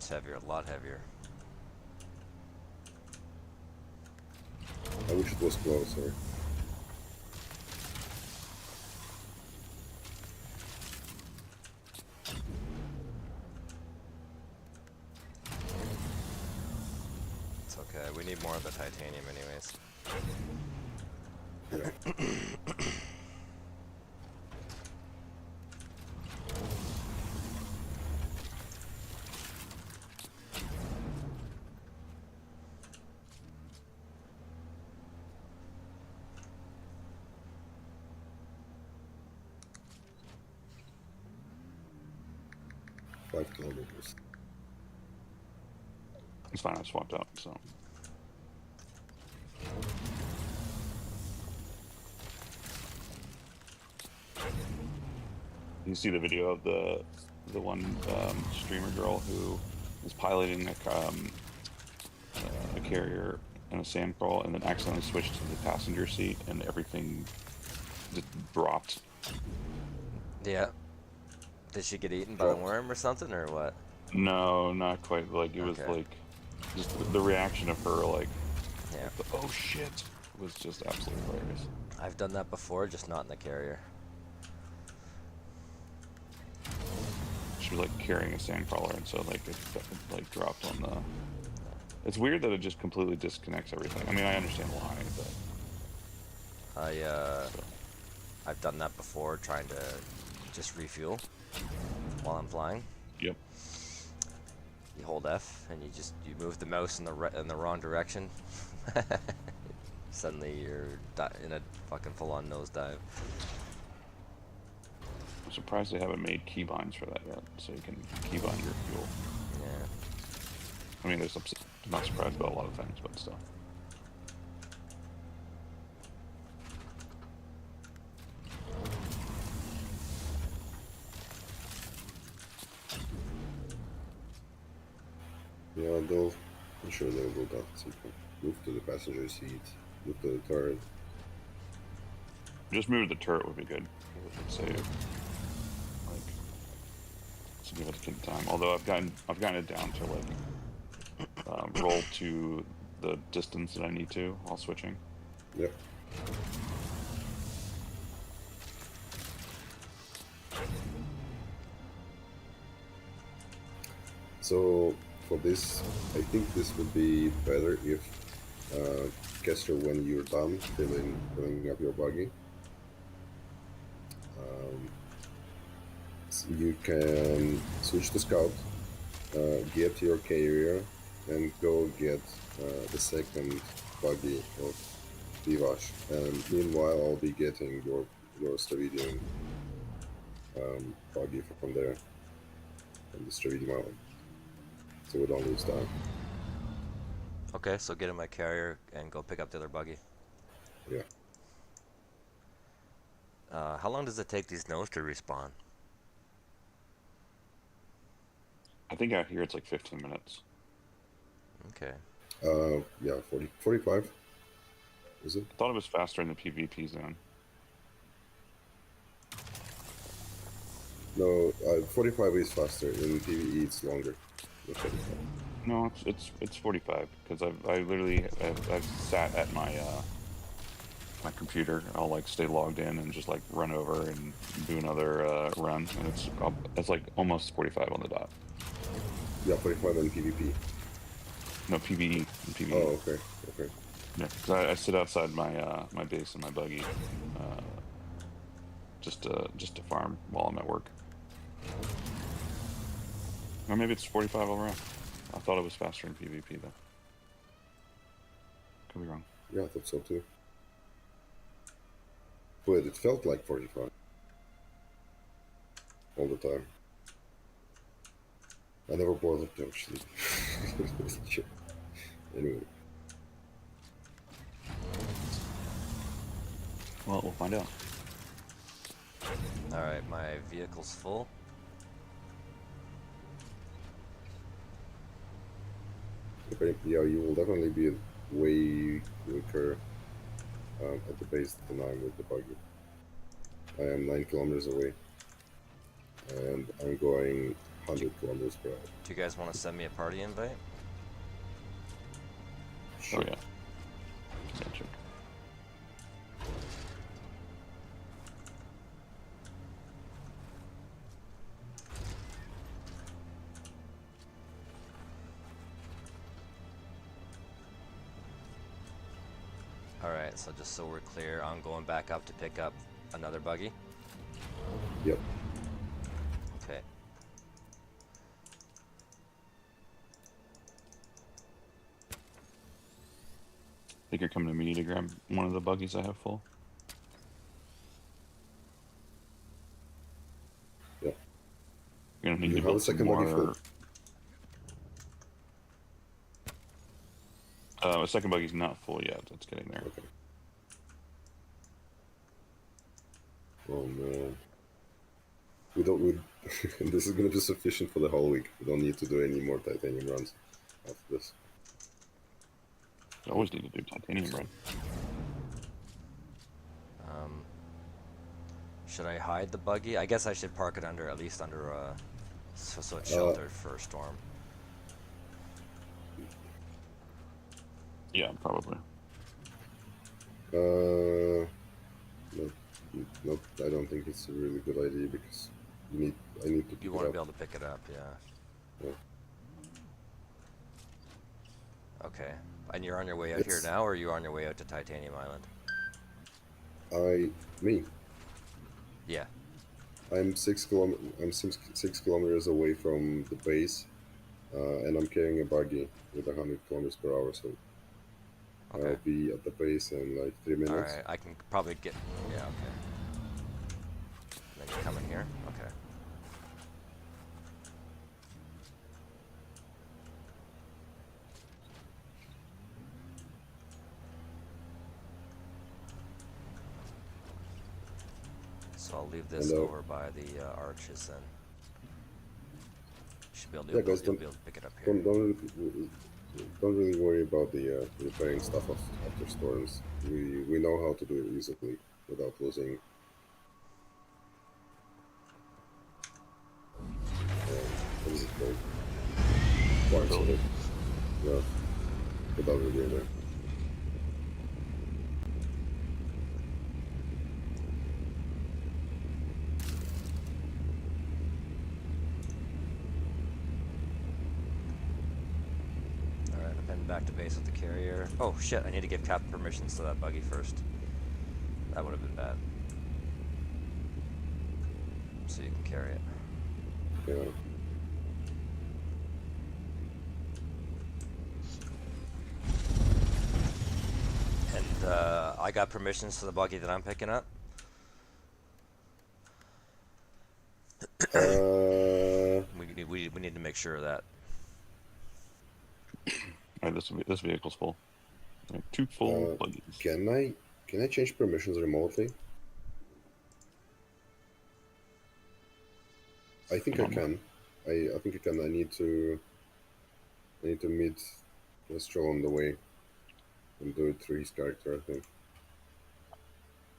It's heavier, a lot heavier. I wish it was closer. It's okay. We need more of the titanium anyways. Yeah. 5 kilometers. It's fine, I swapped out, so. You see the video of the one streamer girl who is piloting a carrier in a sand crawl and then accidentally switched to the passenger seat and everything just dropped. Yeah. Did she get eaten by the worm or something, or what? No, not quite. Like, it was like, just the reaction of her, like, yeah. Like oh shit, was just absolutely hilarious. I've done that before, just not in the carrier. She was like carrying a sandcrawler, and so like it like dropped on the. It's weird that it just completely disconnects everything. I mean, I understand why, but I've done that before, trying to just refuel while I'm flying. Yep. You hold F and you move the mouse in the wrong direction. Suddenly you're in a fucking full-on nosedive. I'm surprised they haven't made keybinds for that yet, so you can keybind your fuel. Yeah. I mean, I'm not surprised about a lot of things, but still. Yeah, I'm sure they'll do that. So you can move to the passenger seat, move to the turret. Just move to the turret would be good. It would save, like, significant time. Although I've gotten it down to like roll to the distance that I need to while switching. Yep. So for this, I think this would be better if Kester, when you're done filling up your buggy, so you can switch to scout, get your carrier, and go get the second buggy of Vivash. And meanwhile, I'll be getting your Stravidian buggy from there, from the Stravidian Island. So we don't lose time. Okay, so get in my carrier and go pick up the other buggy. Yeah. How long does it take these nodes to respawn? I think out here it's like 15 minutes. Okay. Yeah, 45. Is it? I thought it was faster in the PvP zone. No, 45 is faster. In PvE, it's longer. No, it's 45 because I've sat at my my computer. I'll like stay logged in and just like run over and do another run, and it's like almost 45 on the dot. Yeah, 45 in PvP. No, PvE. PvE. Oh, okay, okay. Yeah, because I sit outside my my base in my buggy, just to farm while I'm at work. Or maybe it's 45 all around. I thought it was faster in PvP though. Could be wrong. Yeah, I thought so too. But it felt like 45 all the time. I never bothered to actually. Anyway. Well, we'll find out. Alright, my vehicle's full. Okay, yeah, you will definitely be way quicker at the base than I am with the buggy. I am 9 kilometers away. And I'm going 100 kilometers per hour. Do you guys want to send me a party invite? Oh Sure. yeah. Gotcha. Alright, so just so we're clear, I'm going back up to pick up another buggy. Yep. Okay. Think you're coming to me to grab one of the buggies I have full? Yep. You're gonna need You to have a build some second buggy more. full? A second buggy's not full yet. It's getting there. Okay. Oh man. We don't. We, this is gonna be sufficient for the whole week. We don't need to do any more titanium runs after this. You always need to do titanium run. Should I hide the buggy? I guess I should park it under, at least under so it's sheltered for a storm. Yeah, probably. No, no, I don't think it's a really good idea because I need to pick You it want to up. be able to pick it up, yeah. Yeah. Okay. And you're on your way out here now, or are you on your way out to Titanium Island? Me. Yeah. I'm 6 kilometers away from the base, and I'm carrying a buggy with 100 kilometers per hour. So Okay. I'll be at the base in like 3 minutes. Alright, I can probably get... Yeah, okay. And then you come in here? Okay. So I'll leave this And, over by the arches then. You should be able to, Yeah, guys, you'll be able to pick it up here. don't really worry about the repairing stuff after storms. We know how to do it easily without losing. What is it called? Parts of it. Yeah, without really there. Alright, I'm heading back to base with the carrier. Oh shit, I need to give Cap permissions to that buggy first. That would have been bad. So you can carry it. Yeah. And I got permissions to the buggy that I'm picking up. We need to make sure of that. Alright, this vehicle's full. Like 2 full buggies. Can I change permissions remotely? I think I can. I think I can. I need to meet Lestral on the way and do it through his character, I think.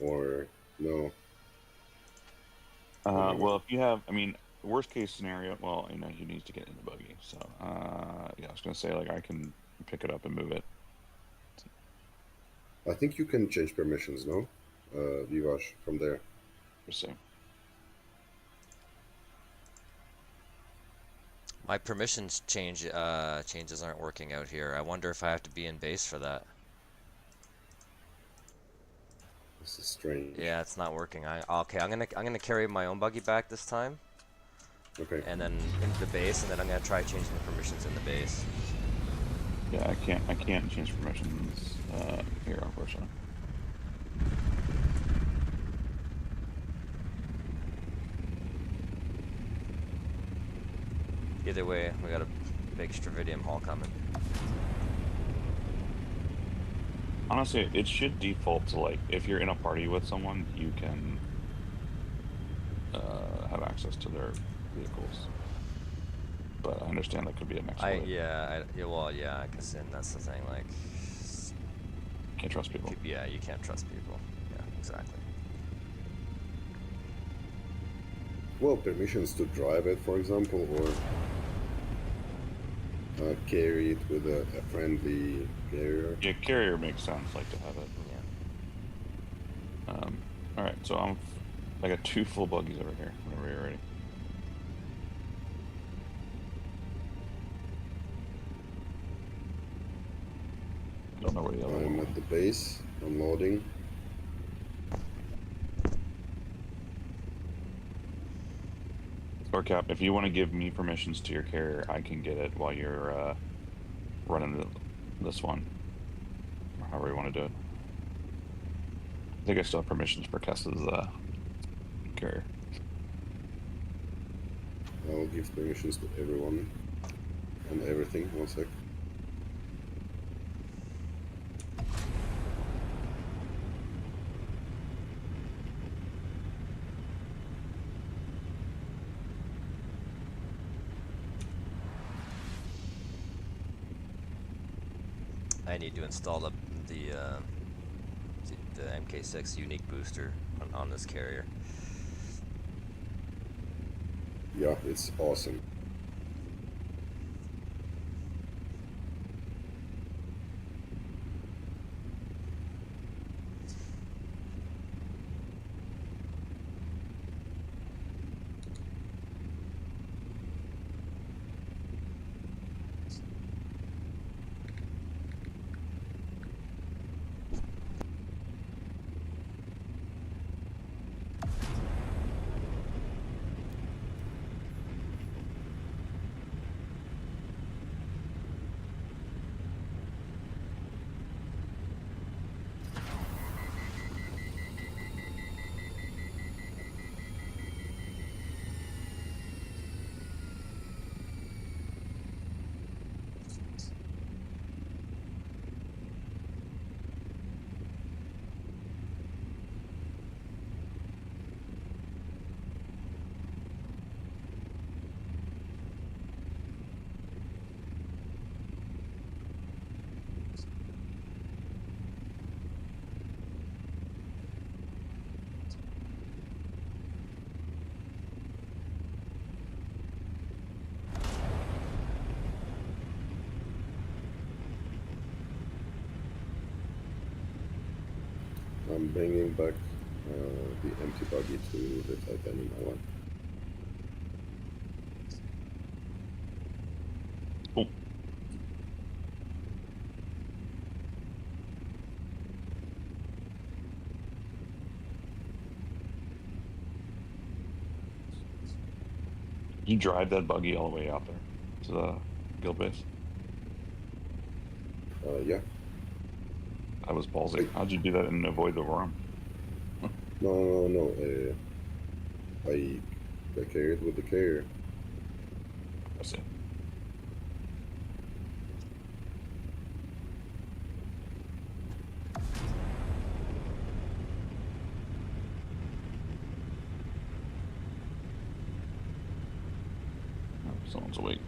Or no. Well, if you have, I mean, worst case scenario, well, you know, he needs to get in the buggy. So, yeah, I was gonna say, like, I can pick it up and move it. I think you can change permissions, no? Vivash, from there. Let's see. My permissions changes aren't working out here. I wonder if I have to be in base for that. This is strange. Yeah, it's not working. Okay, I'm gonna carry my own buggy back this time. Okay. And then into the base, and then I'm gonna try changing the permissions in the base. Yeah, I can't change permissions here, unfortunately. Either way, we got a big Stravidium haul coming. Honestly, it should default to, like, if you're in a party with someone, you can have access to their vehicles. But I understand that could be an exploit. Yeah, I guess, and that's the thing, like... Can't trust people. Yeah, you can't trust people. Yeah, exactly. well, permissions to drive it, for example, or carry it with a friendly carrier. Yeah, carrier makes sense, like to have it. Yeah. All right, so I got 2 full buggies over here. Whenever you're ready. I don't know where the other I'm one at went. the base, unloading. Or Cap, if you want to give me permissions to your carrier, I can get it while you're running this one, or however you want to do it. I think I still have permissions for Kessa's carrier. I'll give permissions to everyone and everything. 1 sec. I need to install the MK6 unique booster on this carrier. Yeah, it's awesome. I'm bringing back the empty buggy to the titanium island. Cool. You drive that buggy all the way out there to the guild base? Yeah. That was ballsy. Wait. How'd you do that and avoid the worm? No. I carried with the carrier. I see. Oh, someone's awake.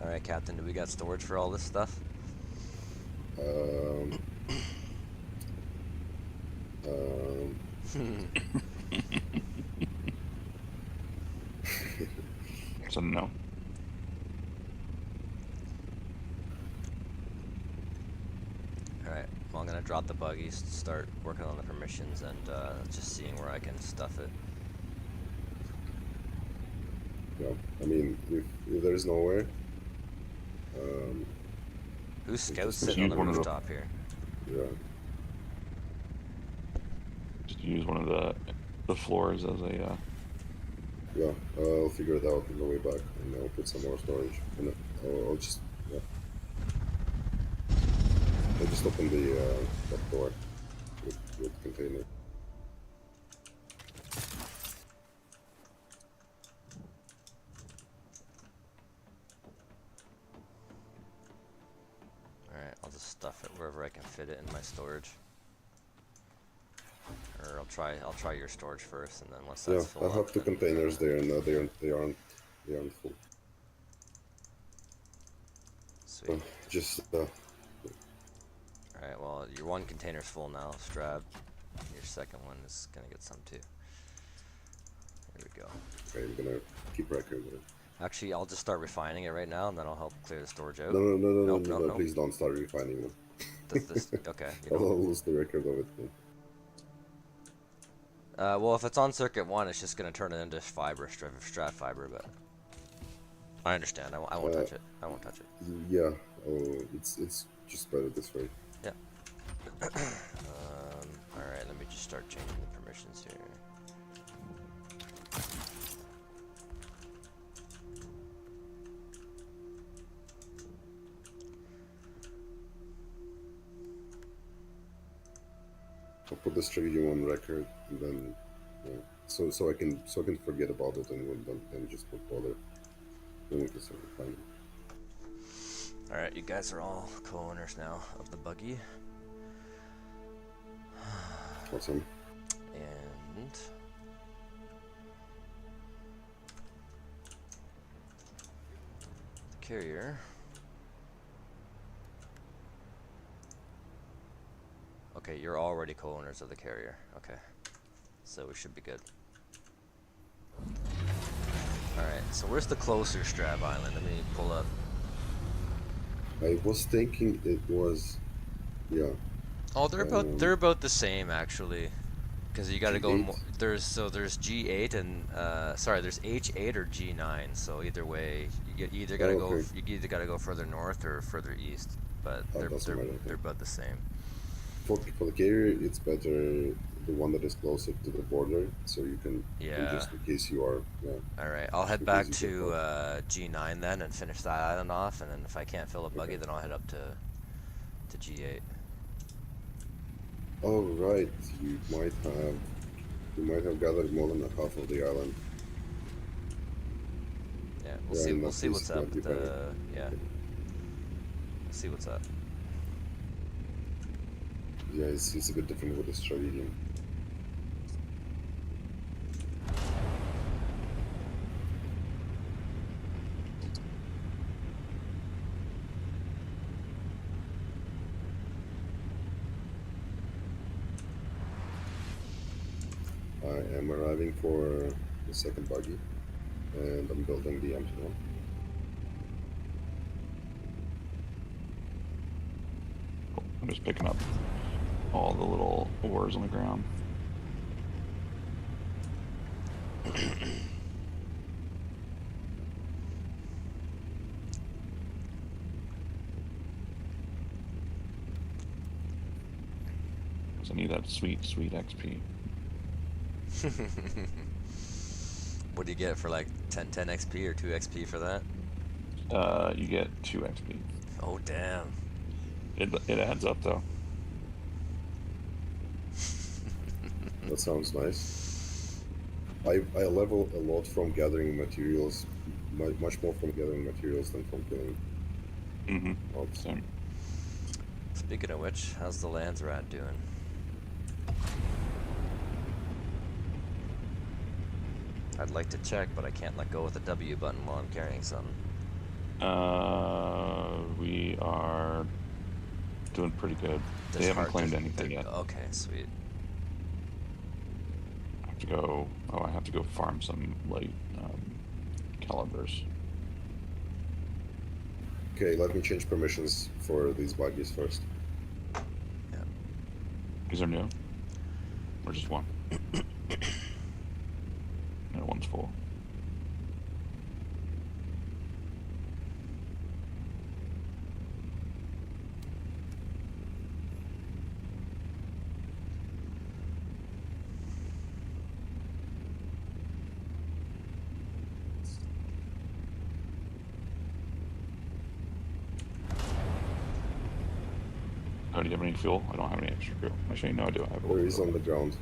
All right, Captain. Do we got storage for all this stuff? Um, So no. All right. Well, I'm gonna drop the buggies, start working on the permissions, and just seeing where I can stuff it. yeah. I mean, if there's nowhere, Who's scouts just sitting on use the one of the rooftop here? yeah. just use one of the floors as a. Yeah, I'll figure it out on the way back, and I'll put some more storage. And I'll just, yeah, I'll just open the top door with container. Alright, I'll just stuff it wherever I can fit it in my storage. Or I'll try your storage first, and then once Yeah, that's full I up, have two then containers there, and they aren't full. sweet. Just Alright, well, your one container's full now, Strab. Your second one is gonna get some too. Here we go. I'm gonna keep record of it. Actually, I'll just start refining it right now, and then I'll help clear the storage out. No, no, no, no, Nope, no, no, nope, no, nope. please don't start refining them. Okay, I'll lose the record of it. well, if it's on circuit 1, it's just gonna turn it into fiber, strat fiber, but I understand. I won't touch it. I won't touch it. Yeah, it's just better this way. Yeah. Alright, let me just start changing the permissions here. I'll put this trivia on record, and then so I can forget about it, and then just put bother. Then we can start refining. Alright, you guys are all co-owners now of the buggy. Awesome. And the carrier. Okay, you're already co-owners of the carrier. Okay, so we should be good. Alright, so where's the closer Strab Island? Let me pull up. I was thinking it was, yeah. Oh, they're about the same actually, because you got to go. G8? There's G8 and sorry, there's H8 or G9. So either way, you either gotta go. Okay. You either gotta go further north or further east, but Doesn't matter. they're about the same. For the carrier, it's better the one that is closer to the border, so you can Yeah. just in case you are. Yeah. All right, I'll head in back case you get to caught. G9 then and finish that island off, and then if I can't fill a buggy, Okay. then I'll head up to G8. Oh right, you might have gathered more than half of the island. Yeah, Yeah, we'll in that see case, what's it up. might be With the better. yeah, Okay. we'll see what's up. Yeah, it's a bit different with the strategy. I am arriving for the second buggy, and I'm building the empty one. I'm just picking up all the little ores on the ground. Because I need that sweet XP. What do you get for like 10 XP or 2 XP for that? You get 2 XP. Oh damn. It adds up though. That sounds nice. I level a lot from gathering materials, much more from gathering materials than from killing Mm-hmm. mobs. Same. Speaking of which, how's the lands rat doing? I'd like to check, but I can't let go with the W button while I'm carrying something. We are doing pretty good. They haven't claimed anything yet. Okay, sweet. I have to go. Oh, I have to go farm some light calibers. Okay, let me change permissions for these buggies first. Yeah. These are new, or just one? No, one's full. Oh, do you have any fuel? I don't have any extra fuel. Actually, no, I do. I have a There little is fuel. on the ground.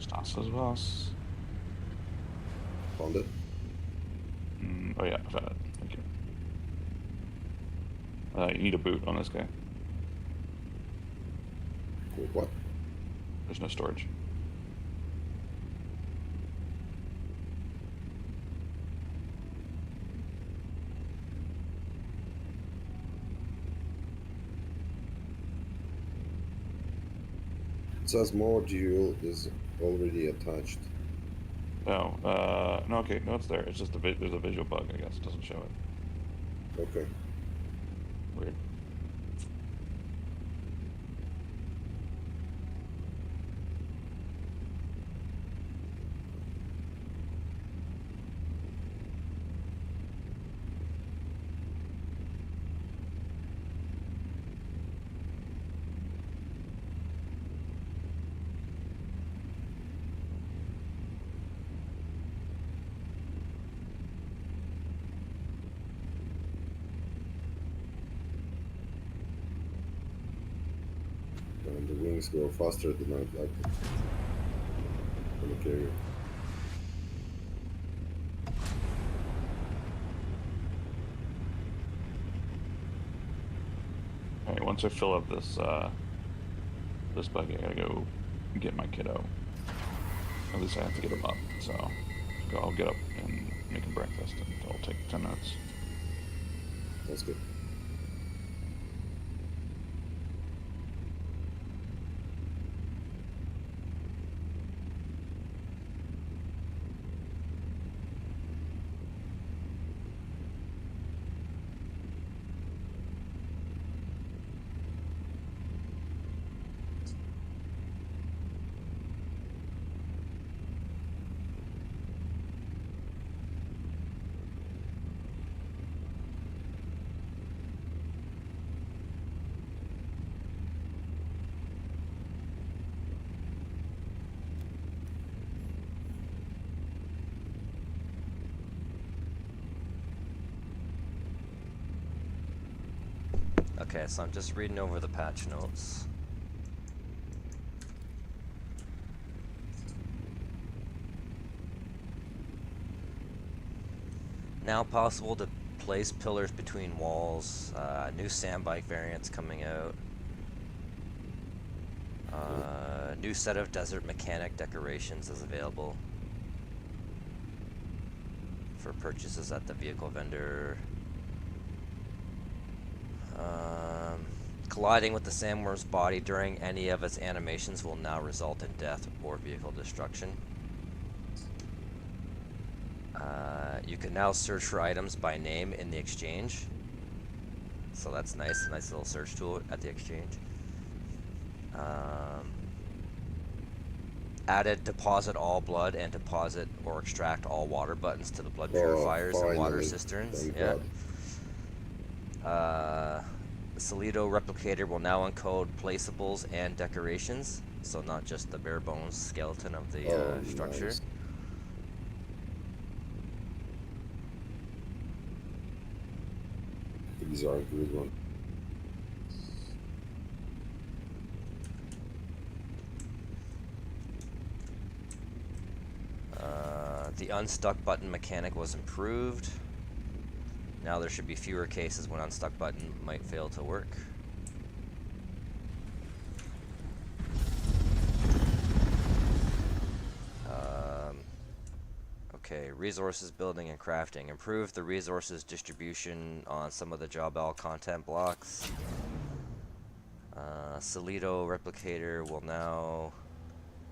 Stas's boss. Found it. Oh yeah, I found it. Thank you. You need a boot on this guy. Wait, what? There's no storage. It says module is already attached. Oh, no, okay, no, it's there. It's just there's a visual bug, I guess. It doesn't show it. Okay. Weird. And the wings go faster than I'd like them. On the carrier. Alright, once I fill up this buggy, I gotta go get my kiddo. At least I have to get him up, so I'll get up and make him breakfast, and it'll take 10 minutes. That's good. Okay, so I'm just reading over the patch notes. Now possible to place pillars between walls. New sand bike variants coming out. New set of desert mechanic decorations is available for purchases at the vehicle vendor. Colliding with the sandworm's body during any of its animations will now result in death or vehicle destruction. You can now search for items by name in the exchange. So that's nice, a nice little search tool at the exchange. Added deposit all blood and deposit or extract all water buttons to the blood purifiers and water Finally. cisterns. Thank Yeah. God. The Solido replicator will now encode placeables and decorations, so not just the bare bones skeleton of the structure. Nice. These are a good one. The unstuck button mechanic was improved. Now there should be fewer cases when unstuck button might fail to work. Okay, resources building and crafting. Improve the resources distribution on some of the job all content blocks. Solido replicator will now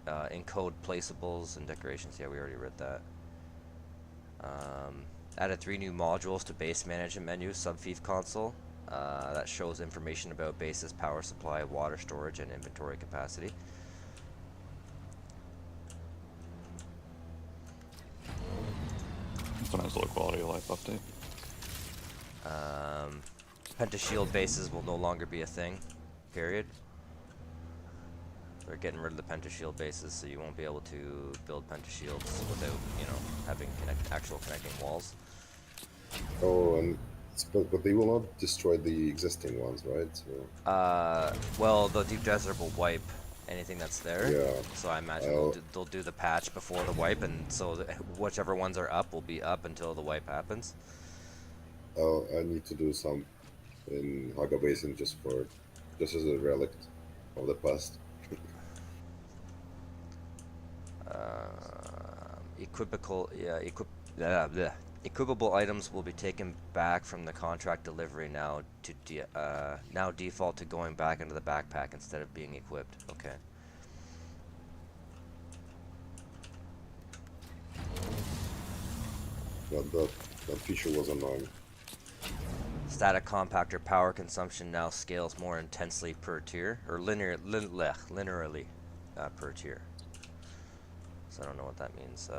encode placeables and decorations. Yeah, we already read that. Added 3 new modules to base management menu, subfief console. That shows information about base's power supply, water storage, and inventory capacity. It's a nice little quality of life update. Pentashield bases will no longer be a thing, period. They're getting rid of the pentashield bases, so you won't be able to build pentashields without, you know, having actual connecting walls. Oh, and But they will not destroy the existing ones, right? So, Well, the deep desert will wipe anything that's there. yeah, So I imagine I'll they'll do the patch before the wipe, and so whichever ones are up will be up until the wipe happens. I need to do some in Haga Basin just as a relic of the past. Equipical, yeah, equipable items will be taken back from the contract delivery now to now default to going back into the backpack instead of being equipped. Okay. That feature was annoying. Static compactor power consumption now scales more intensely per tier, or linearly per tier. So I don't know what that means.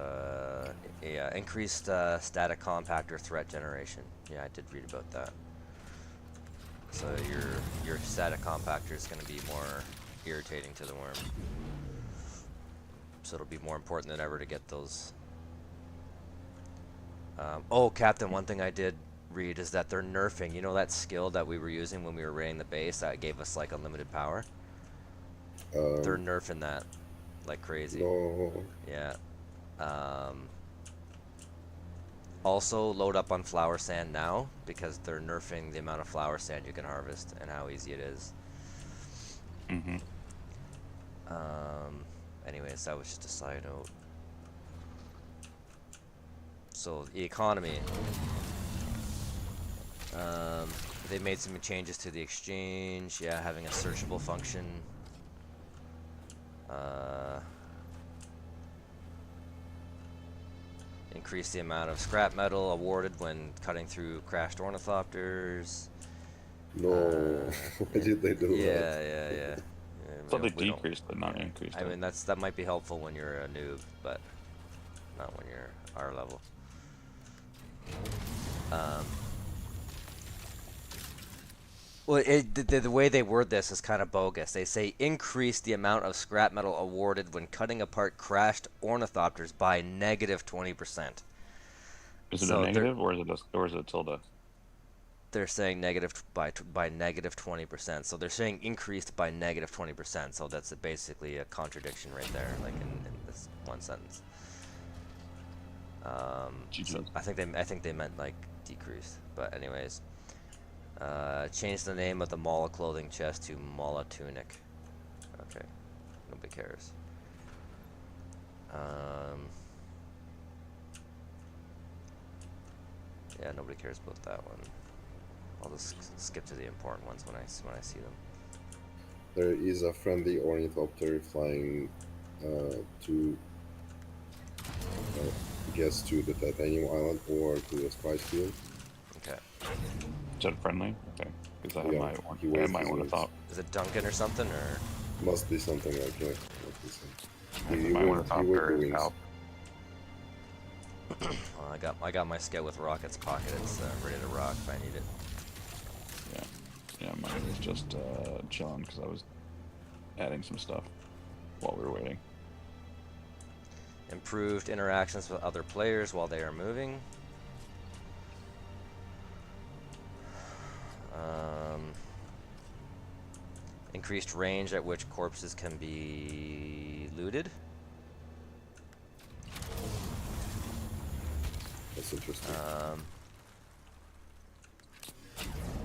Yeah, increased static compactor threat generation. Yeah, I did read about that. So your static compactor is going to be more irritating to the worm. So it'll be more important than ever to get those. Oh, Captain, one thing I did read is that they're nerfing. You know that skill that we were using when we were raiding the base that gave us like unlimited power? They're Um, nerfing that like crazy. no, Yeah. Also, load up on flower sand now because they're nerfing the amount of flower sand you can harvest and how easy it is. Mm-hmm. Anyways, that was just a side note. So the economy. They made some changes to the exchange. Yeah, having a searchable function. Increase the amount of scrap metal awarded when cutting through crashed ornithopters. no. Why did they do that? Yeah. So they We don't. decreased, but not Yeah. increased I it. mean, that might be helpful when you're a noob, but not when you're our level. Well, the way they word this is kind of bogus. They say increase the amount of scrap metal awarded when cutting apart crashed ornithopters by negative 20%. Is it a So negative or is it or is it a tilde? they're saying negative by negative 20%. So they're saying increased by negative 20%. So that's basically a contradiction right there, like in this one sentence. So GG. I think they meant like decreased. But anyways. Change the name of the Mala clothing chest to Mala tunic. Okay, nobody cares. Yeah, nobody cares about that one. I'll just skip to the important ones when I see them. There is a friendly ornithopter flying to guess to the Titanium Island or to the Spice Field. Okay. Is that friendly? Okay. Because I Yeah, might he I waves might his want to wings. thought. Is it Duncan or something or? Must be something like that. Must be something. I might want to He thought waved there the is wings. out. Well, I got my scout with rockets pocket. It's ready to rock if I need it. Yeah, mine was just chilling because I was adding some stuff while we were waiting. Improved interactions with other players while they are moving. Increased range at which corpses can be looted. That's interesting.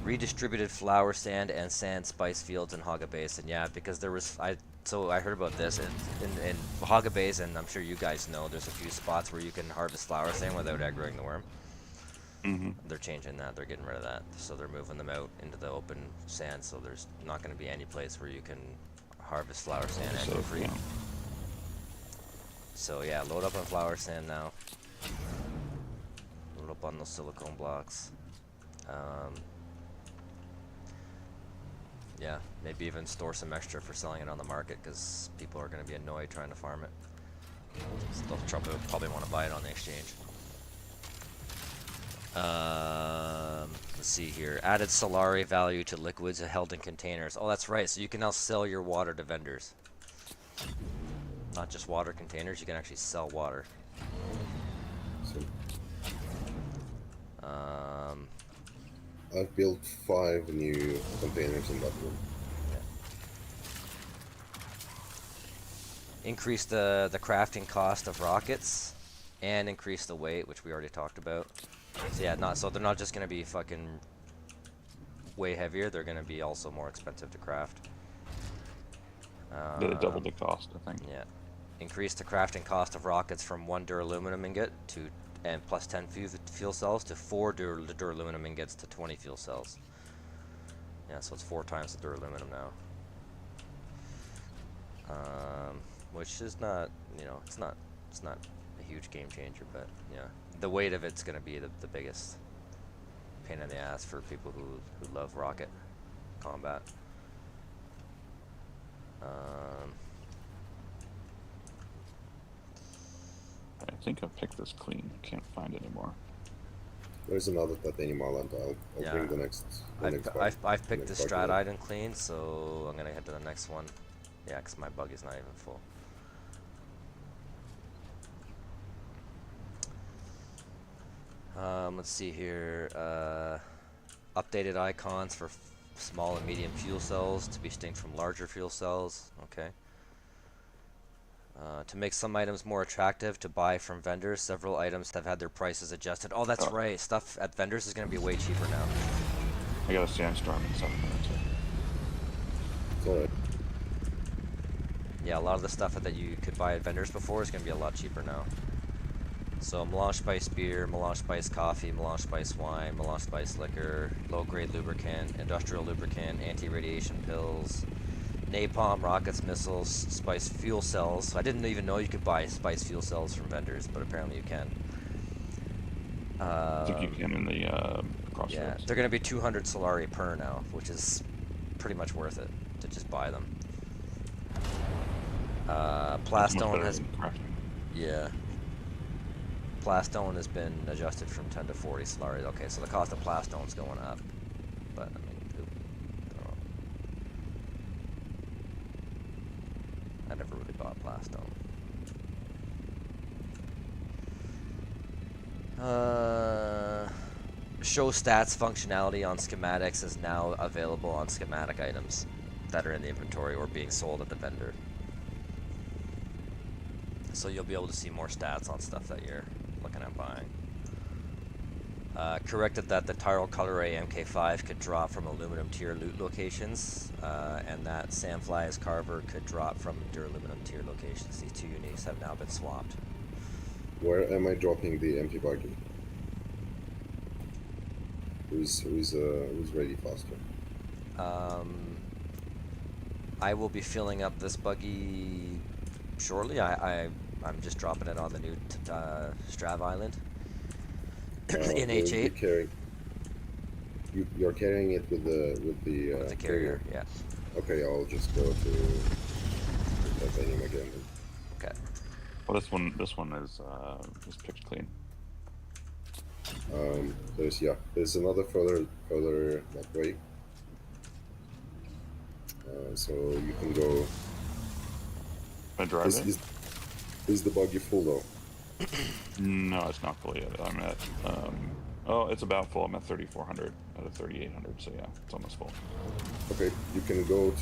Redistributed flower sand and sand spice fields in Haga Basin. Yeah, because there was I heard about this in Haga Basin. I'm sure you guys know there's a few spots where you can harvest flower sand without aggroing the worm. Mm-hmm. They're changing that. They're getting rid of that. So they're moving them out into the open sand. So there's not going to be any place where you can harvest flower sand and go free. Yeah. So yeah, load up on flower sand now. Load up on those silicone blocks. Yeah, maybe even store some extra for selling it on the market because people are going to be annoyed trying to farm it. So they'll probably want to buy it on the exchange. Let's see here. Added Solari value to liquids held in containers. Oh, that's right. So you can now sell your water to vendors. Not just water containers. You can actually sell water. So, I've built 5 new containers in that room. Increase the crafting cost of rockets, and increase the weight, which we already talked about. So yeah, they're not just gonna be fucking way heavier. They're gonna be also more expensive to craft. They doubled the cost, I think. Yeah. Increase the crafting cost of rockets from 1 duraluminum ingot to and plus 10 fuel cells to 4 duraluminum ingots to 20 fuel cells. Yeah, so it's 4 times the duraluminum now. Which is not, it's not a huge game changer, but yeah, the weight of it's gonna be the biggest pain in the ass for people who love rocket combat. I think I've picked this clean. Can't find it anymore. There's another titanium island. I'll Yeah. bring the next I've bug. picked the next bug strat in. item clean, so I'm gonna head to the next one. Yeah, because my bug is not even full. Let's see here. Updated icons for small and medium fuel cells to be distinct from larger fuel cells. Okay. To make some items more attractive to buy from vendors, several items have had their prices adjusted. Oh, that's right. Stuff at vendors is going to be way cheaper now. I got a sandstorm in 7 minutes. It's alright. Yeah, a lot of the stuff that you could buy at vendors before is going to be a lot cheaper now. So melange spice beer, melange spice coffee, melange spice wine, melange spice liquor, low-grade lubricant, industrial lubricant, anti-radiation pills, napalm, rockets, missiles, spice fuel cells. I didn't even know you could buy spice fuel cells from vendors, but apparently you can. I think you can in the crossroads. Yeah, they're going to be 200 Solari per now, which is pretty much worth it to just buy them. Plastone has... Yeah. Plastone has been adjusted from 10 to 40 Solari. Okay, so the cost of Plastone's going up. But, I mean, I never really bought Plastone. Show stats functionality on schematics is now available on schematic items that are in the inventory or being sold at the vendor. So you'll be able to see more stats on stuff that you're looking at buying. Corrected that the Tyrol Color A MK5 could drop from aluminum tier loot locations, and that Sandfly's Carver could drop from duraluminum tier locations. These two uniques have now been swapped. Where am I dropping the empty buggy? Who's ready faster? I will be filling up this buggy shortly. I'm just dropping it on the new Strav Island in H8. You're carrying it with the carrier. Yeah. Okay, I'll just go to titanium again. Okay. Well, this one is picked clean. There's another further that way. So you can go. Can I drive it? Is the buggy full though? No, it's not full yet. I'm at oh, it's about full. I'm at 3,400 out of 3,800. So yeah, it's almost full. Okay, you can go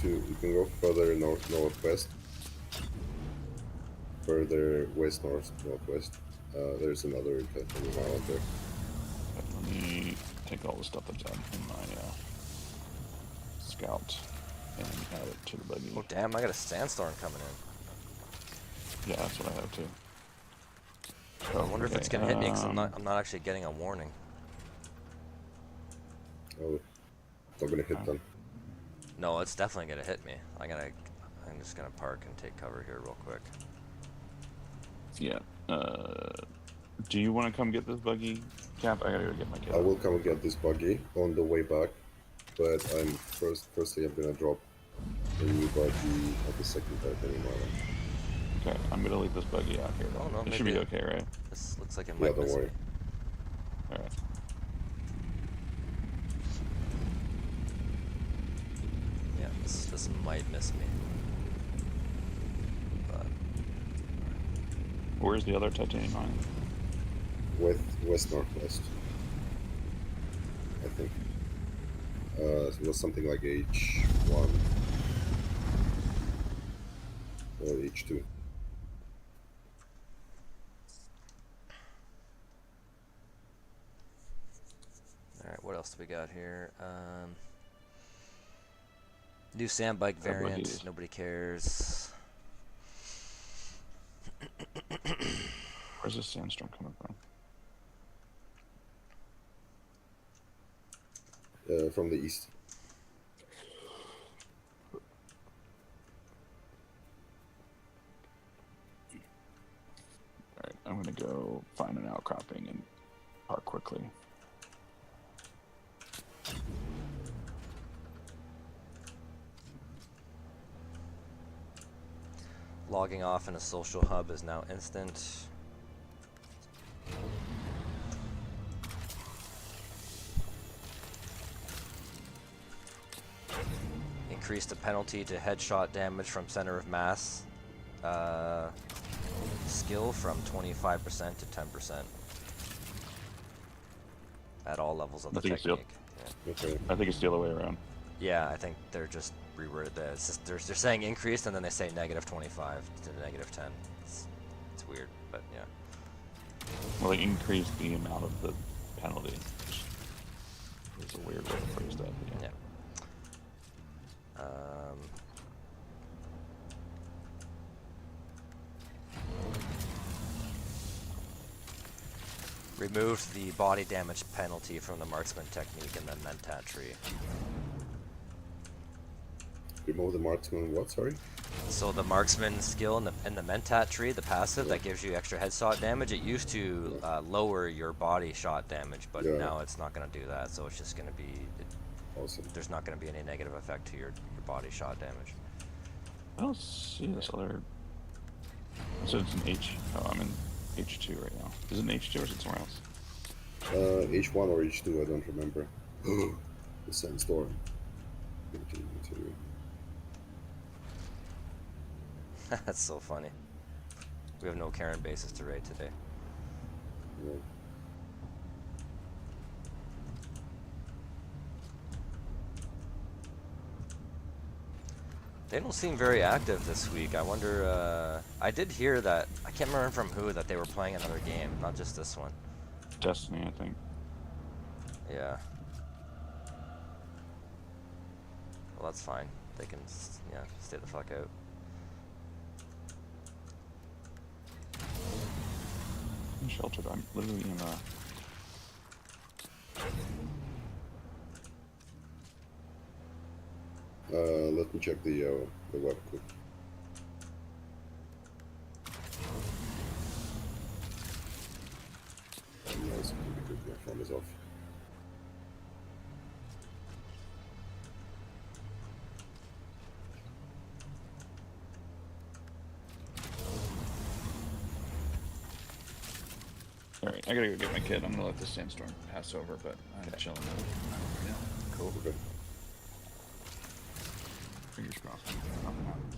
further northwest. Further northwest. There's another titanium island there. Let me take all the stuff that's out in my scout and add it to the buggy. Oh damn! I got a sandstorm coming in. Yeah, that's what I have too. I wonder if it's gonna hit me because I'm not actually getting a warning. Oh, it's not gonna hit them. No, it's definitely gonna hit me. I'm just gonna park and take cover here real quick. Yeah. Do you want to come get this buggy, Cap? I gotta go get my kid. I will come and get this buggy on the way back, but firstly I'm gonna drop the new buggy at the second titanium island. Okay, I'm gonna leave this buggy out here. Oh, no, it should be okay, right? This looks like it might don't miss worry. me. All right. Yeah, this might miss me. But Where's the other titanium island? West northwest, I think. It was something like H1 or H2. Alright, what else do we got here? New sand bike variant, nobody cares. Where's this sandstorm coming from? From the east. Alright, I'm gonna go find an outcropping and park quickly. Logging off in a social hub is now instant. Increase the penalty to headshot damage from center of mass skill from 25% to 10% at all levels of the technique. Yeah. Okay. I think it's the other way around. Yeah, I think they're just reworded that. It's just, they're saying increased and then they say negative 25 to negative 10. It's weird, but yeah. Well, they increased the amount of the penalty. It's a weird way to phrase that. But yeah. Removed the body damage penalty from the marksman technique in the mentat tree. Remove the marksman what, sorry? So the marksman skill in the mentat tree, the passive that gives you extra headshot damage, it used to lower your body shot damage, but now it's not going to do that. So it's just going to be awesome. There's not going to be any negative effect to your body shot damage. I don't see this other. So it's an H. Oh, I'm in H2 right now. Is it an H2 or is it somewhere else? H1 or H2, I don't remember. The sandstorm. Continue. That's so funny. We have no Karen bases to raid today. Yeah. They don't seem very active this week. I wonder, I did hear that, I can't remember from who, that they were playing another game, not just this one. Destiny, I think. Yeah. Well, that's fine. They can, yeah, stay the fuck out. I'm sheltered. I'm literally in a... Let me check the web quick. Nice, pretty good. My phone is off. Alright, I gotta go get my kid. I'm gonna let this sandstorm pass over, but I'm chilling out right now. Cool. Okay. Fingers crossed. Nothing happens.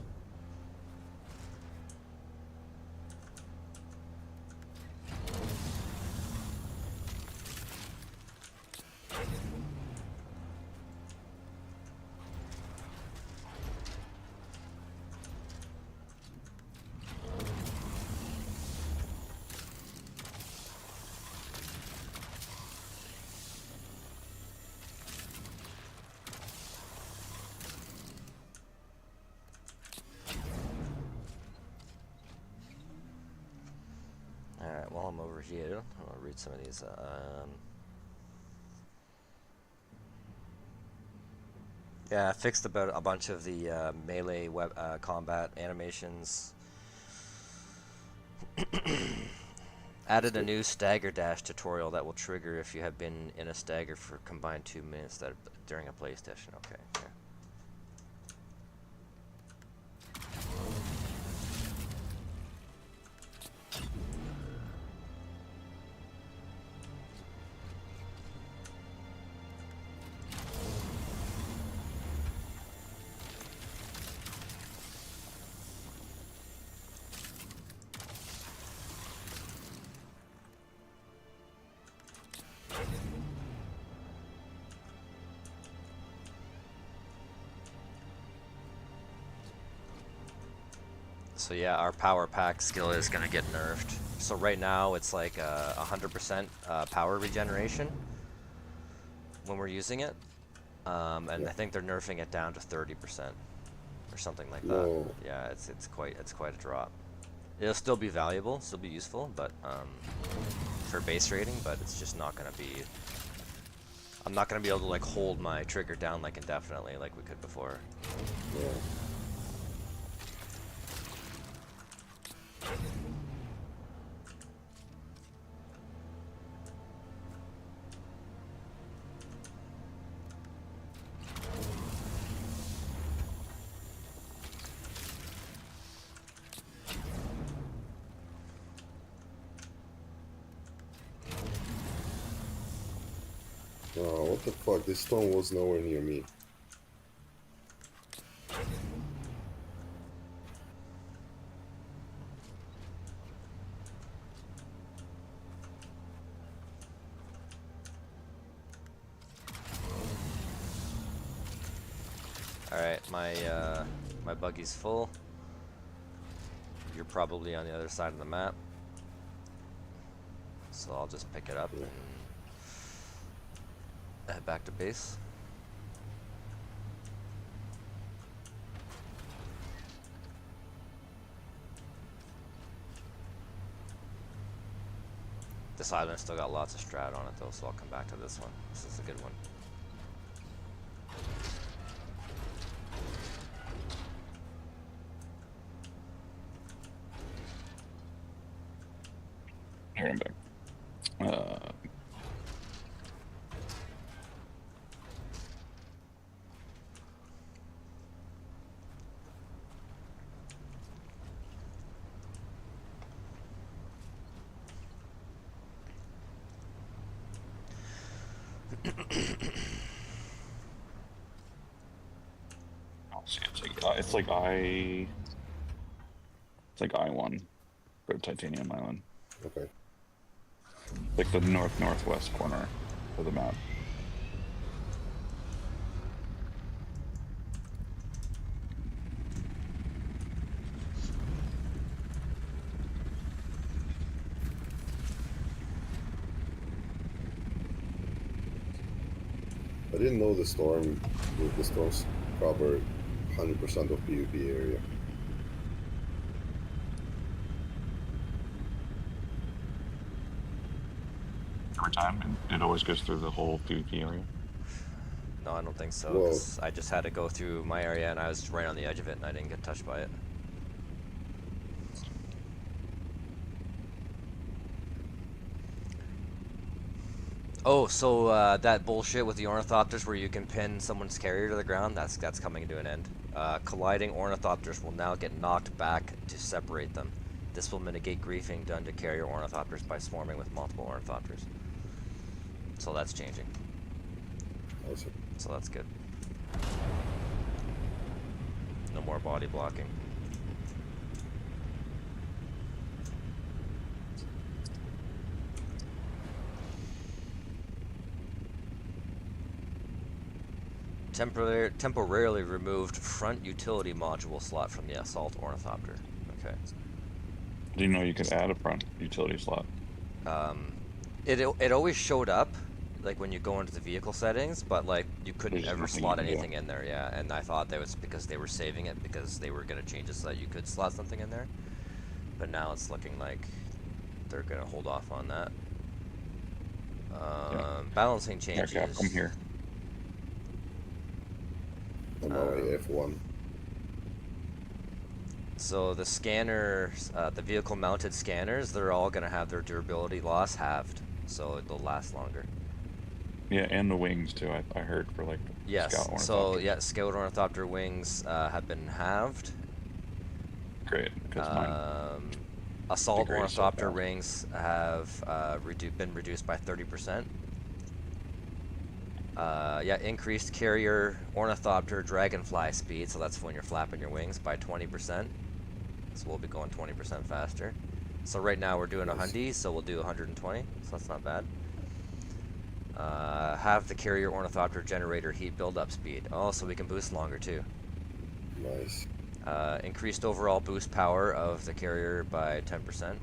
Alright, while I'm over here, I'll read some of these. Yeah, I fixed about a bunch of the melee web combat animations. Added a new stagger dash tutorial that will trigger if you have been in a stagger for combined 2 minutes during a play session. Okay, yeah. So yeah, our power pack skill is gonna get nerfed. So right now it's like 100% power regeneration when we're using it, and Yeah. I think they're nerfing it down to 30% or something like that. No. Yeah, it's quite a drop. It'll still be valuable, still be useful, but for base rating, but it's just not gonna be. I'm not gonna be able to like hold my trigger down like indefinitely like we could before. Yeah. Oh, what the fuck? This stone was nowhere near me. Alright, my buggy's full. You're probably on the other side of the map. So I'll just pick it up Yeah. and head back to base. This island's still got lots of strat on it though, so I'll come back to this one. This is a good one. Here, I'm back. I'll see. It's like I1 for Titanium Island. Okay. Like the northwest corner of the map. I didn't know the storms covered 100% of PvP area. Every time, it always goes through the whole PvP area. No, I don't think so. Whoa. 'Cause I just had to go through my area and I was right on the edge of it and I didn't get touched by it. Oh, so that bullshit with the ornithopters where you can pin someone's carrier to the ground, that's coming to an end. Colliding ornithopters will now get knocked back to separate them. This will mitigate griefing done to carrier ornithopters by swarming with multiple ornithopters. So that's changing. Awesome. So that's good. No more body blocking. Temporarily removed front utility module slot from the assault ornithopter. Okay. Didn't know you could add a front utility slot. It always showed up, like when you go into the vehicle settings, but like you couldn't There's ever nothing slot you can do. anything in there. Yeah, and I thought that was because they were saving it because they were gonna change it so that you could slot something in there. But now it's looking like they're gonna hold off on that. Balancing Here, changes. Cap, come here. On my way, F1. So the scanners, the vehicle-mounted scanners, they're all gonna have their durability loss halved, so they'll last longer. Yeah, and the wings too. I heard for like Yes. Scout So Ornithopter. yeah, Scout Ornithopter wings have been halved. Great, because mine. Assault Degree Ornithopter self-balance. rings have been reduced by 30%. Yeah, increased carrier Ornithopter dragonfly speed, so that's when you're flapping your wings, by 20%. So we'll be going 20% faster. So right now we're doing a Nice. hundy, so we'll do 120, so that's not bad. Have the carrier Ornithopter generator heat buildup speed. Oh, so we can boost longer too. Nice. Increased overall boost power of the carrier by 10%.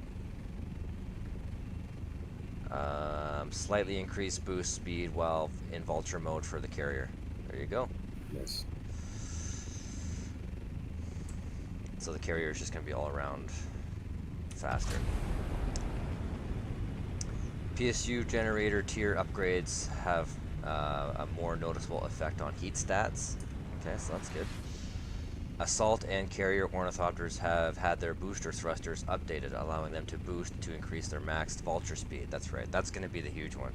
Slightly increased boost speed while in vulture mode for the carrier. There you go. Nice. So the carrier is just going to be all around faster. PSU generator tier upgrades have a more noticeable effect on heat stats. Okay, so that's good. Assault and carrier ornithopters have had their booster thrusters updated, allowing them to boost to increase their max vulture speed. That's right. That's going to be the huge one.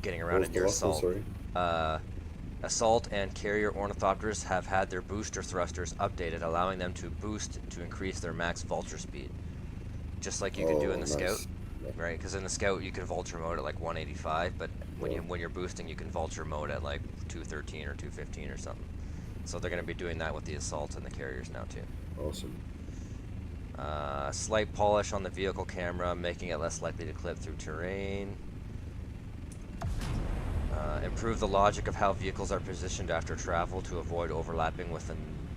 Getting What around was in the your last one, assault. sorry? Assault and carrier ornithopters have had their booster thrusters updated, allowing them to boost to increase their max vulture speed. Just like you can do in the Scout, Nice. Yeah. right? Because in the Scout you can vulture mode at like 185, but when you're boosting you can vulture mode at like 213 or 215 or something. So they're going to be doing that with the assault and the carriers now too. Awesome. Slight polish on the vehicle camera, making it less likely to clip through terrain. Improve the logic of how vehicles are positioned after travel to avoid overlapping with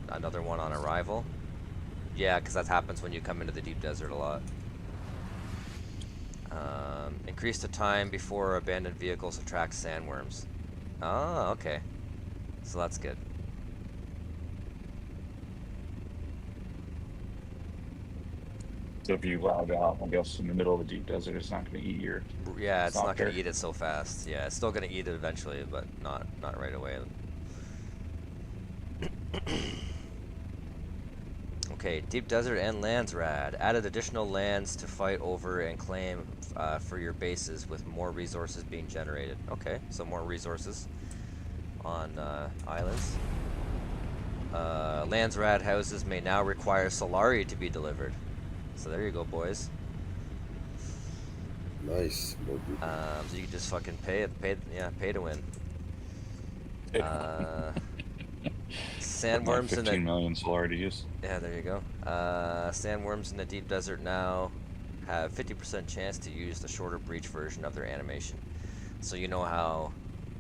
another one on arrival. Yeah, because that happens when you come into the deep desert a lot. Increase the time before abandoned vehicles attract sandworms. Oh, okay. So that's good. So if you log out, I guess in the middle of the deep desert, it's not going to eat your Yeah, it's not going stalker. to eat it so fast. Yeah, it's still going to eat it eventually, but not right away. Okay, deep desert and lands rad. Added additional lands to fight over and claim for your bases with more resources being generated. Okay, so more resources on islands. Lands rad houses may now require Solari to be delivered. So there you go, boys. Nice. More people. So you can just fucking pay to win. Put my Sandworms in 15 the million solar to use. Yeah, there you go. Sandworms in the deep desert now have 50% chance to use the shorter breach version of their animation. So you know how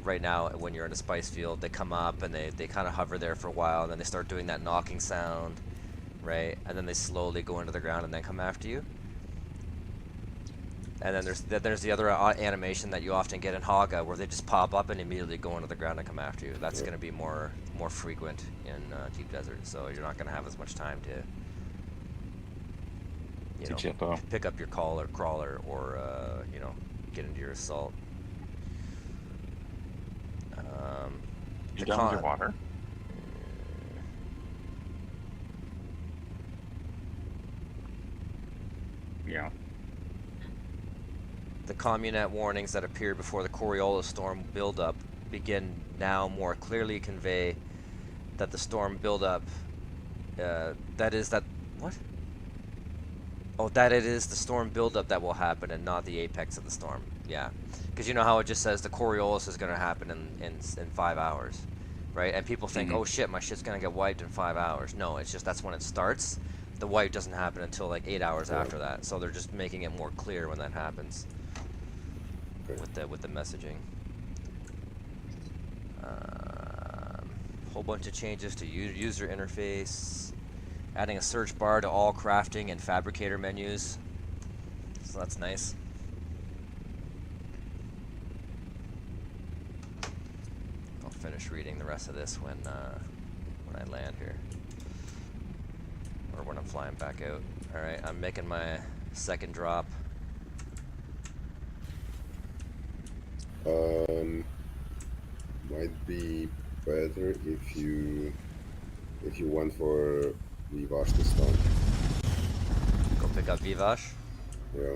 right now when you're in a spice field, they come up and they kind of hover there for a while, and then they start doing that knocking sound, right? And then they slowly go into the ground and then come after you. And then there's the other animation that you often get in Haga, where they just pop up and immediately go into the ground and come after you. That's going to be more frequent in deep desert, so you're not going to have as much time to pick up your crawler or get into your assault. You done with your water? Yeah. The communet warnings that appeared before the Coriolis storm buildup begin now more clearly convey that the storm buildup, that it is the storm buildup that will happen and not the apex of the storm. Yeah, because you know how it just says the Coriolis is going to happen in 5 hours, right? And people think, oh shit, my shit's going to get wiped in 5 hours. No, it's just that's when it starts. The wipe doesn't happen until like 8 hours after that. So they're just making it more clear when that happens. With the messaging. Whole bunch of changes to user interface. Adding a search bar to all crafting and fabricator menus. So that's nice. I'll finish reading the rest of this when I land here. Or when I'm flying back out. Alright, I'm making my second drop. Might be better if you went for Vivash this time. Go pick up Vivash? Yeah.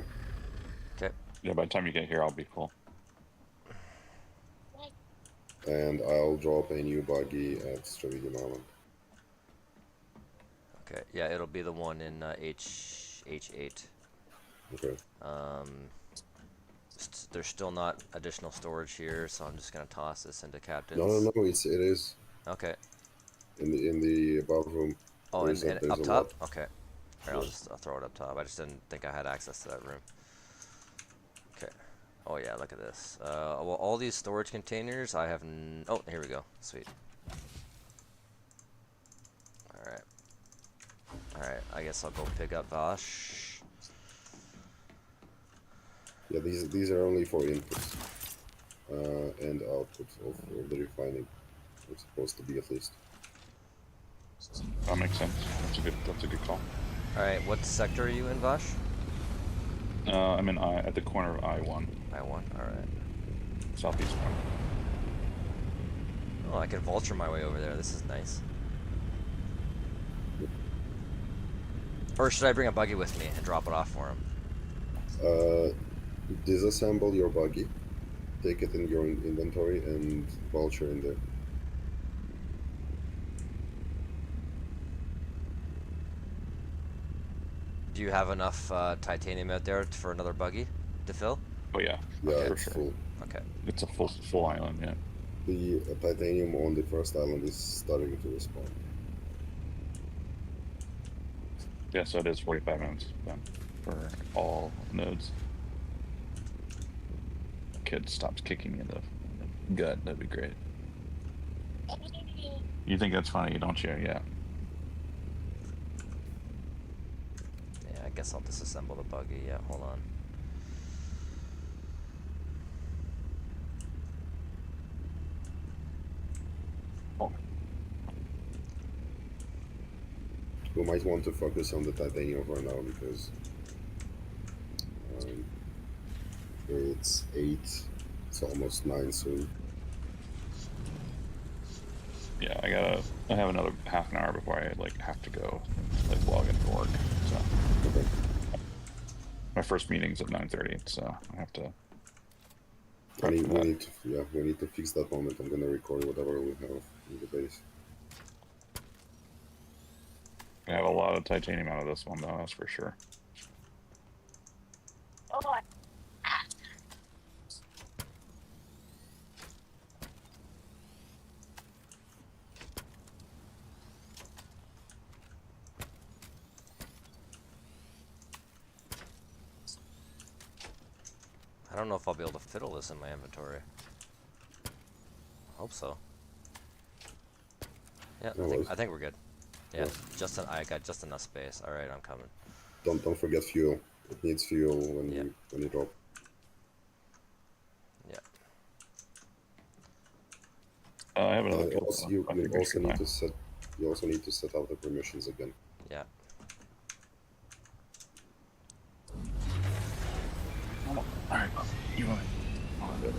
Okay. Yeah, by the time you get here, I'll be full. And I'll drop a new buggy at Stravidian Island. Okay, yeah, it'll be the one in H8. Okay. There's still not additional storage here, so I'm just gonna toss this into captains. No, it is. Okay. In the above room. Oh, there's and a up top? lot. Okay. Alright, I'll throw it up top. I just didn't think I had access to that room. Okay. Oh yeah, look at this. Well, all these storage containers, I have oh, here we go. Sweet. Alright, I guess I'll go pick up Vash. Yeah, these are only for inputs and output of the refining. It's supposed to be at least. That makes sense. That's a good call. Alright, what sector are you in, Vash? I'm in at the corner of I-1. I-1, alright. Southeast one. Oh, I can vulture my way over there. This is nice. Or should I bring a buggy with me and drop it off for him? Disassemble your buggy, take it in your inventory, and vulture in there. Do you have enough titanium out there for another buggy to fill? Oh yeah. Yeah, Okay. it's full. Okay. It's a full island, yeah. The titanium on the first island is starting to respawn. Yeah, so it is 45 minutes then for all nodes. Kid stops kicking me in the gut. That'd be great. You think that's funny, don't you? Yeah. Yeah, I guess I'll disassemble the buggy. Yeah, hold on. Oh. We might want to focus on the titanium for now because it's 8, it's almost 9 soon. Yeah, I have another half an hour before I have to go log in for work. So Okay. my first meeting's at 9:30, so I have to. We need to fix that moment. I'm gonna record whatever we have in the base. I have a lot of titanium out of this one, though. That's for sure. I don't know if I'll be able to fit all this in my inventory. Hope so. Yeah, I think we're good. Yeah, I got just enough space. All right, I'm coming. Don't forget fuel. It needs fuel when you drop. Yeah. I have another. You also need to set out the permissions again. Yeah. All right, you want it?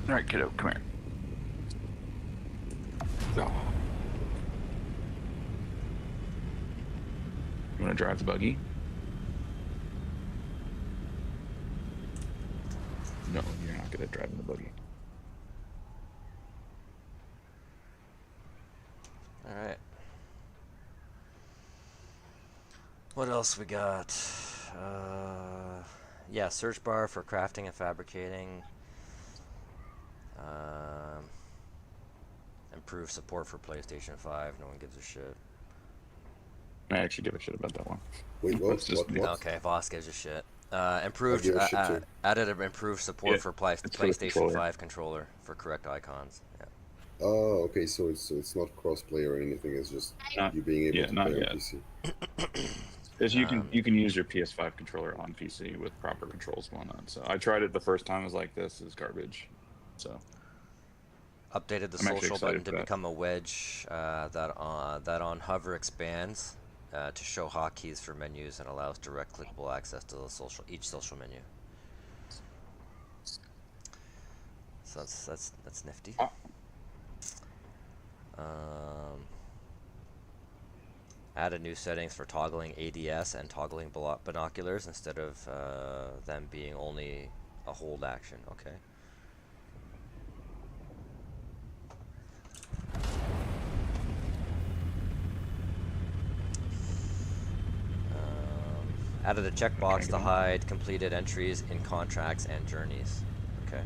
All right, kiddo, come here. Go. You want to drive the buggy? No, you're not good at driving the buggy. All right. What else we got? Yeah, search bar for crafting and fabricating. Improve support for PlayStation 5. No one gives a shit. I actually give a shit about that one. Wait, what? Okay, Voss gives a shit. Improved, give a shit too. added improved support for PlayStation 5 controller for correct icons. Yeah. Oh, okay. So it's not cross-play or anything. It's just you being able to play on PC. Because you can use your PS5 controller on PC with proper controls going on. So I tried it the first time. I was like, this is garbage. So updated the social button to become a wedge that on hover expands to show hotkeys for menus and allows direct clickable access to each social menu. So that's nifty. Added new settings for toggling ADS and toggling binoculars instead of them being only a hold action. Okay. Added a checkbox to hide completed entries in contracts and journeys. Okay.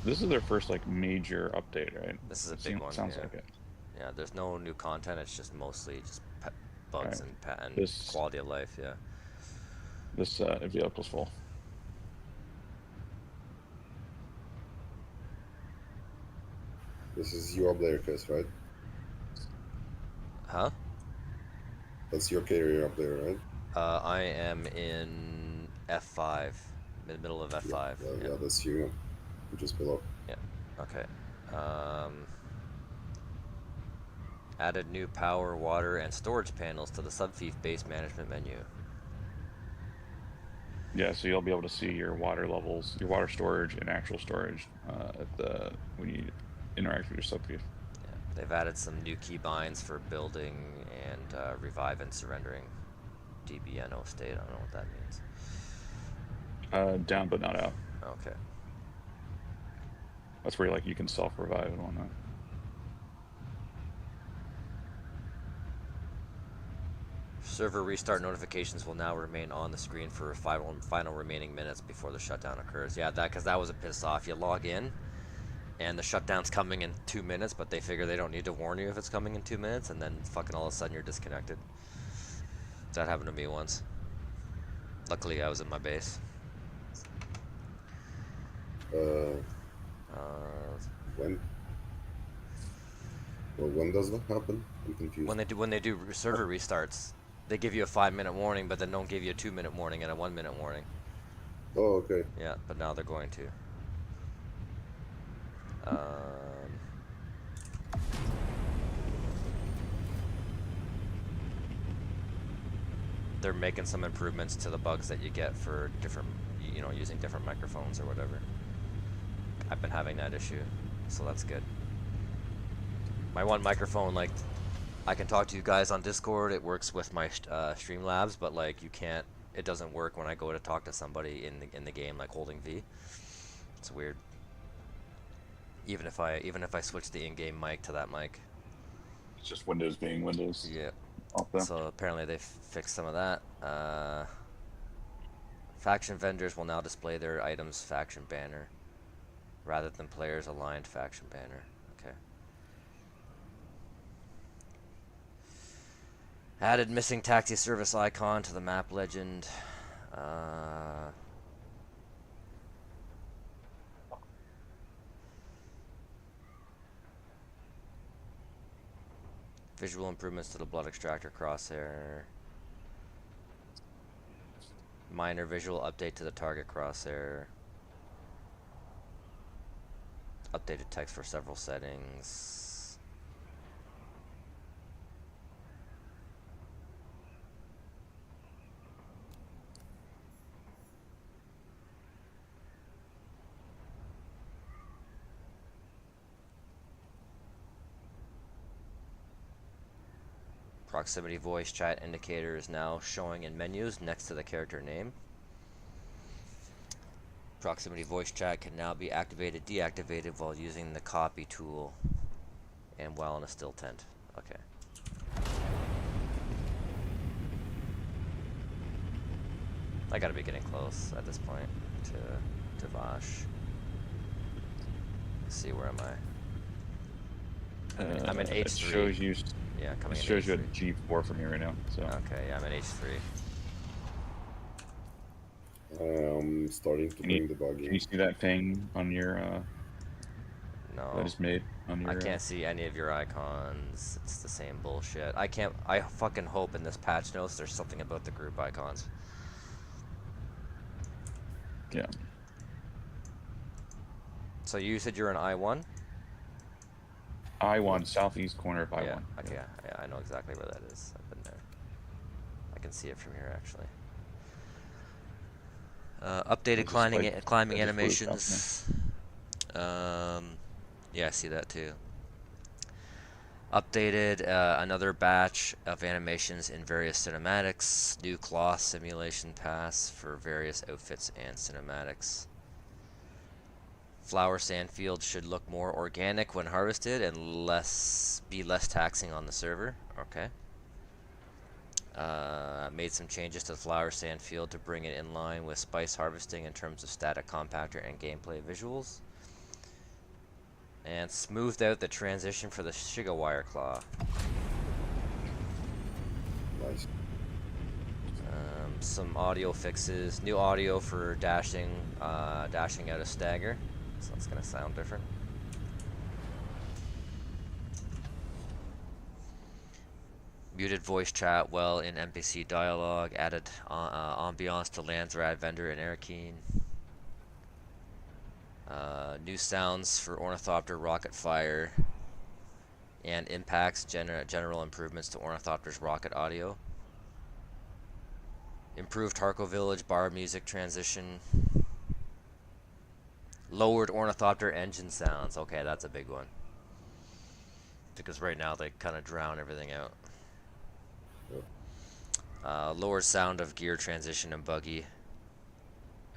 This is their first major update, right? This is a big one. Sounds like it. Yeah, there's no new content. It's just mostly just bugs and quality of life. Yeah. This vehicle's full. This is you up there, Chris, right? Huh? That's your carrier up there, right? I am in F5, middle of Yeah, F5. yeah, Yeah, yeah, that's you. Just below. yeah. Okay. Added new power, water, and storage panels to the subfief base management menu. Yeah, so you'll be able to see your water levels, your water storage and actual storage when you interact with your subfief. Yeah, they've added some new keybinds for building and revive and surrendering DBNO state. I don't know what that means. Down but not out. Okay. That's where you can self-revive and whatnot. Server restart notifications will now remain on the screen for final remaining minutes before the shutdown occurs. Yeah, because that was a piss off. You log in, and the shutdown's coming in 2 minutes, but they figure they don't need to warn you if it's coming in 2 minutes, and then fucking all of a sudden you're disconnected. That happened to me once. Luckily, I was in my base. Uh, When? Well, when does that happen? I'm confused. when they do server restarts, they give you a 5-minute warning, but then don't give you a 2-minute warning and a 1-minute warning. Oh, okay. Yeah, but now they're going to. They're making some improvements to the bugs that you get for different, using different microphones or whatever. I've been having that issue, so that's good. My one microphone, like, I can talk to you guys on Discord. It works with my Streamlabs, but like you can't. It doesn't work when I go to talk to somebody in the game, like holding V. It's weird. Even if I switch the in-game mic to that mic. It's just Windows being Windows. Yeah. Off there. So apparently they've fixed some of that. Faction vendors will now display their items faction banner rather than players aligned faction banner. Okay. Added missing taxi service icon to the map legend. Visual improvements to the blood extractor crosshair. Minor visual update to the target crosshair. Updated text for several settings. Proximity voice chat indicator is now showing in menus next to the character name. Proximity voice chat can now be activated, deactivated while using the copy tool and while in a still tent. Okay. I gotta be getting close at this point to Vash. Let's see, where am I? I'm in H3. It shows you. Yeah, coming It in shows H3. you at G4 from here right now. So. Okay, yeah, I'm in H3. I'm starting to bring the bug Can you in. see that ping on your No. that is made on your? I can't see any of your icons. It's the same bullshit. I fucking hope in this patch notes there's something about the group icons. Yeah. So you said you're in I1? I1, southeast corner of I1. Yeah, okay, yeah, I know exactly where that is. I've been there. I can see it from here, actually. Updated climbing animations. Yeah, I see that too. Updated another batch of animations in various cinematics. New cloth simulation pass for various outfits and cinematics. Flower sand fields should look more organic when harvested and be less taxing on the server. Okay. Made some changes to the flower sand field to bring it in line with spice harvesting in terms of static compactor and gameplay visuals. And smoothed out the transition for the Shiga wire claw. Nice. Some audio fixes. New audio for dashing out of stagger. So that's gonna sound different. Muted voice chat well in NPC dialogue. Added ambiance to Landsrad, Vendor, and Arakeen. New sounds for Ornithopter, Rocket Fire, and impacts. General improvements to Ornithopter's rocket audio. Improved Harco Village bar music transition. Lowered Ornithopter engine sounds. Okay, that's a big one. Because right now they kind of drown everything out. Lower sound of gear transition and buggy.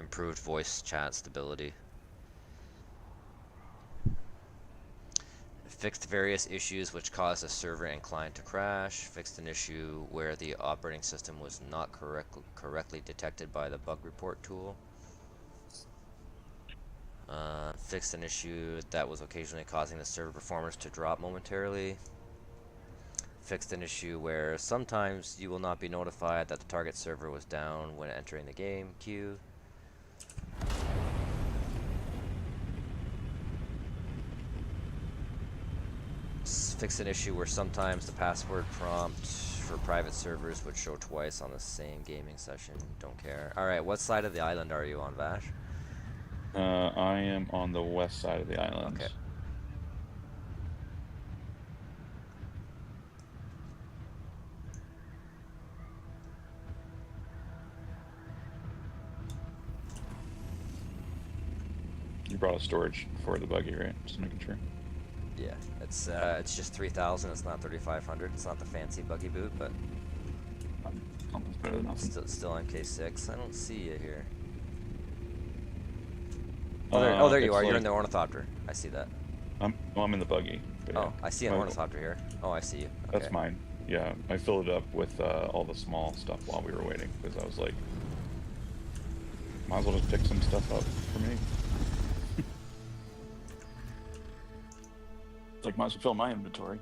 Improved voice chat stability. Fixed various issues which caused a server and client to crash. Fixed an issue where the operating system was not correctly detected by the bug report tool. Fixed an issue that was occasionally causing the server performance to drop momentarily. Fixed an issue where sometimes you will not be notified that the target server was down when entering the game queue. Fixed an issue where sometimes the password prompt for private servers would show twice on the same gaming session. Don't care. Alright, what side of the island are you on, Vash? I am on the west side of the island. Okay. You brought a storage for the buggy, right? Just making sure. Yeah, it's just 3,000. It's not 3,500. It's not the fancy buggy boot, but Something's better than nothing. still MK6. I don't see you here. Oh, there you are. You're in the Ornithopter. I see that. I'm in the buggy. Oh, yeah. I see an Ornithopter here. Oh, I see you. Okay. That's mine. Yeah, I filled it up with all the small stuff while we were waiting because I was like, might as well just pick some stuff up for me. It's like, might as well fill my inventory.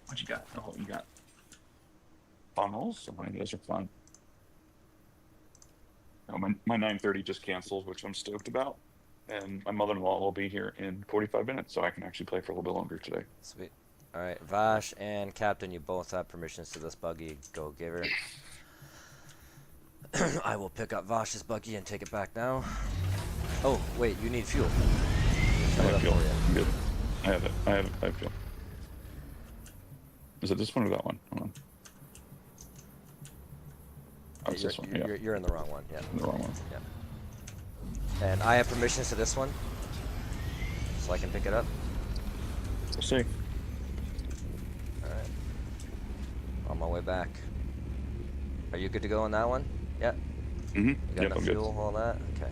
What you got? Oh, you got funnels? Oh, those are fun. Oh, my 9:30 just canceled, which I'm stoked about. And my mother-in-law will be here in 45 minutes, so I can actually play for a little bit longer today. Sweet. Alright, Vash and Captain, you both have permissions to this buggy. Go give her. I will pick up Vash's buggy and take it back now. Oh, wait, you need fuel. I have fuel. I'm good. I have it. I have fuel. Is it this one or that one? Hold on. Oh, it's this one. Yeah. You're in the wrong one. Yeah. The wrong one. Yeah. And I have permissions to this one, so I can pick it up. We'll see. All right. On my way back. Are you good to go on that one? Yeah. Mm-hmm. You got Yep, enough I'm fuel, good. all that? Okay.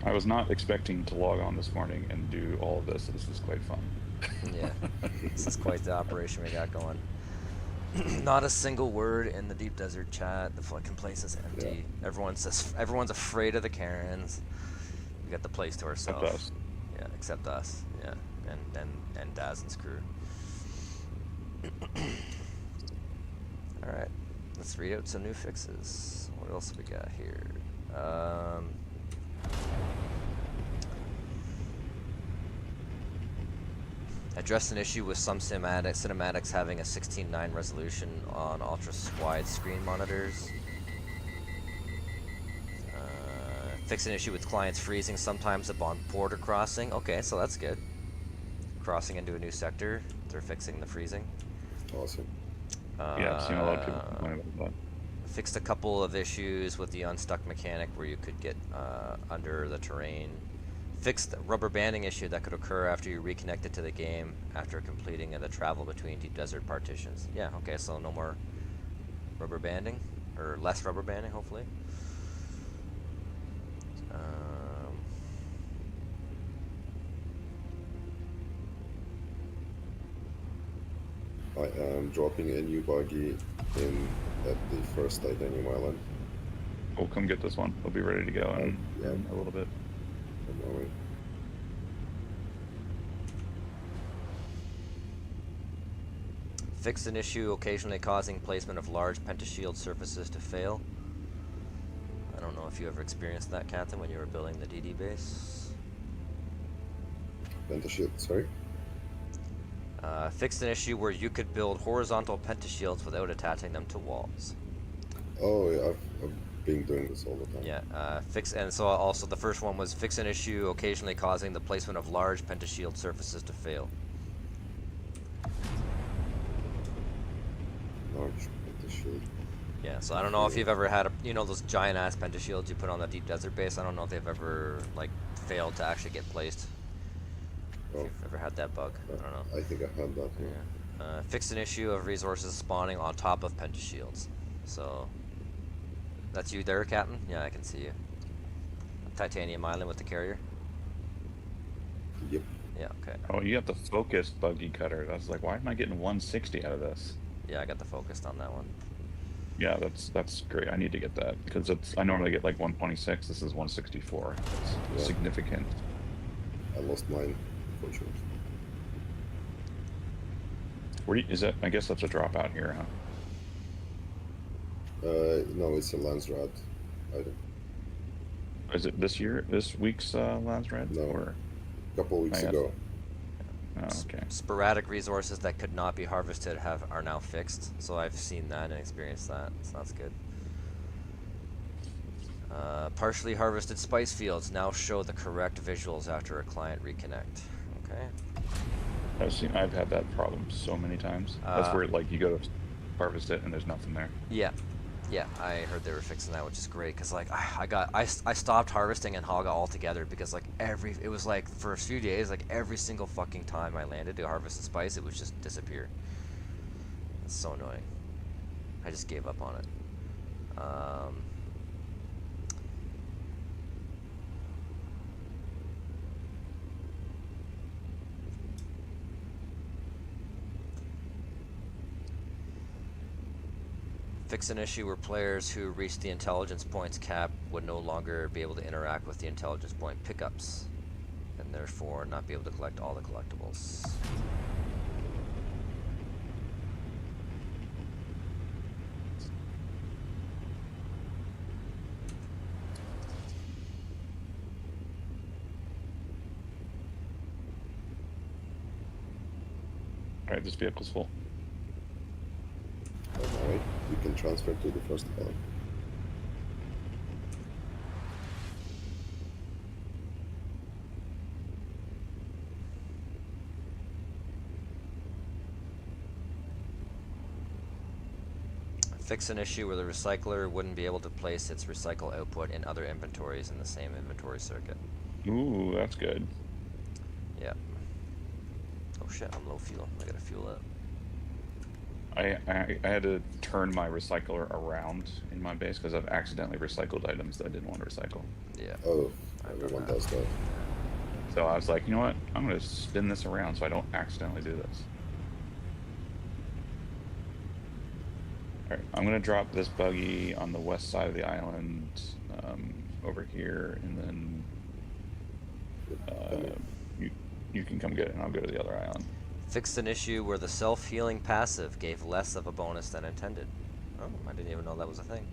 I was not expecting to log on this morning and do all of this. This is quite fun. Yeah. This is quite the operation we got going. Not a single word in the deep desert chat. The fucking place is empty. Yeah. Everyone's afraid of the Karens. We got the place to ourselves. Except us. Yeah, except us. Yeah, and Daz and Screw. All right, let's read out some new fixes. What else we got here? Addressed an issue with some cinematics having a 16:9 resolution on ultra-wide screen monitors. Fixed an issue with clients freezing sometimes upon border crossing. Okay, so that's good. Crossing into a new sector, they're fixing the freezing. Awesome. Yeah, I've seen a lot of people complain about that. Fixed a couple of issues with the unstuck mechanic where you could get under the terrain. Fixed the rubber banding issue that could occur after you reconnected to the game after completing the travel between deep desert partitions. Yeah, okay, so no more rubber banding, or less rubber banding, hopefully. I am dropping a new buggy in at the first titanium island. We'll come get this one. We'll be ready to go in Yeah. a little bit. I'm on it. Fix an issue occasionally causing placement of large pentashield surfaces to fail. I don't know if you ever experienced that, Captain, when you were building the DD base. Pentashield, sorry? Fix an issue where you could build horizontal pentashields without attaching them to walls. Oh, yeah, I've been doing this all the time. Yeah, and so also the first one was fix an issue occasionally causing the placement of large pentashield surfaces to fail. Large pentashield. Yeah, so I don't know if you've ever had those giant ass pentashields you put on the deep desert base. I don't know if they've ever like failed to actually get placed. Oh, If you've ever had that bug, I don't know. I think I had that. Yeah. Fix an issue of resources spawning on top of pentashields. So that's you there, Captain? Yeah, I can see you. Titanium Island with the carrier. Yep. Yeah. Okay. Oh, you got the focused buggy cutter. I was like, why am I getting 160 out of this? Yeah, I got the focused on that one. Yeah, that's great. I need to get that because I normally get like 126. This is 164. It's significant. I lost mine, unfortunately. Where is that? I guess that's a drop out here, huh? No, it's a Lance Rad item. Is it this week's Lance Red? No. Or A couple weeks ago. oh, okay. Sporadic resources that could not be harvested are now fixed. So I've seen that and experienced that. So that's good. Partially harvested spice fields now show the correct visuals after a client reconnect. Okay. I've had that problem so many times. That's where like you go to harvest it and there's nothing there. Yeah. Yeah, I heard they were fixing that, which is great because like I stopped harvesting in Haga altogether because like it was like for a few days like every single fucking time I landed to harvest a spice it would just disappear. It's so annoying. I just gave up on it. Fix an issue where players who reach the intelligence points cap would no longer be able to interact with the intelligence point pickups, and therefore not be able to collect all the collectibles. Alright, this vehicle's full. Alright, you can transfer to the first one. Fix an issue where the recycler wouldn't be able to place its recycle output in other inventories in the same inventory circuit. Ooh, that's good. Yeah. Oh shit, I'm low fuel. I gotta fuel up. I had to turn my recycler around in my base because I've accidentally recycled items that I didn't want to recycle. Yeah. Oh, I've done everyone that. does that. So I was like, you know what? I'm going to spin this around so I don't accidentally do this. Alright, I'm going to drop this buggy on the west side of the island over here, and then you can come get it and I'll go to the other island. Fixed an issue where the self-healing passive gave less of a bonus than intended. Oh, I didn't even know that was a thing.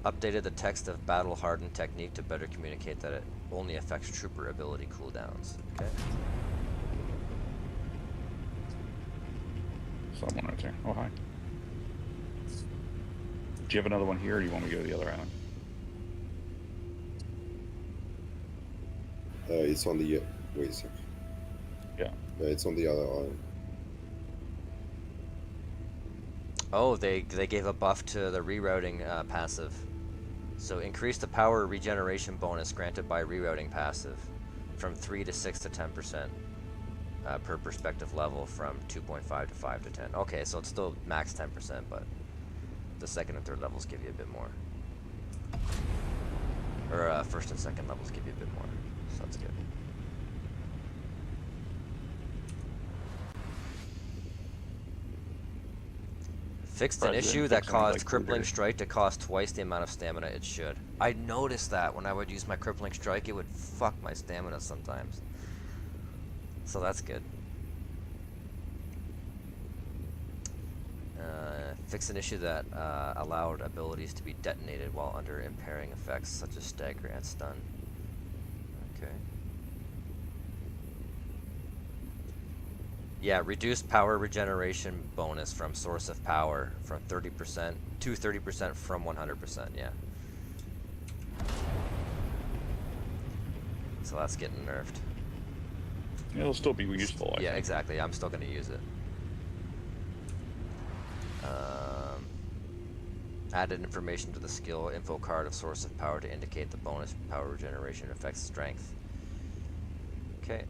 Updated the text of battle hardened technique to better communicate that it only affects trooper ability cooldowns. Okay. Someone right there. Oh, hi. Do you have another one here, or do you want me to go to the other island? It's on the... wait a sec. Yeah. It's on the other island. Oh, they gave a buff to the rerouting passive. So increase the power regeneration bonus granted by rerouting passive from 3 to 6 to 10% per perspective level from 2.5 to 5 to 10. Okay, so it's still max 10%, but the second and third levels give you a bit more. Or first and second levels give you a bit more. So that's good. Fixed an issue that caused crippling strike to cost twice the amount of stamina it should. I noticed that when I would use my crippling strike, it would fuck my stamina sometimes. So that's good. Fix an issue that allowed abilities to be detonated while under impairing effects such as stagger and stun. Okay. Yeah, reduced power regeneration bonus from source of power from 30% to 30% from 100%, yeah. So that's getting nerfed. It'll still be useful, I Yeah, think. exactly. I'm still going to use it. Added information to the skill info card of source of power to indicate the bonus power regeneration affects strength. Okay.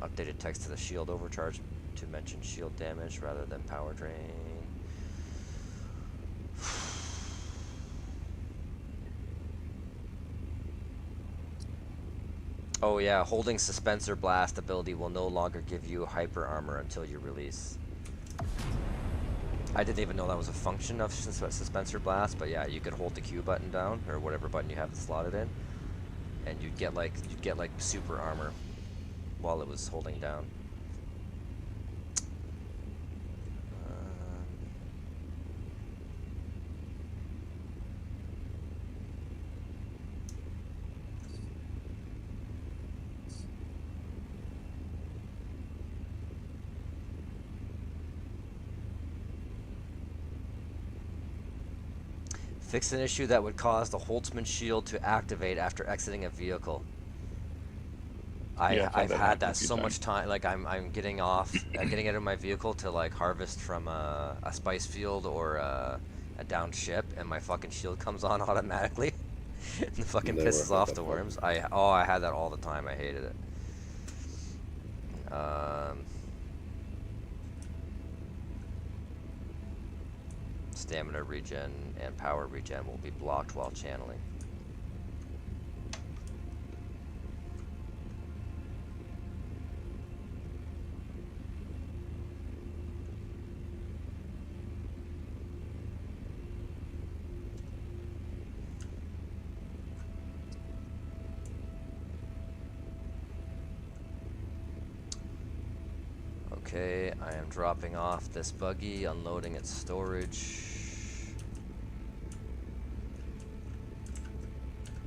Updated text to the shield overcharge to mention shield damage rather than power drain. Oh yeah, holding Suspensor Blast ability will no longer give you hyper armor until you release. I didn't even know that was a function of Suspensor Blast, but yeah, you could hold the Q button down or whatever button you have it slotted in, and you'd get like super armor while it was holding down. Fix an issue that would cause the Holtzman shield to activate after exiting a vehicle. I've had that so much time. Like I'm getting off, getting out of my vehicle to like harvest from a spice field or a downed ship, and my fucking shield comes on automatically. And it fucking Never pisses had off that the problem. worms. I had that all the time. I hated it. Stamina regen and power regen will be blocked while channeling. Okay, I am dropping off this buggy, unloading its storage.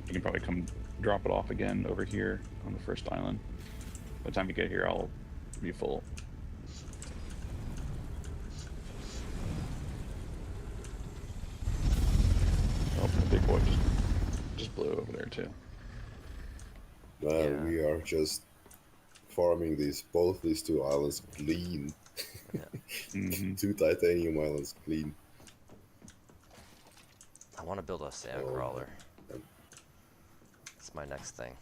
You can probably come drop it off again over here on the first island. By the time you get here, I'll be full. Oh, the big boy just blew over there too. Man, Yeah. we are just farming both these two islands clean. Mm-hmm. 2 titanium islands clean. I want to build a sand Oh, crawler. man. It's my next thing.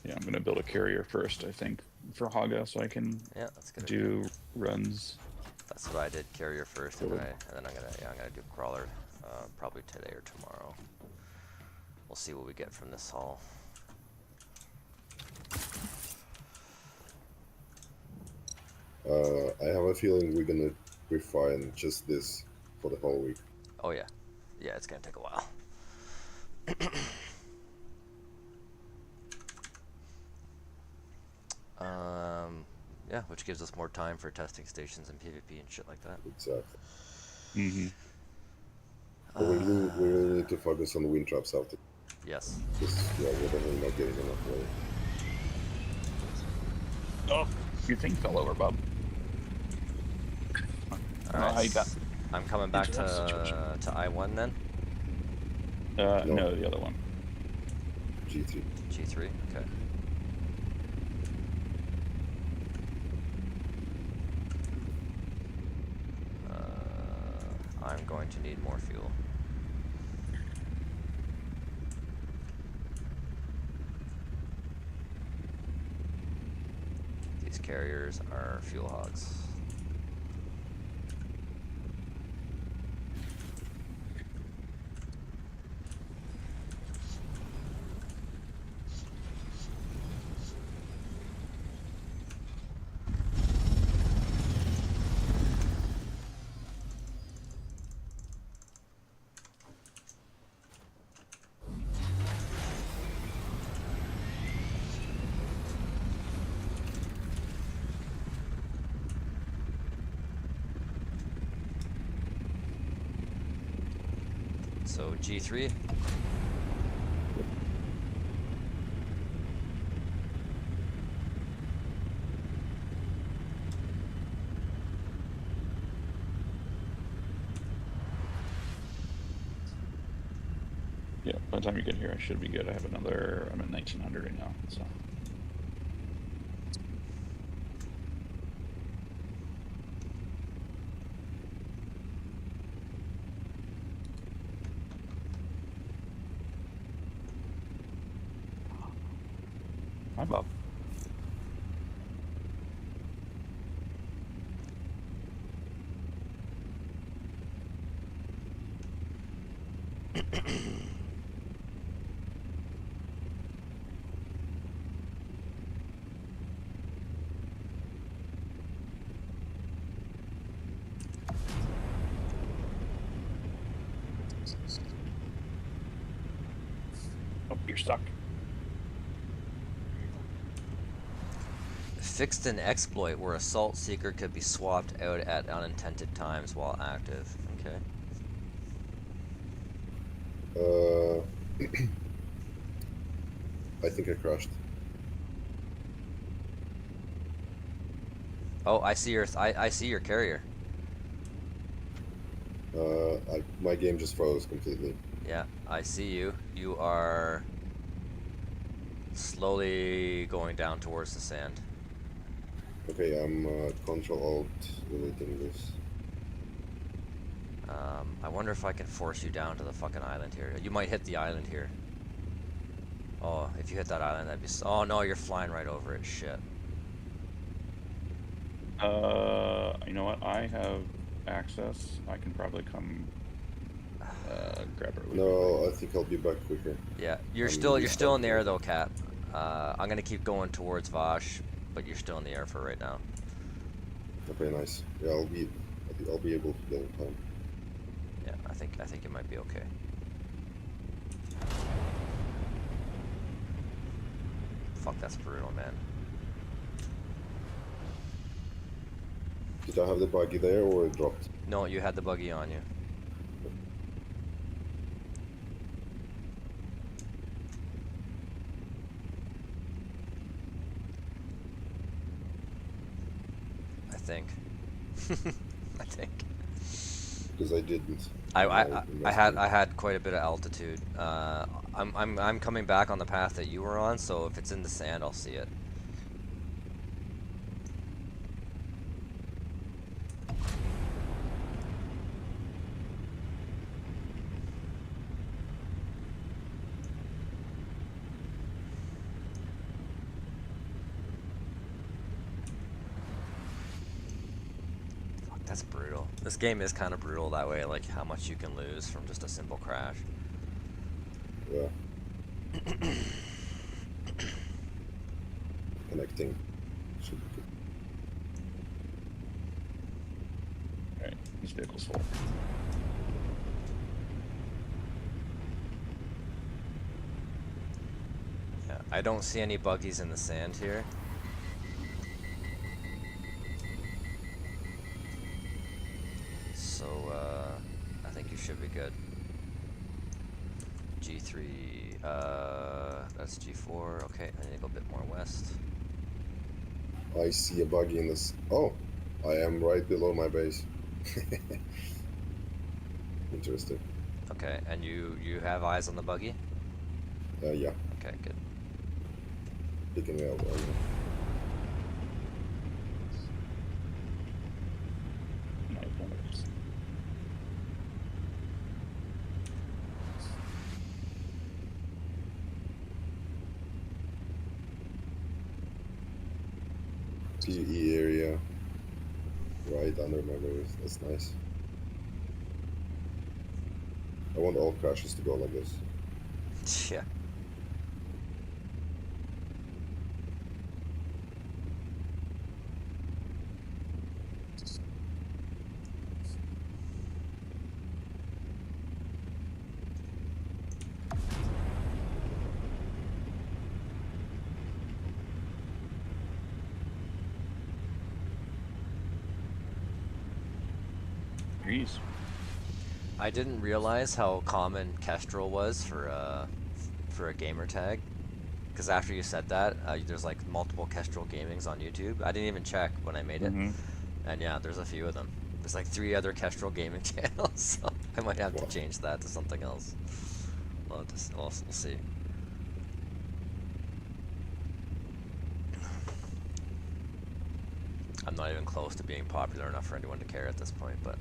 Yeah, I'm gonna build a carrier first, I think, for Haga, so I can Yeah, that's good. do runs. That's what I did. Carrier first, and then I'm gonna do crawler, probably today or tomorrow. We'll see what we get from this haul. I have a feeling we're gonna refine just this for the whole week. Oh yeah, yeah, it's gonna take a while. Yeah, which gives us more time for testing stations and PvP and shit like that. Exactly. Mm-hmm. But we really need to focus on the wind traps after. Yes. Because yeah, we're definitely not getting enough water. Oh, your thing fell over, bub. Alright, I'm coming back to I-1 then? No, the other one. G3. G3, okay. I'm going to need more fuel. These carriers are fuel hogs. So G3. Yeah, by the time you get here, I should be good. I have another. I'm at 1900 right now, so. Hi, Bob. Oh, you're stuck. Fixed an exploit where Assault Seeker could be swapped out at unintended times while active. Okay. I think I crashed. Oh, I see your I see your carrier. My game just froze completely. Yeah, I see you. You are slowly going down towards the sand. Okay, I'm Control Alt deleting this. I wonder if I can force you down to the fucking island here. You might hit the island here. Oh, if you hit that island, that'd be. Oh no, you're flying right over it. Shit. You know what? I have access. I can probably come grab it. No, I think I'll be back quicker. Yeah, you're I'm still in the restarting. air though, Cap. I'm gonna keep going towards Vosh, but you're still in the air for right now. Okay, nice. Yeah, I'll be able to get in time. Yeah, I think you might be okay. Fuck, that's brutal, man. Did I have the buggy there or it dropped? No, you had the buggy on you. I think. I think. Because I didn't. I had quite a bit of altitude. I'm coming back on the path that you were on, so if it's in the sand, I'll see it. That's brutal. This game is kind of brutal that way, like how much you can lose from just a simple crash. Yeah. Connecting. Should be good. Alright, this vehicle's full. Yeah, I don't see any buggies in the sand here. So, I think you should be good. G3, that's G4, okay, I need to go a bit more west. I see a buggy in this. Oh, I am right below my base. Interesting. Okay, and you have eyes on the buggy? Yeah, Okay, good. picking it up. PE area right under my base. That's nice. I want all crashes to go like this. Yeah. Breeze. I didn't realize how common Kestrel was for a gamer tag. Because after you said that, there's like multiple Kestrel gamings on YouTube. I didn't even check when I made it, Mm-hmm. and yeah, there's a few of them. There's like 3 other Kestrel gaming channels, so I might have to Wow. change that to something else. We'll see. I'm not even close to being popular enough for anyone to care at this point, but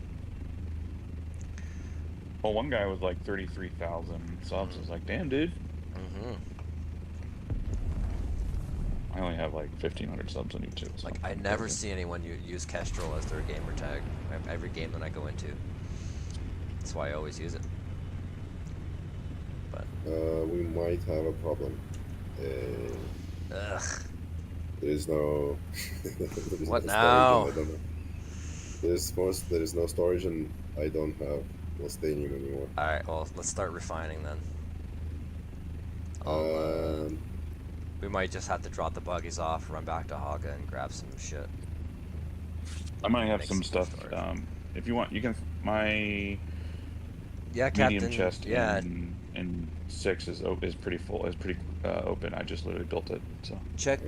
Well, one guy was like 33,000 subs. I was like, damn, dude. hmm I only have like 1,500 subs on YouTube. So like I never see anyone use Kestrel as their gamer tag. Every game that I go into. That's why I always use it. But We might have a problem. ugh, There is no, there is what no storage, and now? I don't know. There is no storage, and I don't have Stadium anymore. All right, well let's start refining then. I'll, Um, we might just have to drop the buggies off, run back to Haga, and grab some shit. I might have Make some some stuff. storage. If you want, you can. My Yeah, medium Captain. chest Yeah, in 6 is pretty full. Is pretty open. I just literally built it. So check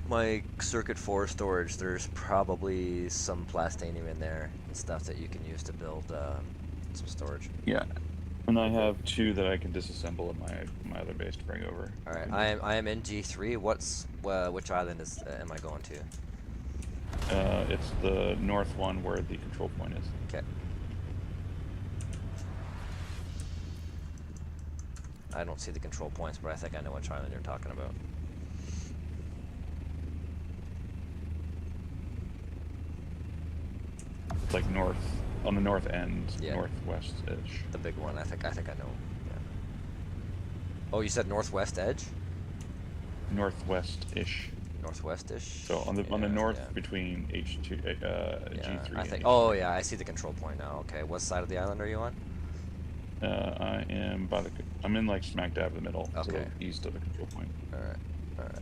my Circuit 4 storage. There's probably some plastanium in there and stuff that you can use to build some storage. yeah, and I have 2 that I can disassemble in my other base to bring over. All right, I am in G3. Which island am I going to? It's the north one where the control point is. Okay. I don't see the control points, but I think I know which island you're talking about. It's like north on the north end, Yeah. northwest-ish. The big one. I think I know. Yeah. Oh, you said northwest edge? Northwest-ish. Northwest-ish. So on the Yeah, north yeah. between H2 Yeah, G3. I and think. H3. Oh yeah, I see the control point now. Okay, what side of the island are you on? I am by the. I'm in like smack dab in the middle, to Okay. the east of the control point. All right, all right.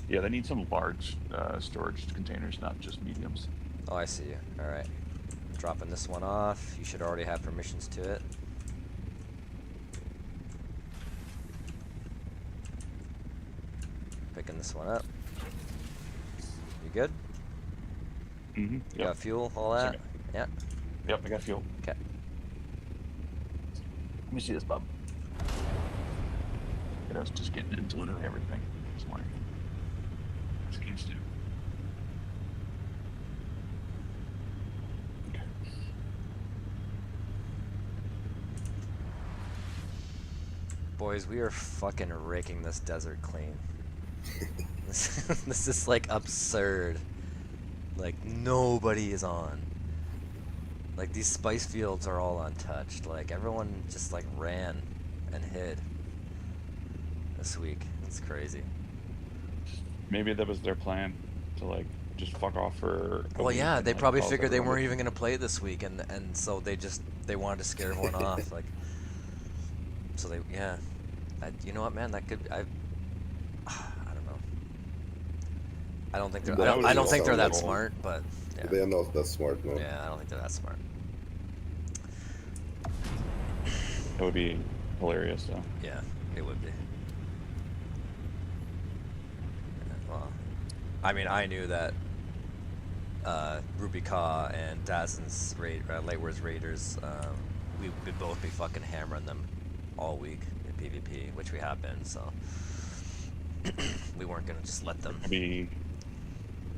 Yeah, they need some large storage containers, not just mediums. Oh, I see you. All right. Dropping this one off. You should already have permissions to it. Picking this one up. You good? Mm-hmm. You Yep. got fuel, all that? Okay. Yeah. Yep, I got fuel. Okay. Let me see this, bub. I was just getting into literally everything this morning. As kids do. Okay. Boys, we are fucking raking this desert clean. This is like absurd. Like nobody is on. Like these spice fields are all untouched. Like everyone just like ran and hid this week. It's crazy. Maybe that was their plan to like just fuck off for. Well, yeah, they probably figured they weren't even gonna play this week, and so they wanted to scare everyone off. Like, so they you know what, man? That could I don't know. I don't think they're I don't think they're that smart, but yeah. They are not that smart, no. Yeah, I don't think they're that smart. That would be hilarious, though. Yeah, it would be. Well, I mean, I knew that Rubi Ka and Dazen's Late Wars Raiders, we would both be fucking hammering them all week in PvP, which we have been, so we weren't gonna just let them.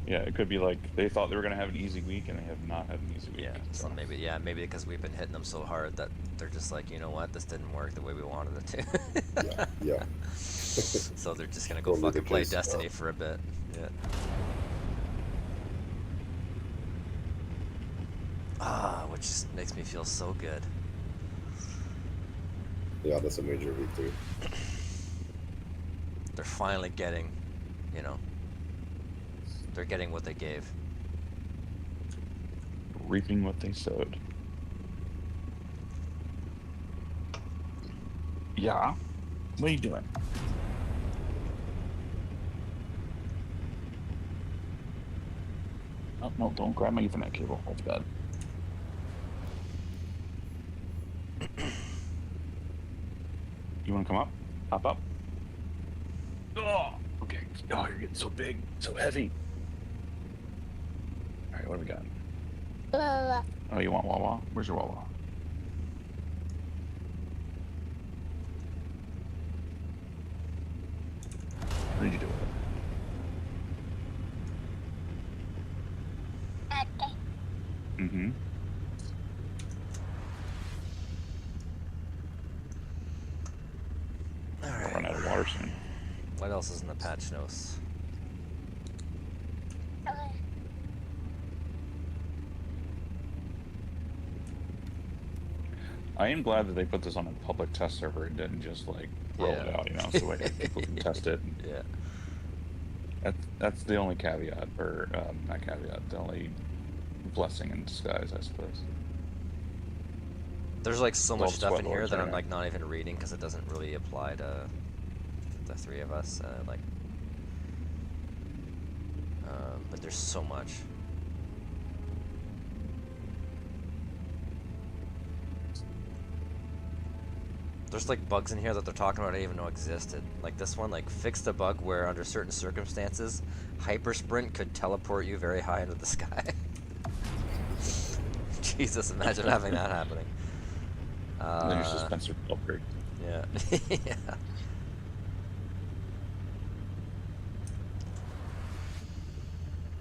Yeah, it could be like they thought they were gonna have an easy week, and they have not had an easy week. Yeah, so maybe because we've been hitting them so hard that they're just like, you know what, this didn't work the way we wanted it to. Yeah. So they're just gonna go Probably fucking the play case. Destiny for a bit. Yeah. Which just makes me feel so good. Yeah, that's a major victory. They're finally getting, you know, they're getting what they gave. Reaping what they sowed. Yeah. What are you doing? Oh, no, don't grab my Ethernet cable. That's bad. You want to come up? Hop up. Oh, okay. Oh, you're getting so big, so heavy. All right, what do we got? Oh, you want Wawa? Where's your Wawa? What did you do with it? Mm-hmm. All I'll right. run out of water soon. What else is in the patch notes? I am glad that they put this on a public test server and didn't just like roll it out, you know, so like people can test it. Yeah. That's the only caveat, or not caveat, the only blessing in disguise, I suppose. There's like so All much the stuff sweat in here lords that right I'm now. like not even reading because it doesn't really apply to the three of us. But there's so much. There's like bugs in here that they're talking about I didn't even know existed. Like this one, like fixed a bug where under certain circumstances, hypersprint could teleport you very high into the sky. Jesus, imagine having that happening. Then your suspensor upgrade. Yeah. Yeah.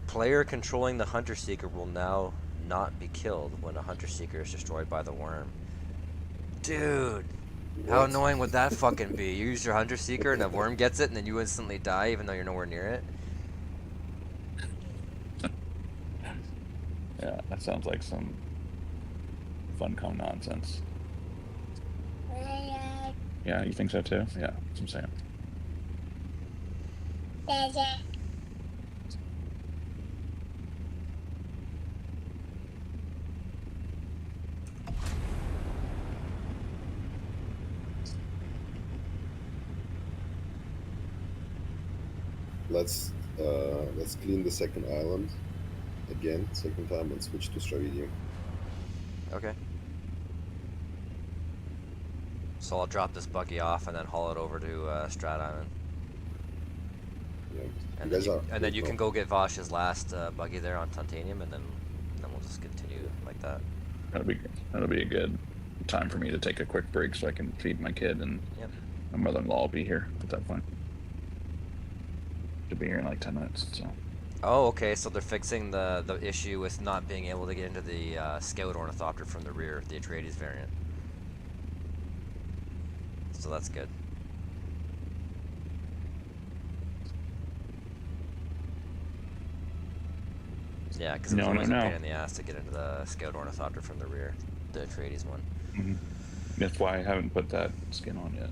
Player controlling the Hunter Seeker will now not be killed when a Hunter Seeker is destroyed by the worm. Dude, how What? annoying would that fucking be? You use your Hunter Seeker and a worm gets it and then you instantly die even though you're nowhere near it? Yeah, that sounds like some funcom nonsense. Yeah, you think so too? Yeah, that's what I'm saying. Let's clean the second island again, second time, and switch to Stravidium. Okay. So I'll drop this buggy off and then haul it over to Strat Island. Yeah. And You then guys you, are. and then you can go get Vosh's last buggy there on Titanium, and then we'll just continue like that. That'll be a good time for me to take a quick break so I can feed my kid, and Yep. my mother-in-law will be here at that point. She'll be here in like 10 minutes. So. Oh, okay. So they're fixing the issue with not being able to get into the Scout Ornithopter from the rear, the Atreides variant. So that's good. Yeah, because it was always a pain in the ass to get into the Scout Ornithopter from the rear, the Atreides one. Mm-hmm. That's why I haven't put that skin on yet.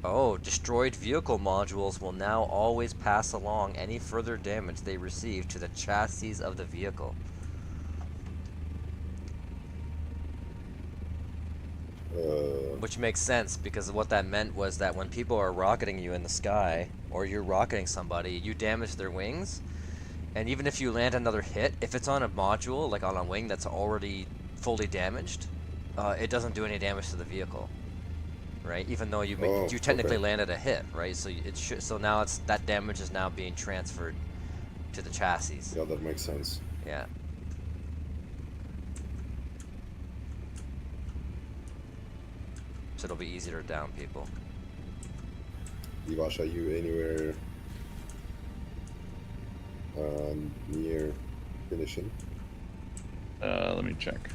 Oh, destroyed vehicle modules will now always pass along any further damage they receive to the chassis of the vehicle. Which makes sense, because what that meant was that when people are rocketing you in the sky, or you're rocketing somebody, you damage their wings, and even if you land another hit, if it's on a module, like on a wing that's already fully damaged, it doesn't do any damage to the vehicle. Right, even though you technically landed a hit, right? So so now that damage is now being transferred to the chassis. Yeah, that makes sense. Yeah. So it'll be easier to down people. Divash, are you anywhere near finishing? Let me check.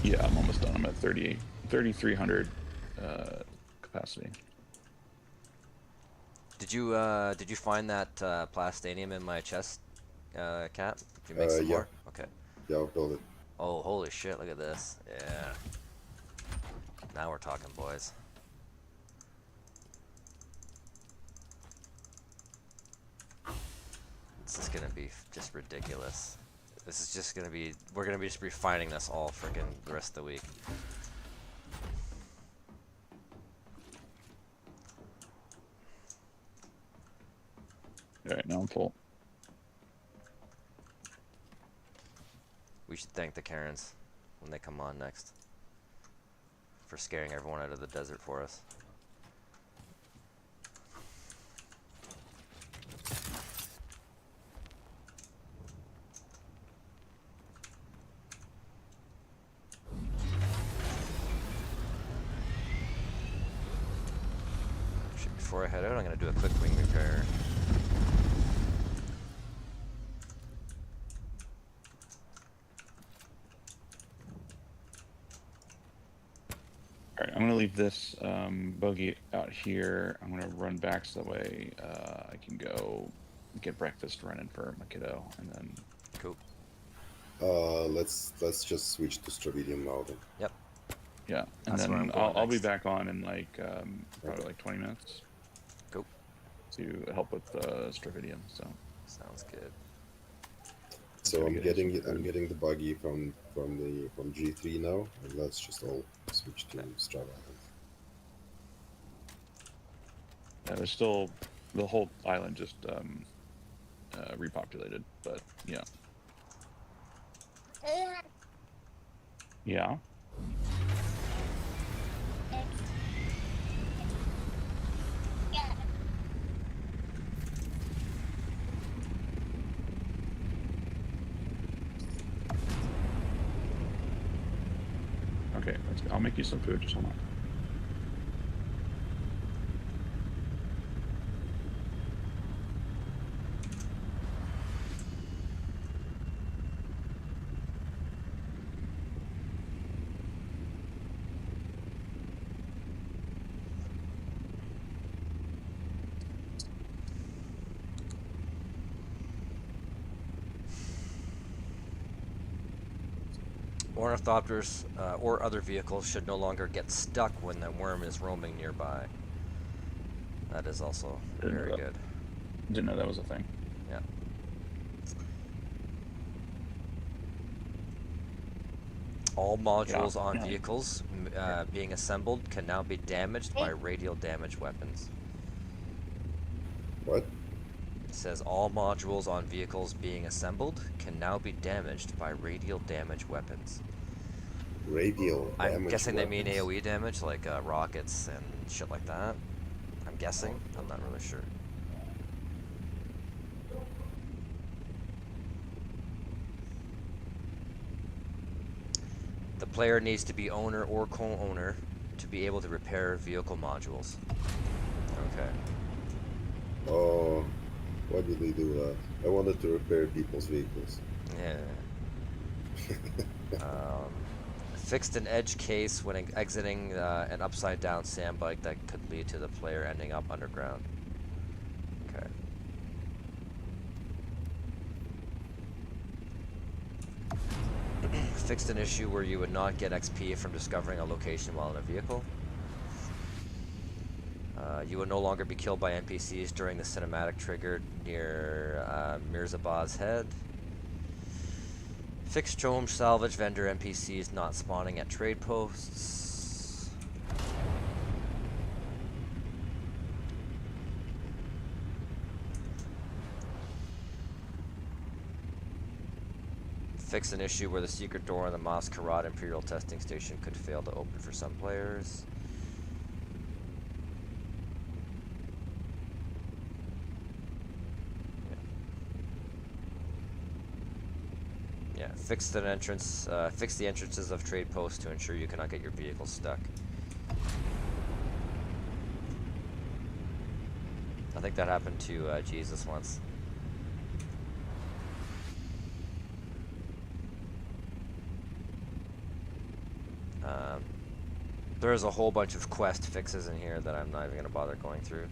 Yeah, I'm almost done. I'm at 3,300 capacity. Did you find that plastanium in my chest, Cap? Did you make some more? Okay. Yeah, I'll build it. Oh, holy shit! Look at this. Yeah. Now we're talking, boys. This is gonna be just ridiculous. This is just gonna be. We're gonna be just refining this all freaking the rest of the week. Alright, now I'm full. We should thank the Karens when they come on next for scaring everyone out of the desert for us. Actually, before I head out, I'm going to do a quick wing repair. Alright, I'm gonna leave this buggy out here. I'm gonna run back so that way I can go get breakfast running for my kiddo, and then Cool. Let's just switch to Stravidium now then. Yep. yeah, and That's where I'm then going I'll be next. back on in like probably Okay. like 20 minutes. Cool. To help with Stravidium. So Sounds good. So gonna I'm get getting his food. the buggy from G3 now, and let's just all switch to Okay. Strava. Yeah, there's still the whole island just repopulated, but yeah. Yeah. Okay, I'll make you some food. Just hold on. Ornithopters or other vehicles should no longer get stuck when the worm is roaming nearby. That is also very good. Didn't know that was a thing. Yeah. All modules on vehicles being assembled can now be damaged by radial damage weapons. What? It says all modules on vehicles being assembled can now be damaged by radial damage weapons. Radial I'm damage guessing they mean weapons? AoE damage, like rockets and shit like that. I'm guessing. I'm not really sure. The player needs to be owner or co-owner to be able to repair vehicle modules. Okay. Oh, why did they do that? I wanted to repair people's vehicles. Yeah. Fixed an edge case when exiting an upside down sandbike that could lead to the player ending up underground. Okay. Fixed an issue where you would not get XP from discovering a location while in a vehicle. You will no longer be killed by NPCs during the cinematic triggered near Mirzabad's head. Fixed Chome salvage vendor NPCs not spawning at trade posts. Fix an issue where the secret door on the Masquerade Imperial testing station could fail to open for some players. Yeah, fix the entrances of trade posts to ensure you cannot get your vehicle stuck. I think that happened to Jesus once. There's a whole bunch of quest fixes in here that I'm not even going to bother going through.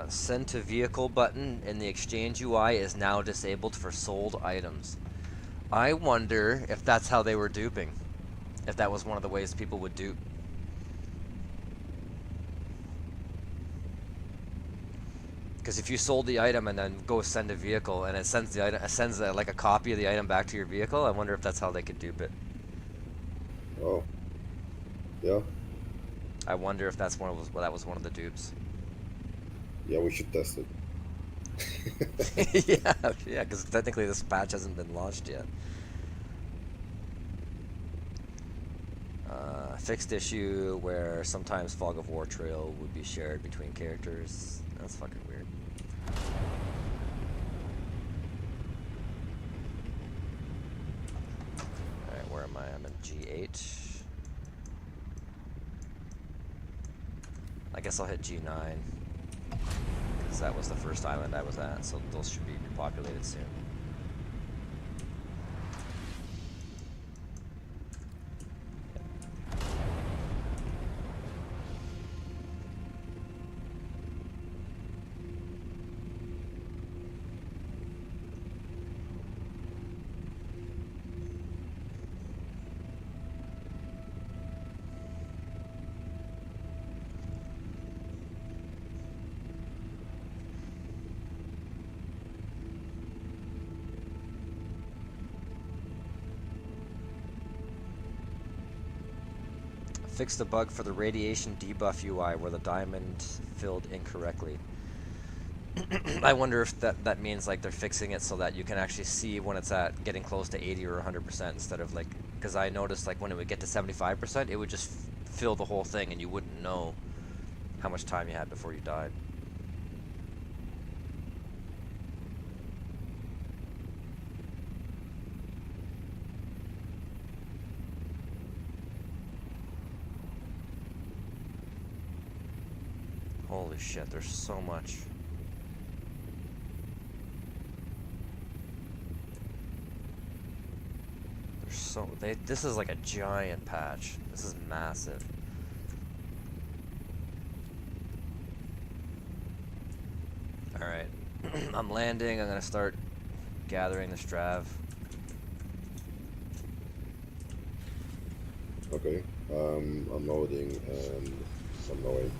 Send to vehicle button in the exchange UI is now disabled for sold items. I wonder if that's how they were duping. If that was one of the ways people would dupe. Because if you sold the item and then go send a vehicle and it sends the item, like a copy of the item back to your vehicle, I wonder if that's how they could dupe it. Oh, yeah, I wonder if that's that was one of the dupes. yeah, we should test it. Yeah, yeah, because technically this patch hasn't been launched yet. Fixed issue where sometimes Fog of War Trail would be shared between characters. That's fucking weird. Alright, where am I? I'm in G8. I guess I'll hit G9. Because that was the first island I was at, so those should be repopulated soon. Fix the bug for the radiation debuff UI where the diamond filled incorrectly. I wonder if that means like they're fixing it so that you can actually see when it's at getting close to 80 or 100% instead of like, because I noticed like when it would get to 75%, it would just fill the whole thing and you wouldn't know how much time you had before you died. Holy shit, there's so much. There's so this is like a giant patch. This is massive. Alright. I'm landing, I'm gonna start gathering the strav. Okay, I'm loading and I'm going.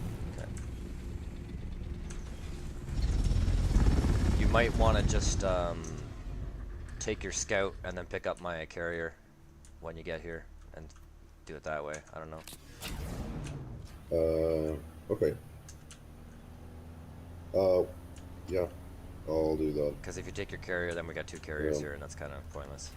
You might want to just take your scout and then pick up my carrier when you get here and do it that way. I don't know. Okay. Yeah, I'll do that. Because if you take your carrier, then we got two carriers Yeah. here, and that's kind of pointless.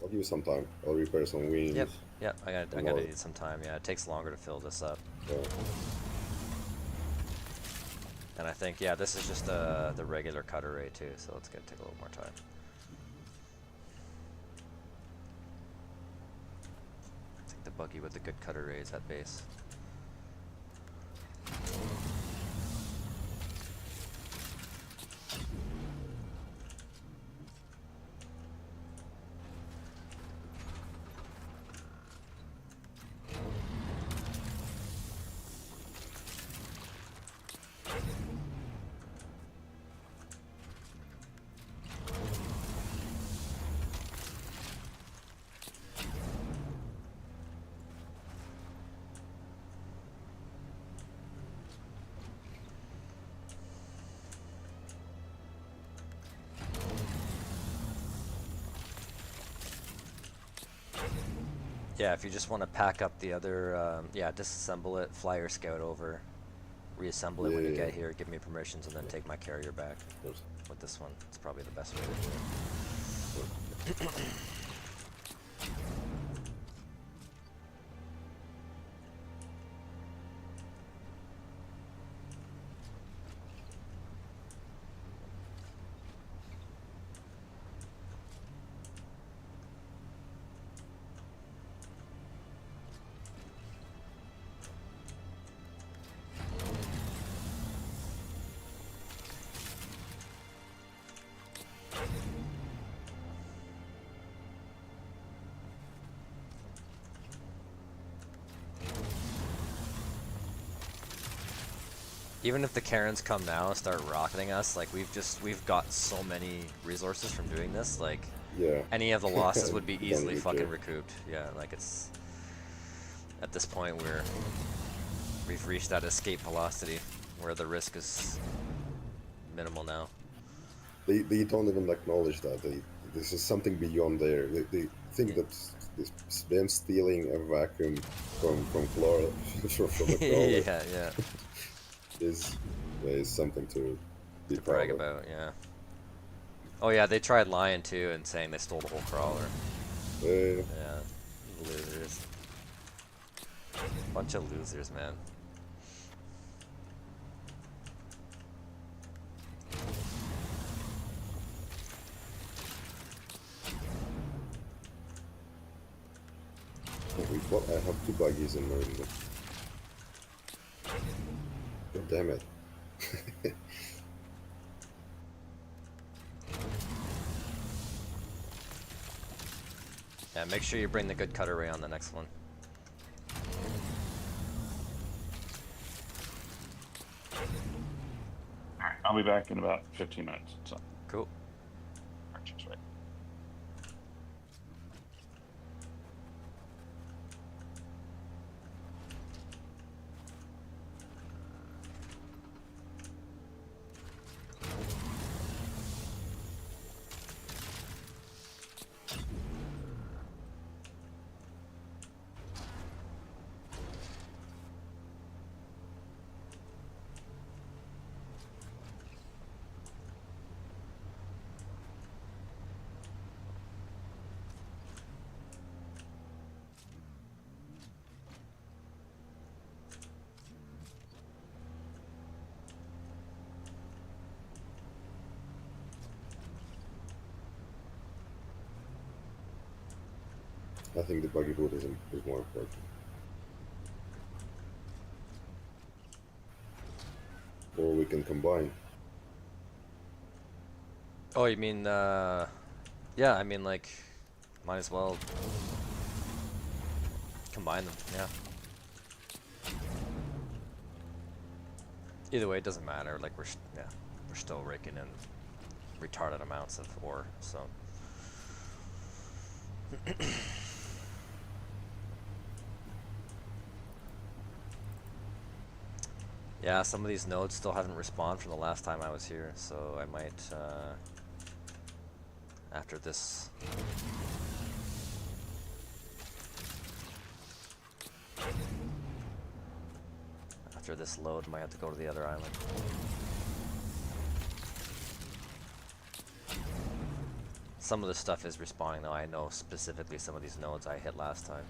I'll give you some time. I'll repair some wings. Yep. Yep. I gotta need some time. Yeah, it takes longer to fill this up. Yeah. And I think this is just the regular cutter rate too, so it's gonna take a little more time. I think the buggy with the good cutter rate is at base. Yeah, if you just want to pack up the other, disassemble it, fly your scout over, reassemble it when you get here, give me permissions, and then take my carrier back with this one. It's probably the best way to do it. Even if the Karens come now and start rocketing us, like we've got so many resources from doing this, like Yeah. any of the losses would be Don't easily need fucking to. recouped. Yeah, like it's At this point, we've reached that escape velocity where the risk is minimal now. They don't even acknowledge that. This is something beyond there. They think that them stealing a vacuum from Florida from a crawler Yeah, yeah. is something to be To proud brag of. about, yeah. Oh yeah, they tried lying too and saying they stole the whole crawler. Yeah, losers. Bunch of losers, man. Oh, wait, what? I have two buggies in my window. God damn it. Yeah, make sure you bring the good cutaway on the next one. Alright, I'll be back in about 15 minutes. So, Cool. Archer's right. I think the buggy boot is more important. Or we can combine. Oh, you mean, yeah, I mean, like, might as well combine them, yeah. Either way, it doesn't matter, like, we're still raking in retarded amounts of ore, so. Yeah, some of these nodes still haven't respawned from the last time I was here, so I might, after this. After this load, might have to go to the other island. Some of the stuff is respawning though. I know specifically some of these nodes I hit last time,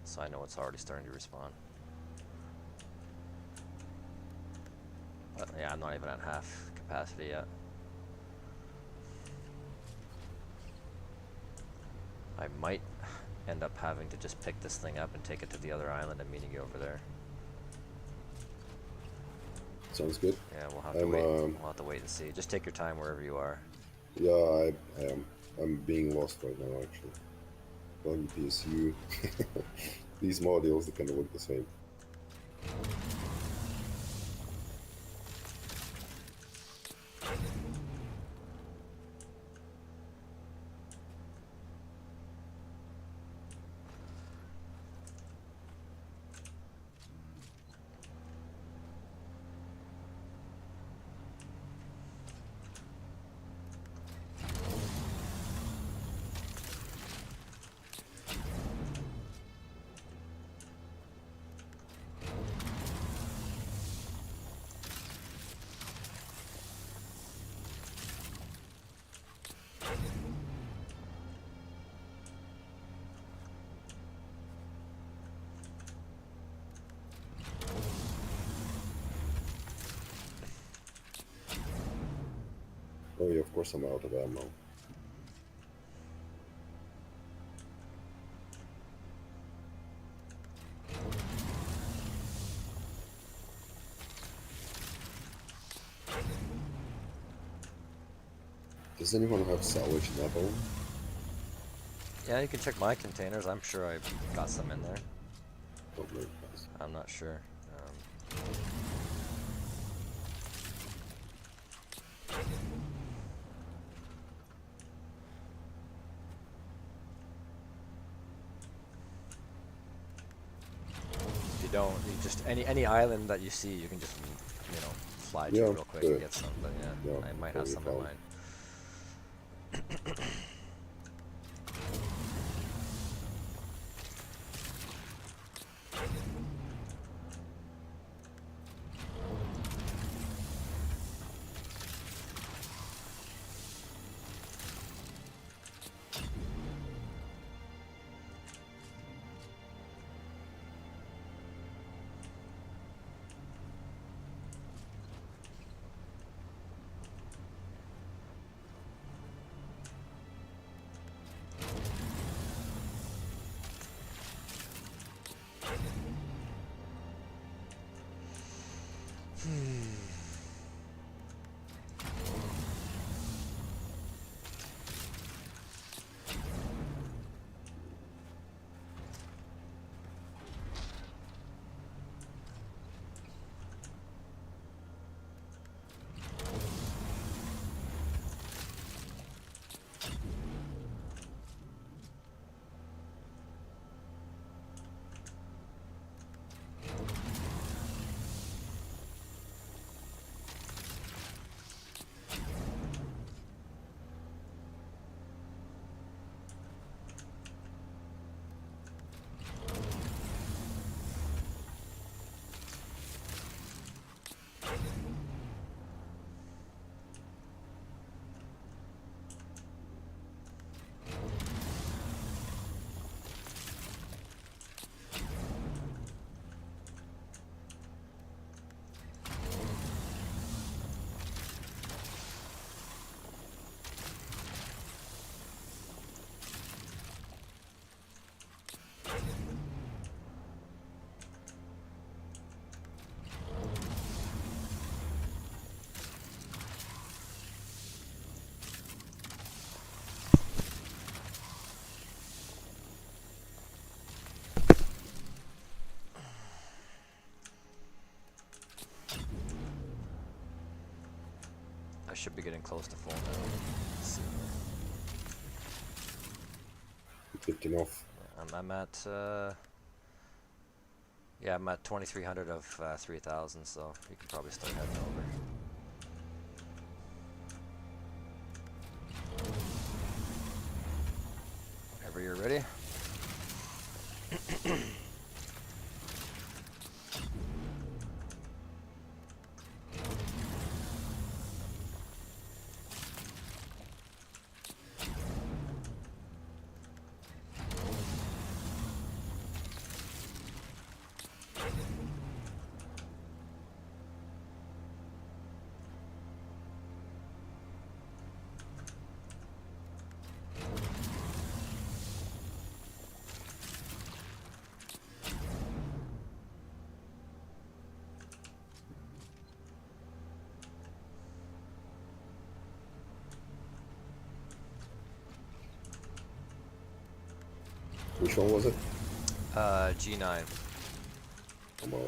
so I know it's already starting to respawn. But yeah, I'm not even at half capacity yet. I might end up having to just pick this thing up and take it to the other island and meeting you over there. Sounds good. Yeah, we'll have to wait. We'll have to wait and see. Just take your time wherever you are. Yeah, I am. I'm being lost right now, actually. Buggy PSU. These modules, they kind of look the same. Oh yeah, of course I'm out of ammo. Does anyone have salvage metal? Yeah, you can check my containers. I'm sure I've got some in there. Oh, very fast. I'm not sure. don't. You just any island that you see, you can just fly to Yeah, real quick and get some. But yeah, yeah, I might have totally some in fine. mind. I should be getting close to full now. Let's see. Kicking off. I'm at yeah, I'm at 2,300 of 3,000, so you can probably start heading over. Whenever you're ready. Which one was it? G9. Come on.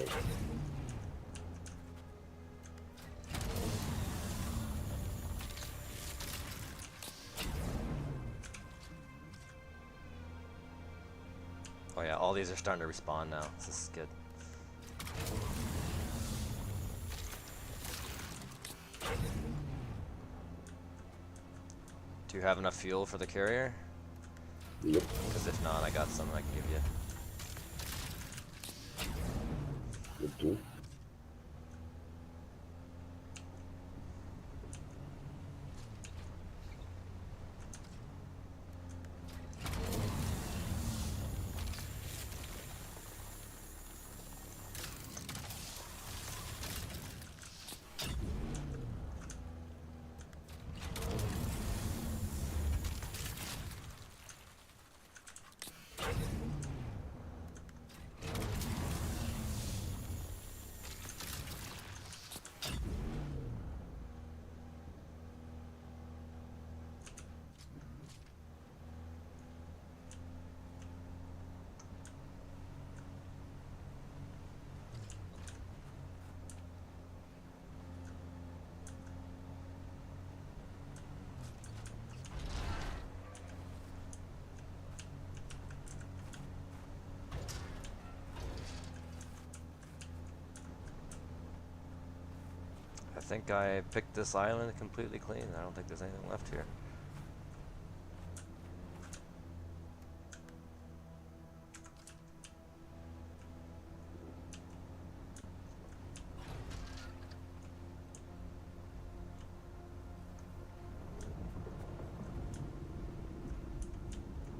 Oh yeah, all these are starting to respawn now. This is good. Do you have enough fuel for the carrier? Yep. Because if not, I got some I can give you. You do. I think I picked this island completely clean. I don't think there's anything left here.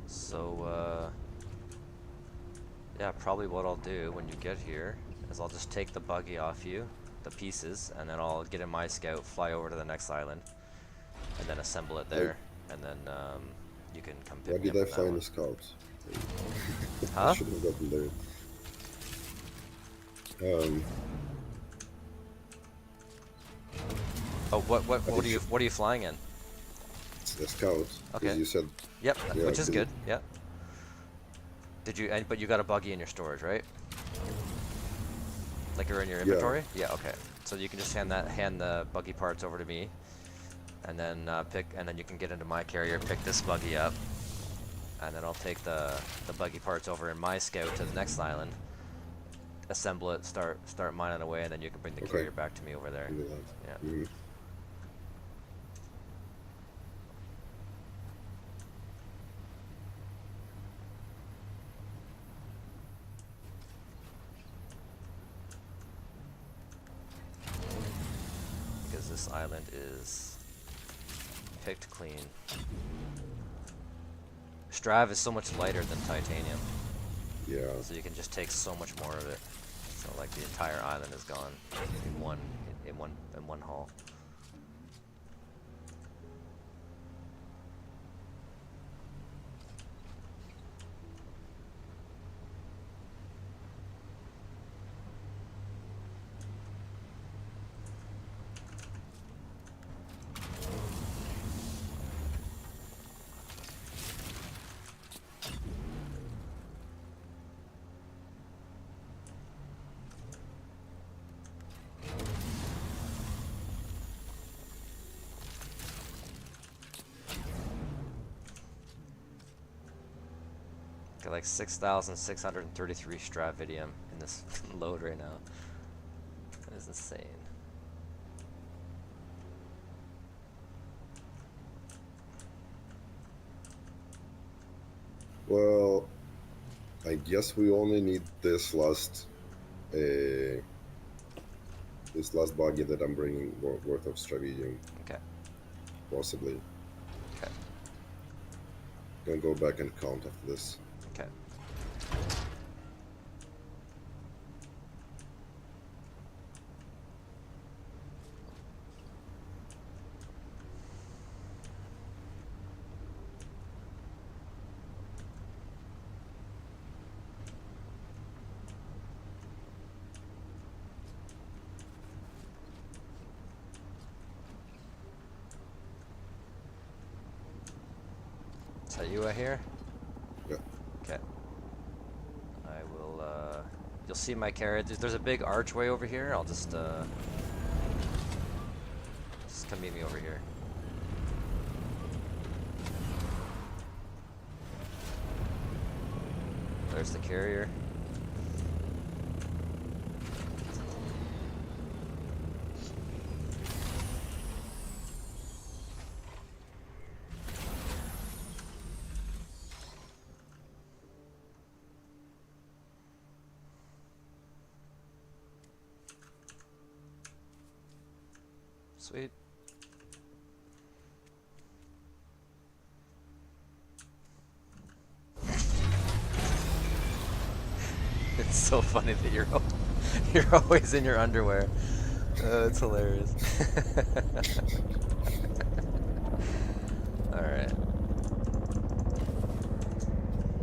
So, yeah, probably what I'll do when you get here is I'll just take the buggy off you, the pieces, and then I'll get in my scout, fly over to the next island, and then assemble it there, and then you can come Why pick me did up I from that find one. a scout? I Huh? should have gotten there. Oh, what I are you should, flying in? it's a scout, because Okay. you said, Yep, yeah, which is good. Yep. Did you? But you got a buggy in your storage, right? Like you're in your yeah, inventory? Yeah. Okay. So you can just hand the buggy parts over to me, and then and then you can get into my carrier, pick this buggy up, and then I'll take the buggy parts over in my scout to the next island, assemble it, start mining away, and then you can bring the okay, carrier back to me over there. can do that. Yeah. Mm-hmm. Because this island is picked clean. Strav is so much lighter than titanium, Yeah, so you can just take so much more of it. So like the entire island is gone in one haul. Got like 6,633 Stravidium in this load right now. That is insane. well, I guess we only need this last buggy that I'm bringing worth of Stravidium, Okay. possibly. Okay. Gonna go back and count after this. Okay. Is that you here? Yeah. Okay. I will, you'll see my carriage. There's a big archway over here. I'll just come meet me over here. There's the carrier. Sweet. It's so funny that you're always in your underwear. It's hilarious. All right.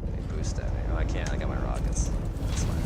Let me boost that. Oh, I can't. I got my rockets. That's fine.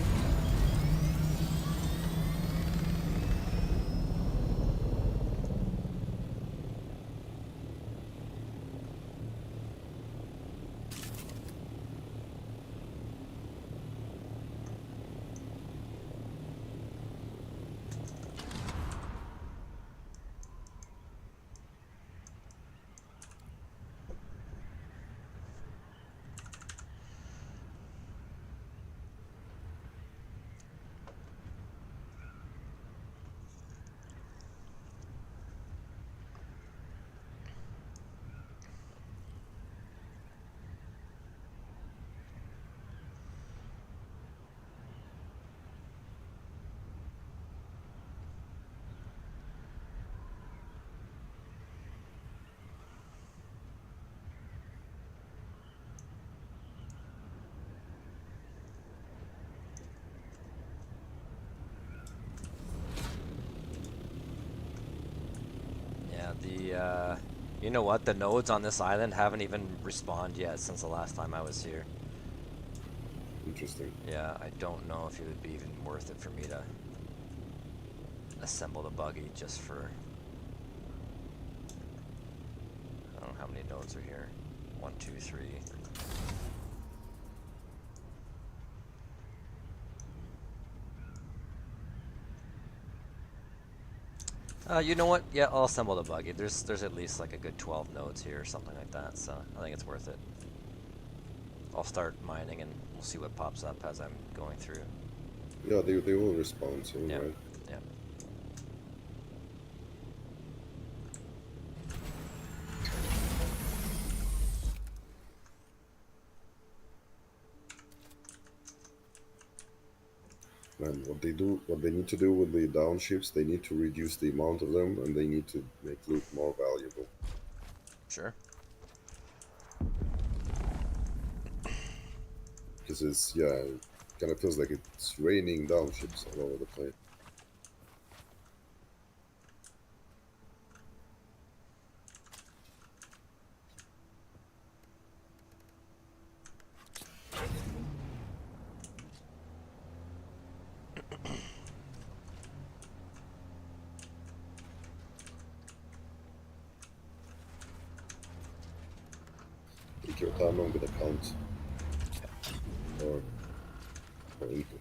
The you know what? The nodes on this island haven't even respawned yet since the last time I was here. Interesting. Yeah, I don't know if it would be even worth it for me to assemble the buggy just for... I don't know how many nodes are here. 1, 2, 3. You know what? Yeah, I'll assemble the buggy. There's at least like a good 12 nodes here or something like that, so I think it's worth it. I'll start mining and we'll see what pops up as I'm going through. Yeah, they will respond soon, Yeah, right? yeah. And what they need to do with the downships, they need to reduce the amount of them, and they need to make loot more valuable. Sure. Because it's, yeah, it kind of feels like it's raining downships all over the place. Take your time, I'm gonna count or input.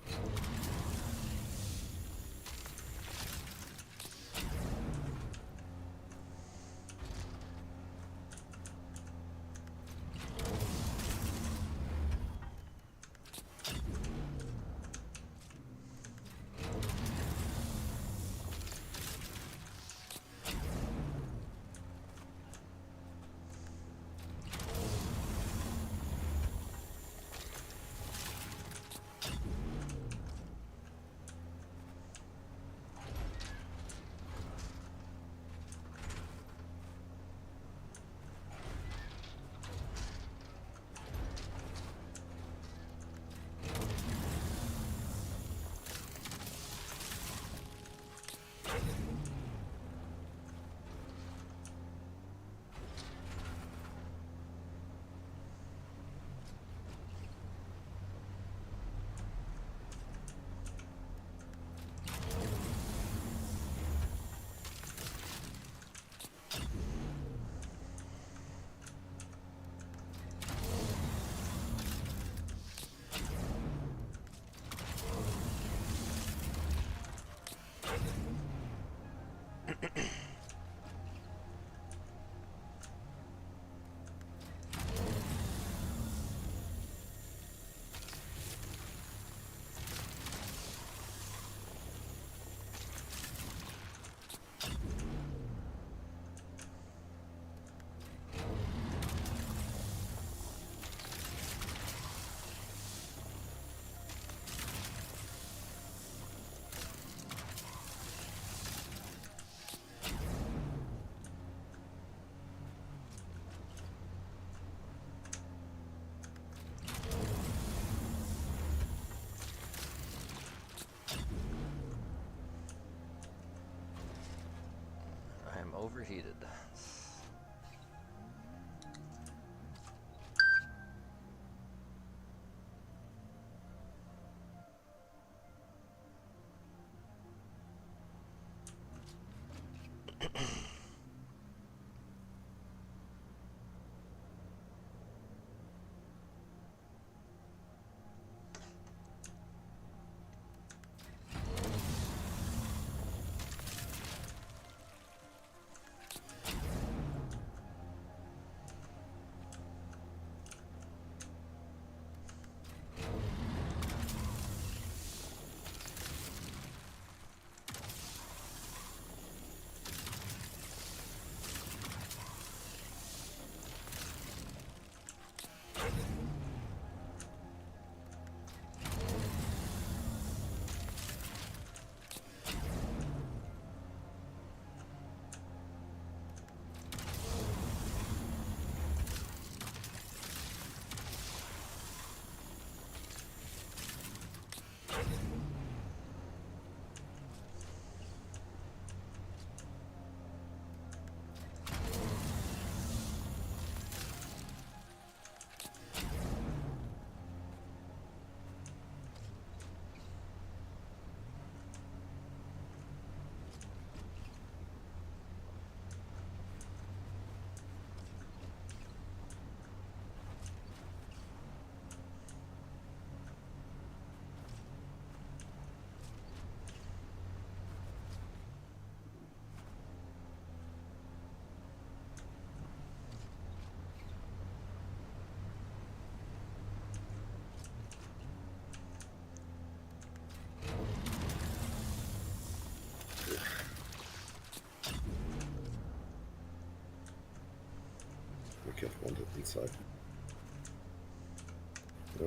I am overheated. can't want it inside. Uh,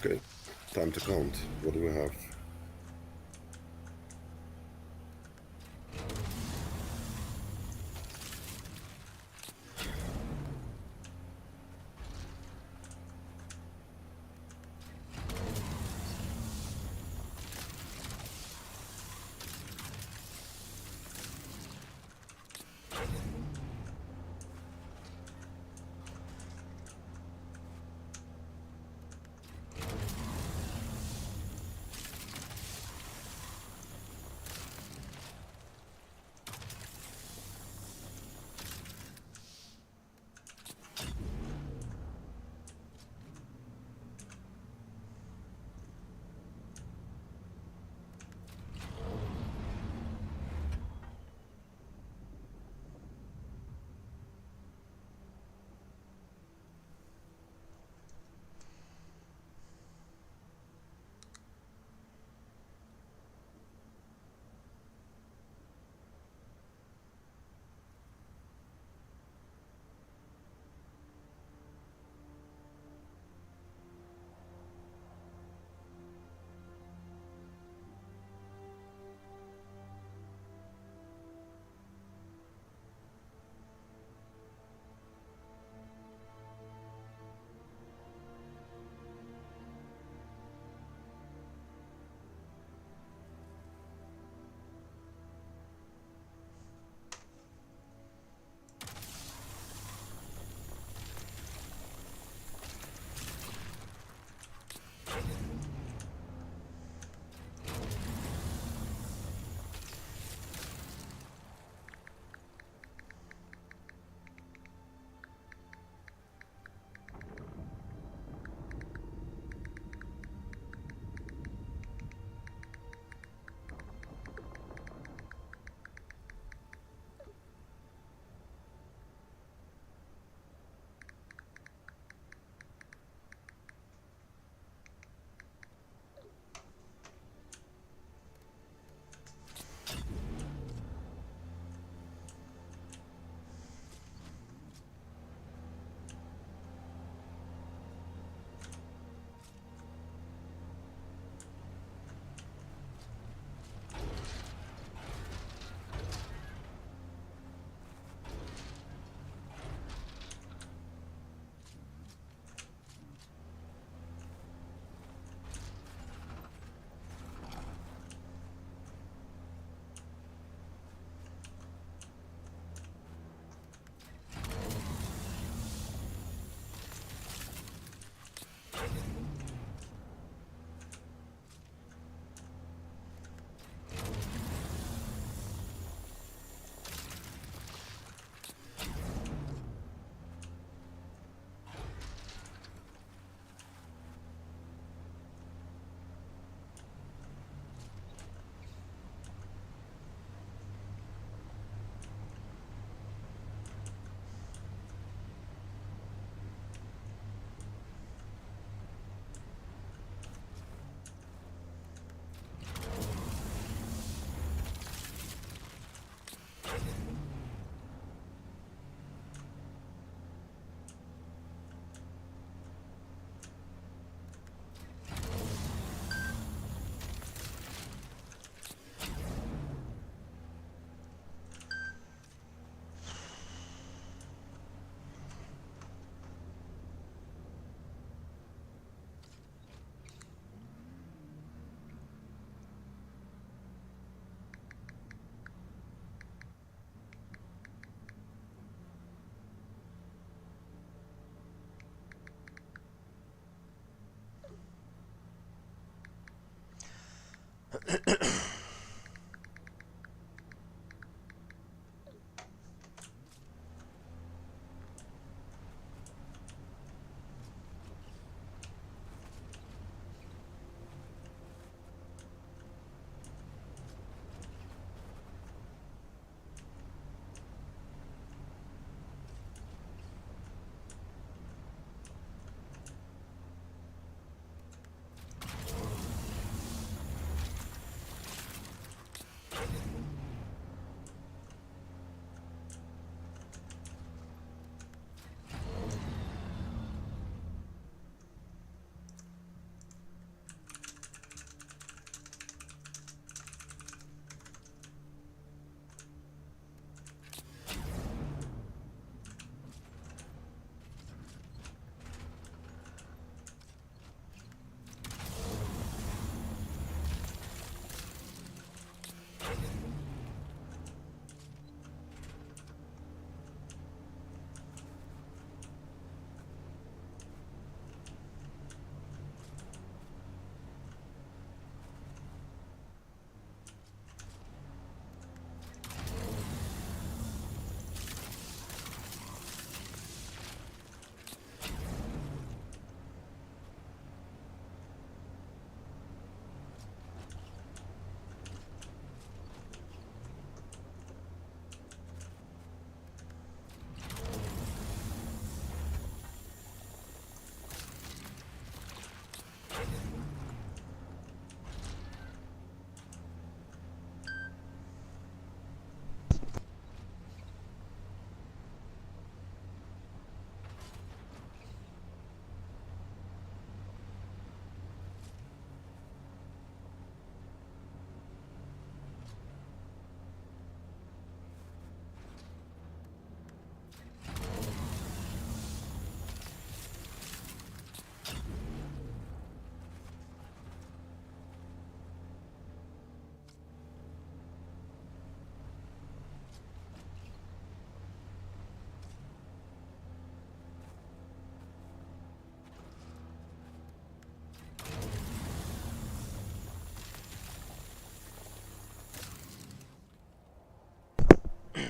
okay, time to count. What do we have?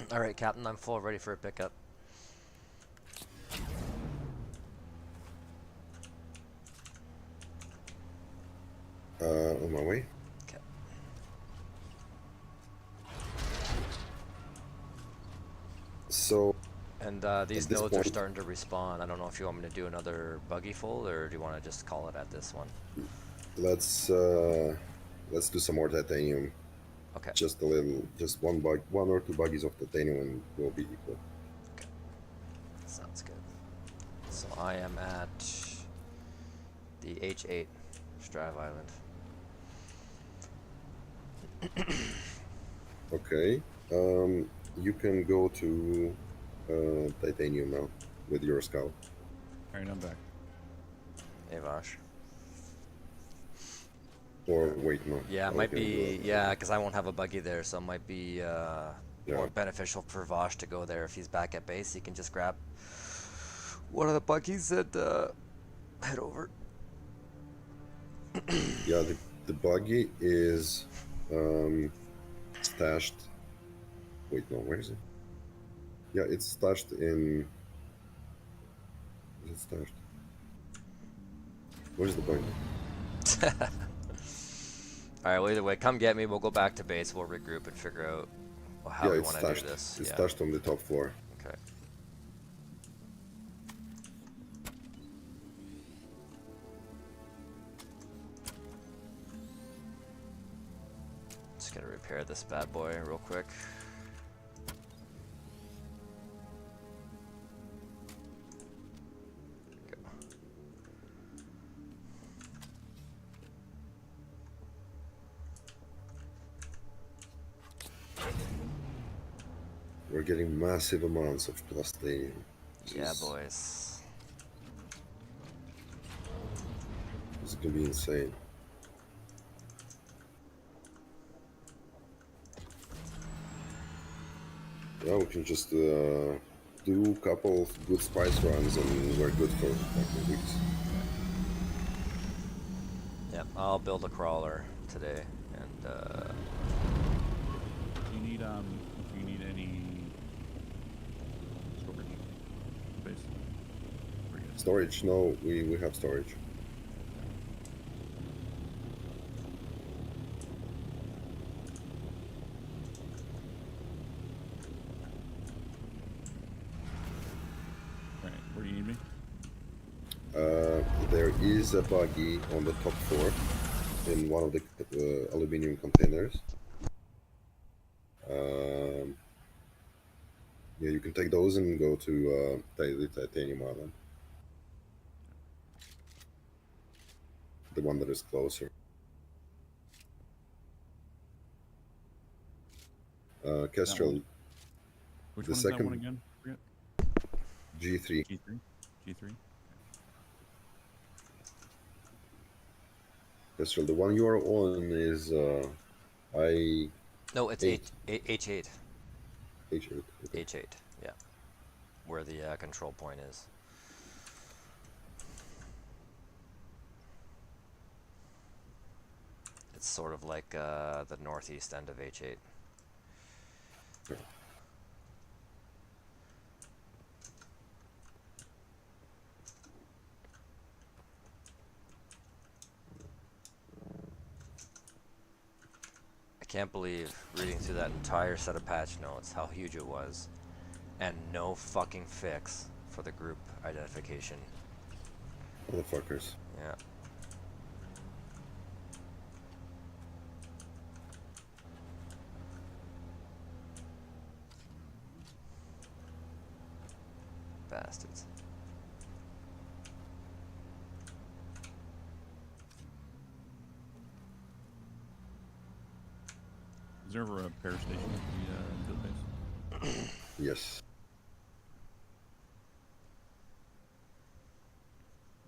All right, Captain, I'm full, ready for a pickup. On my way. Okay. So And these at this nodes are point, starting to respawn. I don't know if you want me to do another buggy full, or do you want to just call it at this one? let's do some more titanium. Okay. Just a little, just one or two buggies of titanium, and we'll be equal. Okay. Sounds good. So I am at the H8, Strive Island. Okay. You can go to titanium now with your scout. Alright, I'm back. Avash. Or wait, no. Yeah, it I might can do be, it. yeah, because I won't have a buggy there, so it might be more Yeah. beneficial for Vosh to go there. If he's back at base, he can just grab one of the buggies and head over. Yeah, the buggy is stashed. Wait, no, where is it? Yeah, it's stashed in. Is it stashed? Where's the buggy? Alright, well, either way, come get me. We'll go back to base. We'll regroup and figure out how Yeah, we it's want to stashed. do this. It's Yeah. stashed on the top floor. Okay. Just gonna repair this bad boy real quick. Go. We're getting massive amounts of plastinium. Yeah, boys. This is gonna be insane. Yeah, we can just do a couple of good spice runs and we're good for a couple of weeks. Yep, I'll build a crawler today and Do you need any storage space? We're good. Storage? No, we have storage. All right, where do you need me? There is a buggy on the top floor in one of the aluminum containers. Yeah, you can take those and go to the Titanium Island. The one that is closer. Kestrel, Which the one is that second- one again? Forget. G3. G3? G3? Kestrel, the one you are on is I No, it's Eight. H8. H8. Okay. H8, yeah. Where the control point is. It's sort of like the northeast end of H8. I can't believe reading through that entire set of patch notes how huge it was, and no fucking fix for the group identification. Motherfuckers. Yeah. Bastards. Is there ever a repair station at the field base? Yes.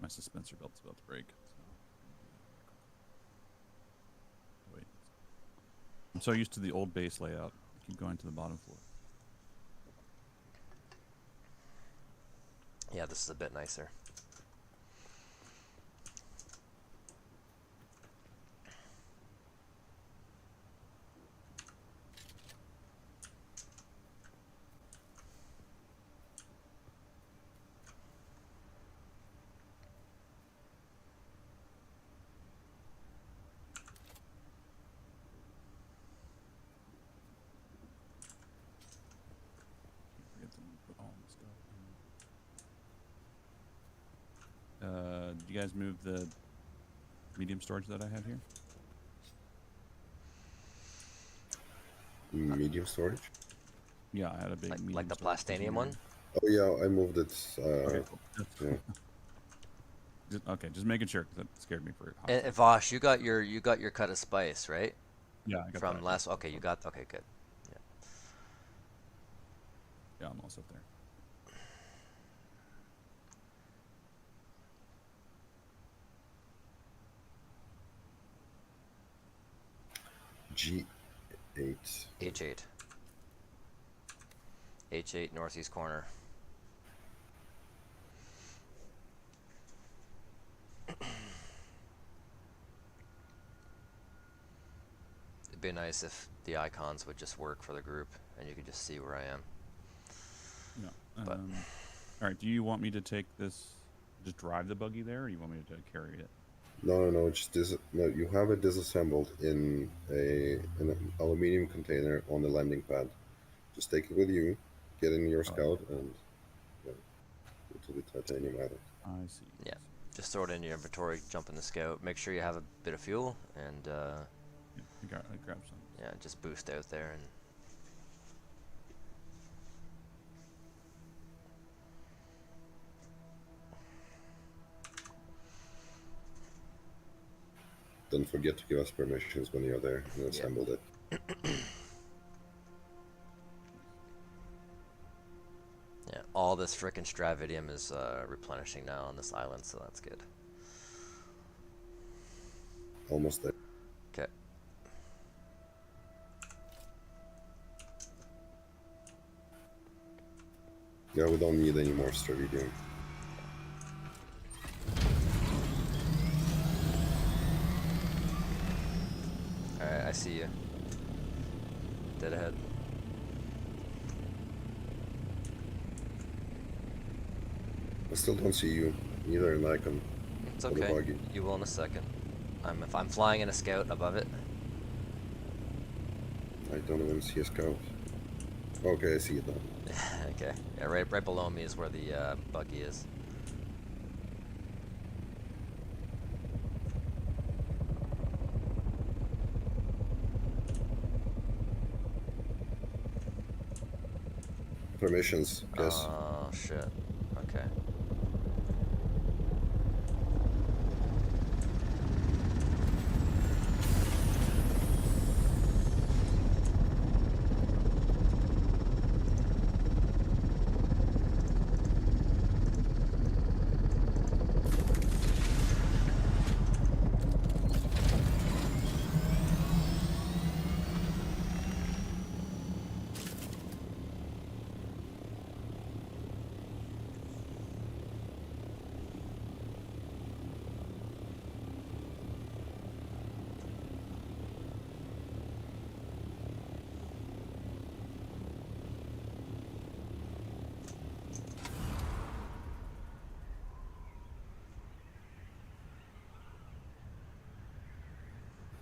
My suspensor belt's about to break. So. Wait. I'm so used to the old base layout. I keep going to the bottom floor. Yeah, this is a bit nicer. Forget to put all this stuff in. Did you guys move the medium storage that I had here? Medium storage. Yeah, I had a big medium Like the storage Plastanium one? Oh yeah, I moved it. Okay, cool. Yeah. Just making sure, 'cause that scared me for a hot And second. Vosh, you got your cut of spice, right? Yeah, I got From that. last. Okay, you got. Okay, good. Yeah, I'm all set there. G8. H8. H8 northeast corner. It'd be nice if the icons would just work for the group and you could just see where I am. Yeah. But- All right. Do you want me to take this, just drive the buggy there, or you want me to carry it? No. No. You have it disassembled in an aluminum container on the landing pad. Just take it with you, get in your scout, and go to the Titanium Island. I see. Yeah. Just throw it in your inventory, jump in the scout, make sure you have a bit of fuel, and Yeah, I grabbed some. yeah, just boost out there and. Don't forget to give us permissions when you're there and assemble it. Yeah, all this frickin' Stravidium is replenishing now on this island, so that's good. Almost there. Okay. Yeah, we don't need any more Stravidium. Alright, I see you. Dead ahead. I still don't see you either in icon It's for the okay. buggy. You will in a second. If I'm flying in a scout above it. I don't even see a scout. Okay, I see it now. Okay. Yeah, right below me is where the buggy is. Permissions, guess. Oh shit. Okay.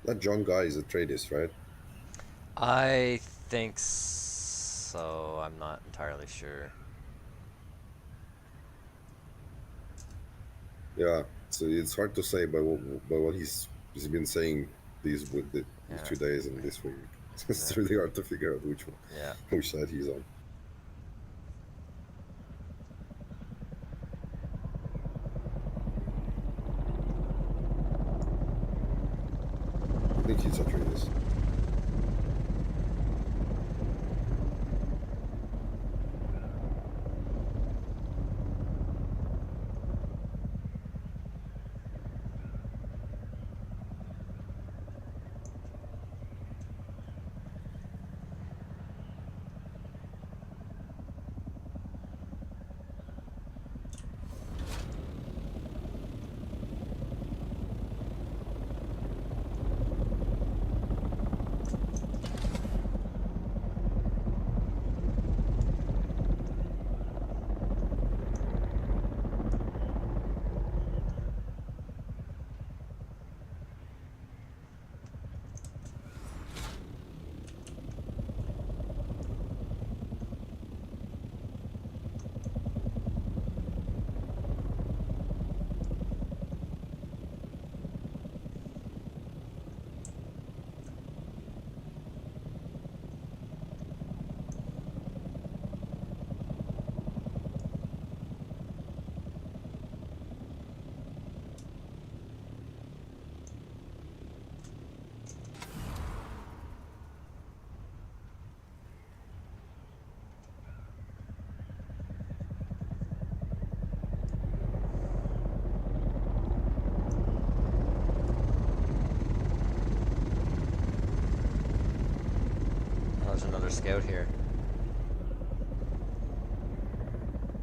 That John guy is a tradist, right? I think so. I'm not entirely sure. Yeah. So it's hard to say by what he's been saying these Yeah. 2 days and this week. Yeah. It's really hard to figure out Yeah. which side he's on. I think he's a tradist. Oh, there's another scout here.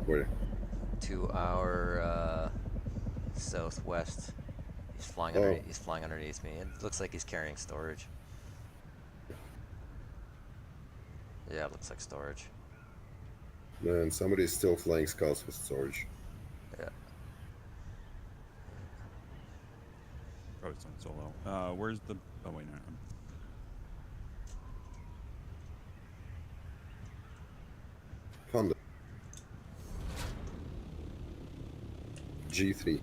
Where? To our southwest. He's flying Oh, underneath. He's flying underneath me. It looks like he's carrying storage. Yeah, it looks like storage. man, somebody's still flying scouts with storage. Yeah. Probably it's on solo. Where's the? Oh wait, no. Honda G3.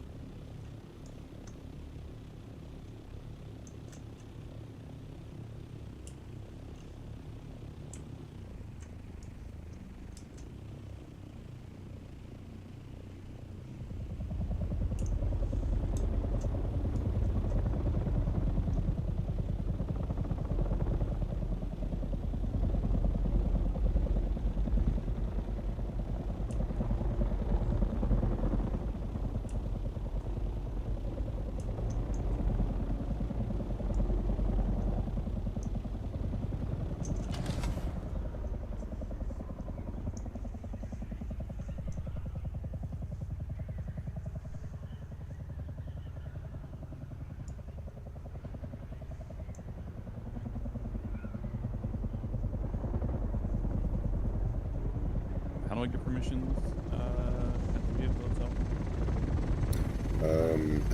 do I get permissions at the vehicle itself?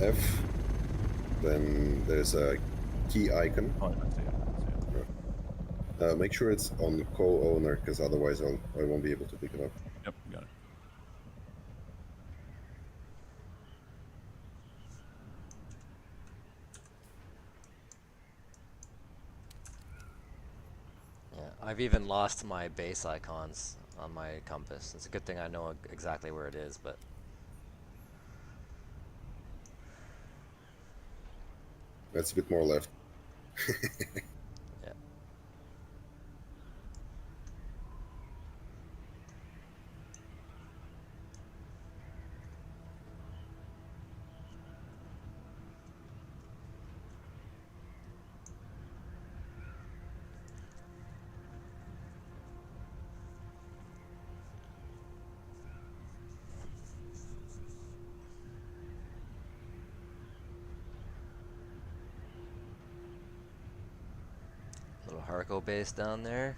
F. Then there's a key icon. Oh, I see it. I see it. Make sure it's on co-owner, because otherwise I won't be able to pick it up. Yep, got it. Yeah, I've even lost my base icons on my compass. It's a good thing I know exactly where it is, but That's a bit more left. yeah. Little Harco base down there.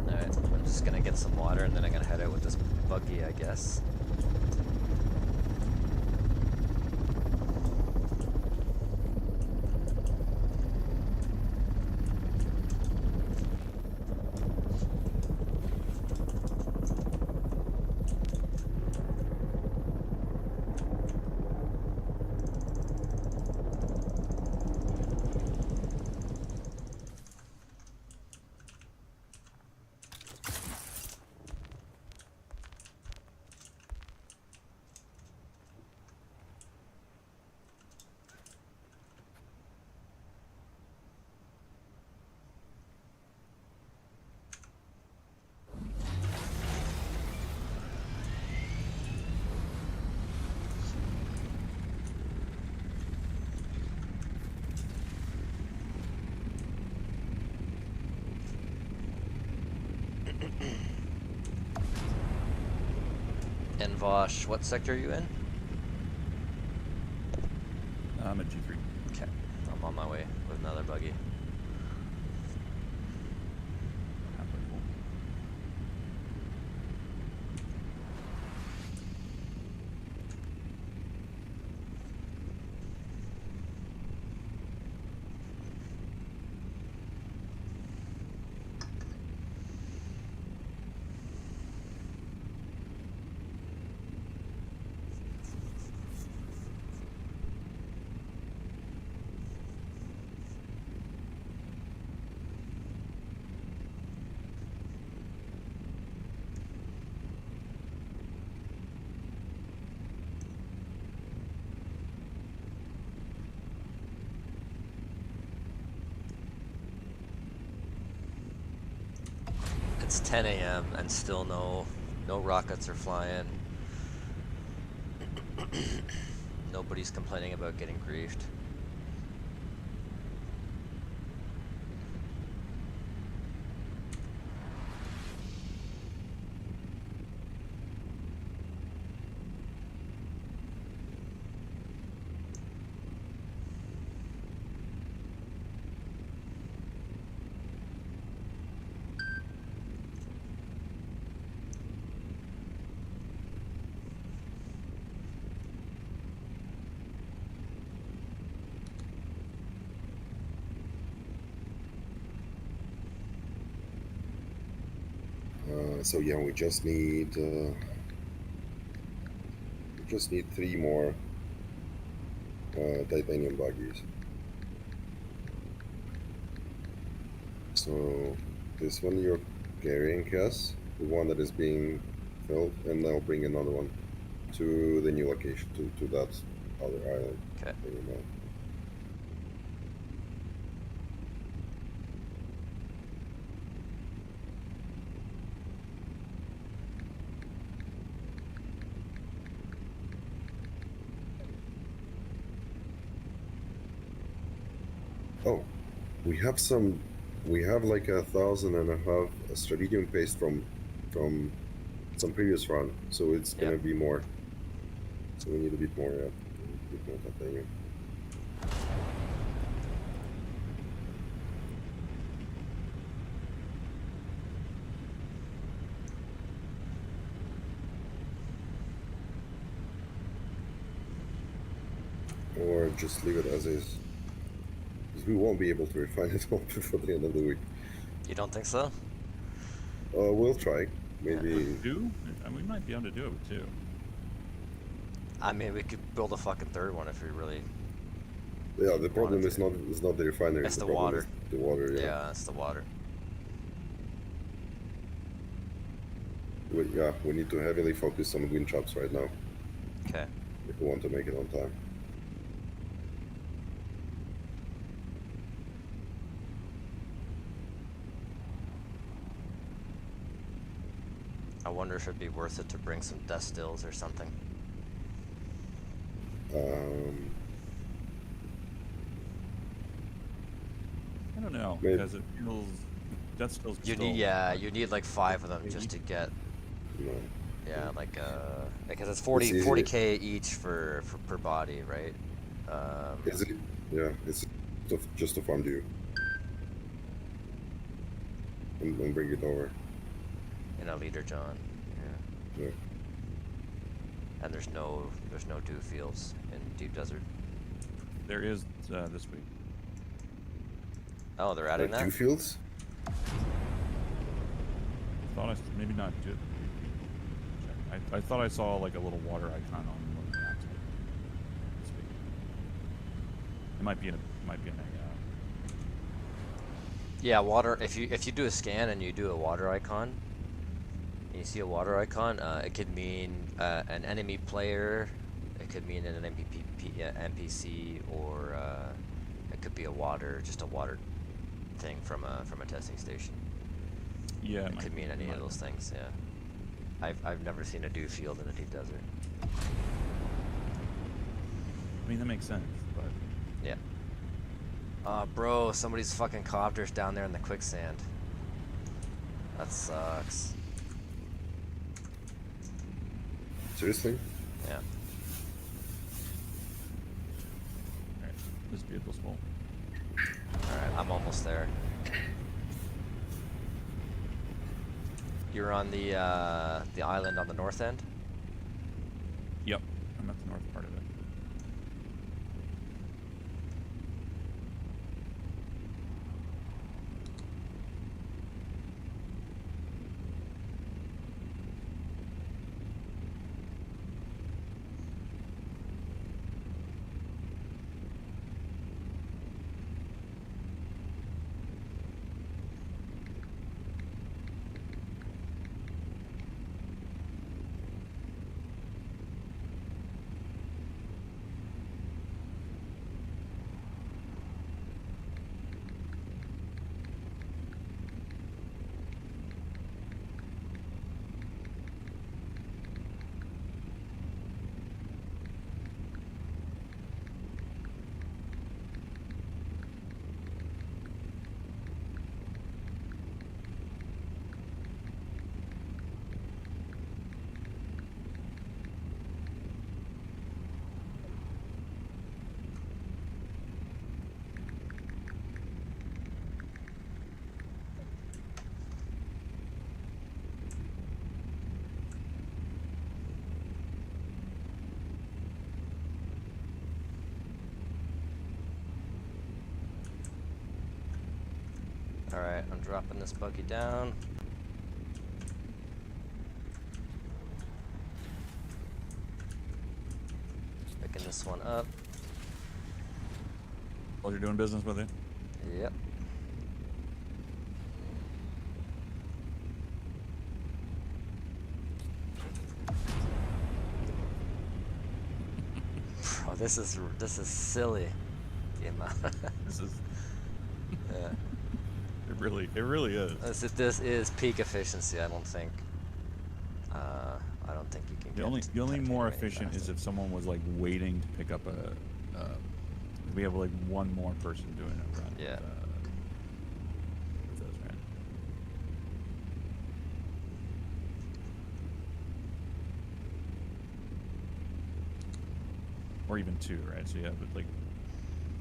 Alright, I'm just gonna get some water and then I'm gonna head out with this buggy, I guess. And Vosh, what sector are you in? I'm at G3. Okay, I'm on my way with another buggy. Halfway full. It's 10 a.m. and still no rockets are flying. Nobody's complaining about getting griefed. So yeah, we just need 3 more titanium buggies. So this one you're carrying, Cass, the one that is being filled, and I'll bring another one to the new location, to that other island. Okay. That you know. Oh, we have some. We have like 1,500 strategium paste from some previous run, so it's gonna Yep. be more. So we need a bit more. Yeah, a bit more titanium. Or just leave it as is. Because we won't be able to refine it all before the end of the week. You don't think so? We'll try. Maybe. Two? We might be able to do it with two. I mean, we could build a fucking third one if we really. Yeah, the problem wanted is to. not the refinery. It's the problem water. is the water. Yeah. Yeah, it's the water. We need to heavily focus on wind chops right now Okay. if we want to make it on time. I wonder if it'd be worth it to bring some death stills or something. I don't know, Maybe. because it feels that's still. You need, you need like 5 of them just to get. No. Yeah, like because it's It's easy. 40k each for per body, right? Is it? Yeah, it's just a farm due. And bring it over. In a leader, John. Yeah. Yeah. And there's no dew fields in deep desert. There is this week. Oh, they're adding Like dew that. fields? Thought I maybe not. Check. I thought I saw like a little water icon on one of the maps this week. It might be in a. Yeah, water. If you do a scan and you do a water icon, and you see a water icon, it could mean an enemy player. It could mean an NPC, or it could be just a water thing from a testing station. Yeah, It could mean any of those things. Yeah. I've never seen a dew field in a deep desert. I mean that makes sense, but Yeah. Bro, somebody's fucking copter's down there in the quicksand. That sucks. Seriously? Yeah. alright, this vehicle's full. Alright, I'm almost there. You're on the island on the north end? Yep, I'm at the north part of it. Alright, I'm dropping this buggy down. Picking this one up. While you're doing business with it. Yep. This is silly. The amount. This is Yeah. it really is. This is peak efficiency. I don't think you can get The only more titanium any efficient is faster. if someone was like waiting to pick up a. We have like one more person doing a run. Yeah. With those, right? Or even two, right? So you have like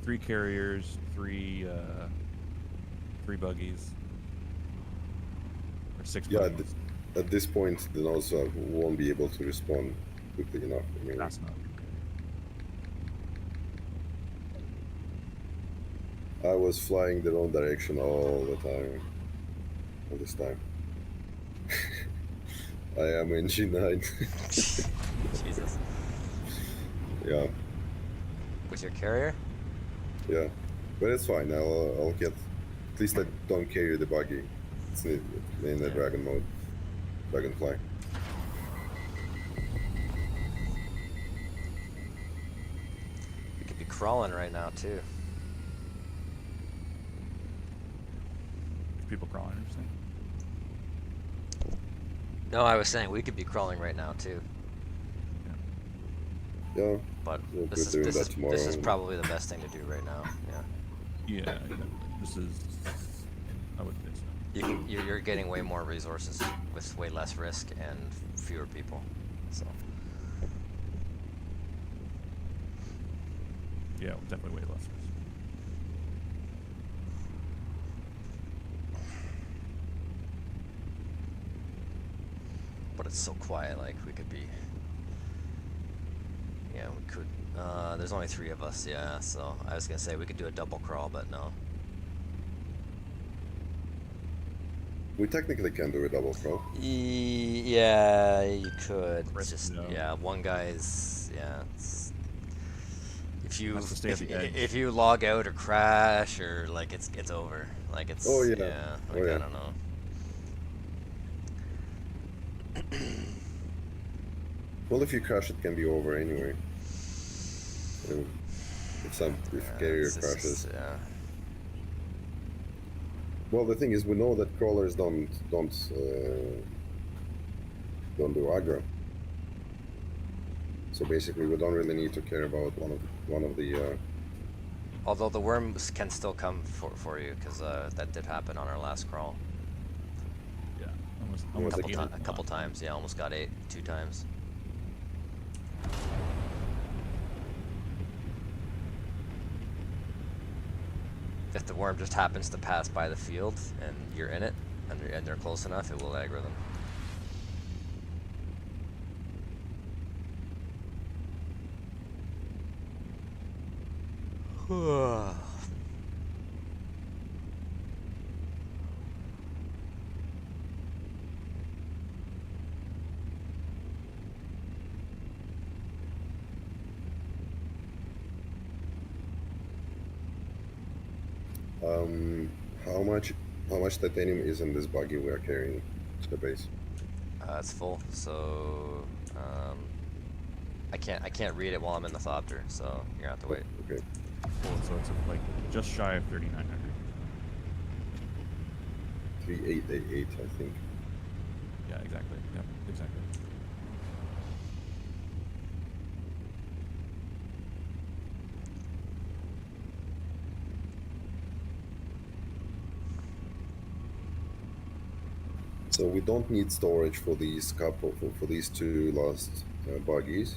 3 carriers, three buggies, or 6 Yeah, buggies. at this point, the nodes won't be able to respond quickly enough. I mean, That's not. I was flying the wrong direction all the time. All this time. I am in G9. Jesus. Yeah, With your carrier? yeah. But it's fine. I'll get. At least I don't carry the buggy. It's in the Yeah. dragon mode. Dragonfly. We could be crawling right now too. People crawling, interesting. No, I was saying we could be crawling right now too. Yeah. But We'll this be doing is that tomorrow. this is probably the best thing to do right now. Yeah. Yeah, exactly. This is. I would say so. You're getting way more resources with way less risk and fewer people. So Yeah, definitely way less risk. but it's so quiet, like we could be. Yeah, we could. There's only 3 of us, yeah, so I was gonna say we could do a double crawl, but no. We technically can do a double crawl. Yeah, you could. It's Risk, just no. yeah, one guy's It's, if you Has to stay at the edge. if you log out or crash or like it's over. Like it's Oh, yeah. like Oh, yeah. I don't know. Well, if you crash, it can be over anyway. If carrier It's crashes. yeah. Well, the thing is, we know that crawlers don't do aggro. So basically, we don't really need to care about one of the. Although the worms can still come for you because that did happen on our last crawl. Yeah, almost Couple ate it. A couple times, yeah, almost got 8 2 times. If the worm just happens to pass by the field and you're in it and they're close enough, it will aggro them. How much titanium is in this buggy we are carrying to the base? It's full, so I can't read it while I'm in the thopter, so you're gonna have to wait. Okay. Cool, so it's like just shy of 3,900. 3888, I think. Yeah, exactly. Yep, exactly. So we don't need storage for these for these 2 last buggies.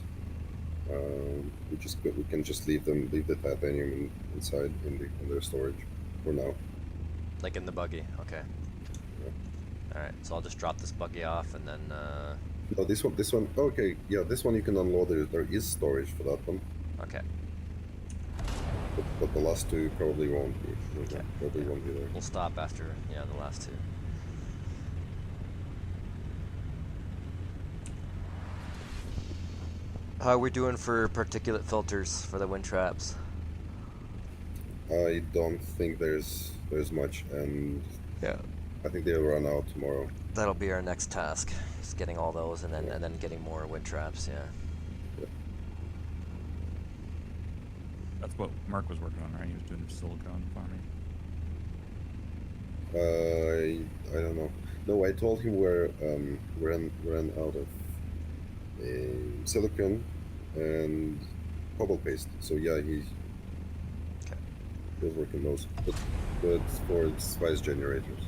We can just leave the titanium inside in their storage for now. Like in the buggy, okay. Yeah. Alright, so I'll just drop this buggy off and then No, this one. Okay, yeah, this one you can unload. There is storage for that one, okay. but the last 2 probably won't be. Okay. Probably won't be there. We'll stop after the last 2. How are we doing for particulate filters for the wind traps? I don't think there's much, and Yeah. I think they'll run out tomorrow. That'll be our next task. Just getting all those and then getting more wind traps, yeah. That's what Mark was working on, right? He was doing silicone farming. I don't know. No, I told him we're ran out of silicon and cobble paste. So yeah, he Okay. was working those, but for spice generators.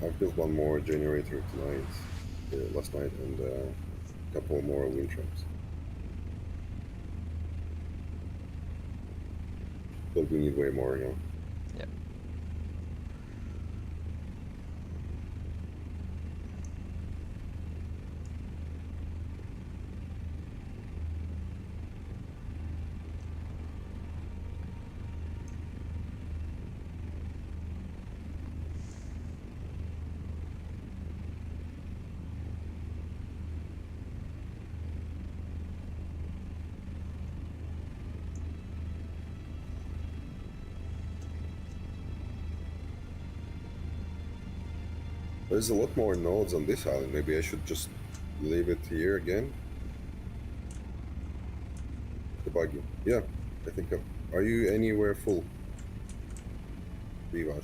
I've built one more generator tonight, last night, and a couple more wind traps. But we need way more, you know. Yep. There's a lot more nodes on this island. Maybe I should just leave it here again. The buggy. Yeah, I think. Are you anywhere full? Vivash.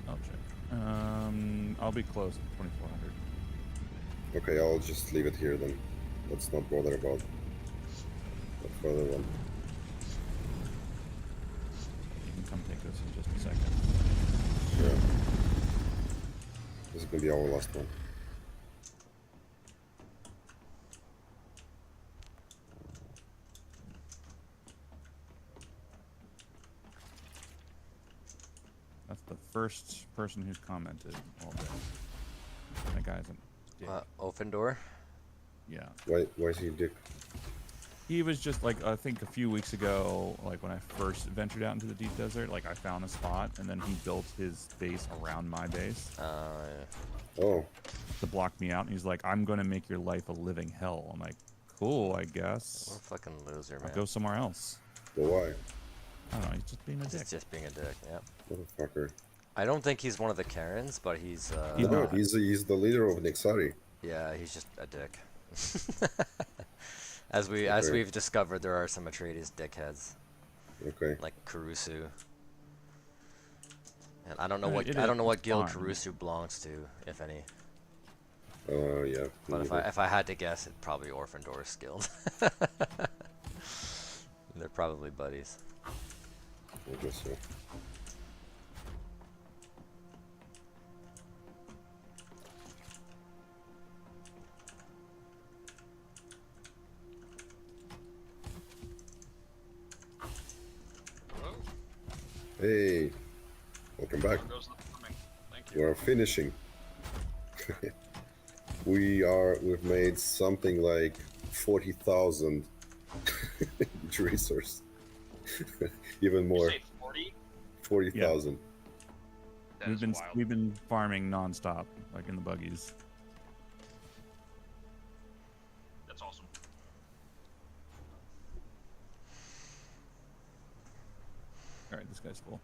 I'll check. I'll be close at 2400. Okay, I'll just leave it here then. Let's not bother about that further one. You can come take this in just a second. Yeah. This is gonna be our last one. That's the first person who's commented all day. That guy's a dick. Offendor. Yeah. Why is he a dick? He was just like, I think a few weeks ago, like when I first ventured out into the deep desert, like I found a spot and then he built his base around my base Oh, to block me out. And he's like, I'm going to make your life a living hell. I'm like, cool, I guess. What a fucking loser, man. I'll go somewhere else. but why? I don't know, he's just being a dick. He's just being a dick, yep. Motherfucker. I don't think he's one of the Karens, but he's, He's No, not. he's the leader of Nixari. yeah, he's just a dick. As we've discovered, there are some Atreides dickheads, Okay. like Carusu. And I don't know Yeah, I don't know what it's guild fine. Carusu belongs to, if any. Yeah. But if I had to guess, it'd probably Orphandor's guild. They're probably buddies. I guess so. Hello? Hey, welcome back. There goes the plumbing. Thank you. We're finishing. We've made something like 40,000 each resource. Even You more. say 40? 40,000. That is wild. We've been farming nonstop, like in the buggies. That's awesome. All right, this guy's full.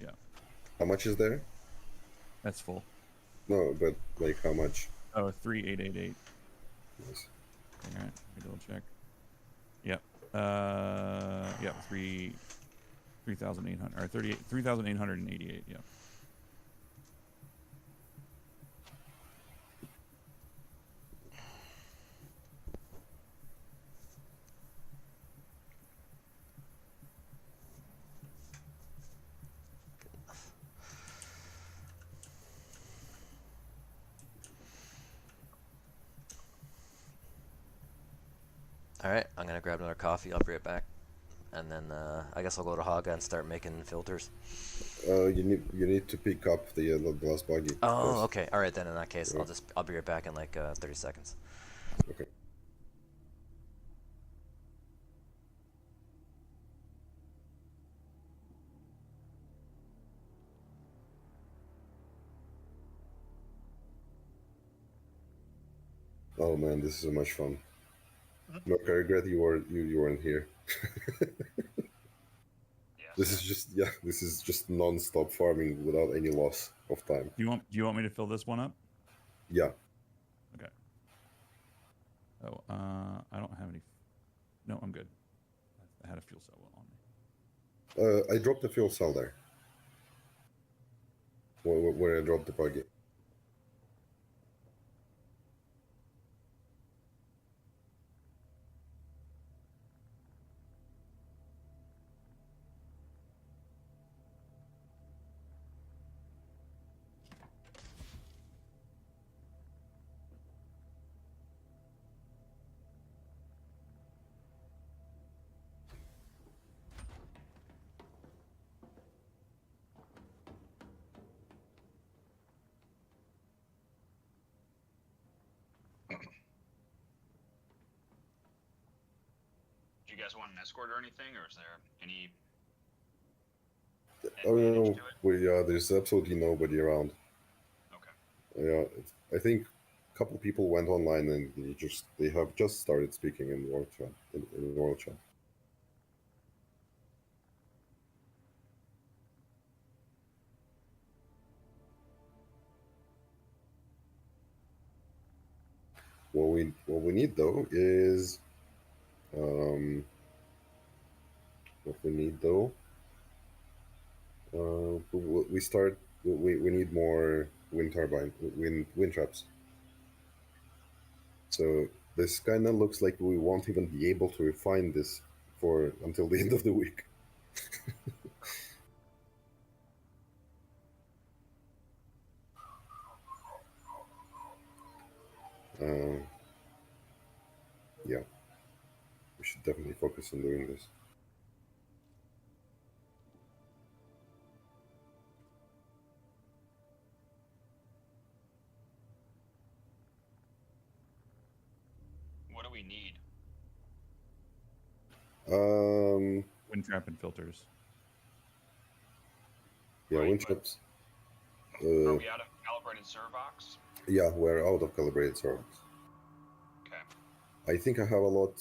Yeah, How much is there? that's full. No, but like how much? Oh, 3888. Nice. All right, let me double check. Yep. Yeah, 3,800 or 3,888. Yeah. Alright, I'm gonna grab another coffee, I'll be right back. And then I guess I'll go to Haga and start making filters. You need to pick up the last buggy. Oh, first. okay. Alright then, in that case, Yeah. I'll be right back in like 30 seconds. Okay. Oh man, this is so much fun. Look, I regret you weren't here. Yeah. This is just non-stop farming without any loss of time. Do you want me to fill this one up? Yeah. Okay. Oh, I don't have any. No, I'm good. I had a fuel cell on me. I dropped the fuel cell there. Where I dropped the buggy. Do you guys want an escort or anything, or is there any Oh advantage no, to it? there's absolutely nobody around. Okay. Yeah, I think a couple people went online and they have just started speaking in world chat. In world chat. What we need though is what we need though. We need more wind traps. So this kind of looks like we won't even be able to refine this for until the end of the week. Uh, yeah, we should definitely focus on doing this. What do we need? Wind trap and filters. Yeah, Right, wind but traps. are we out of calibrated servox? Yeah, we're out of calibrated servers. Okay. I think I have a lot.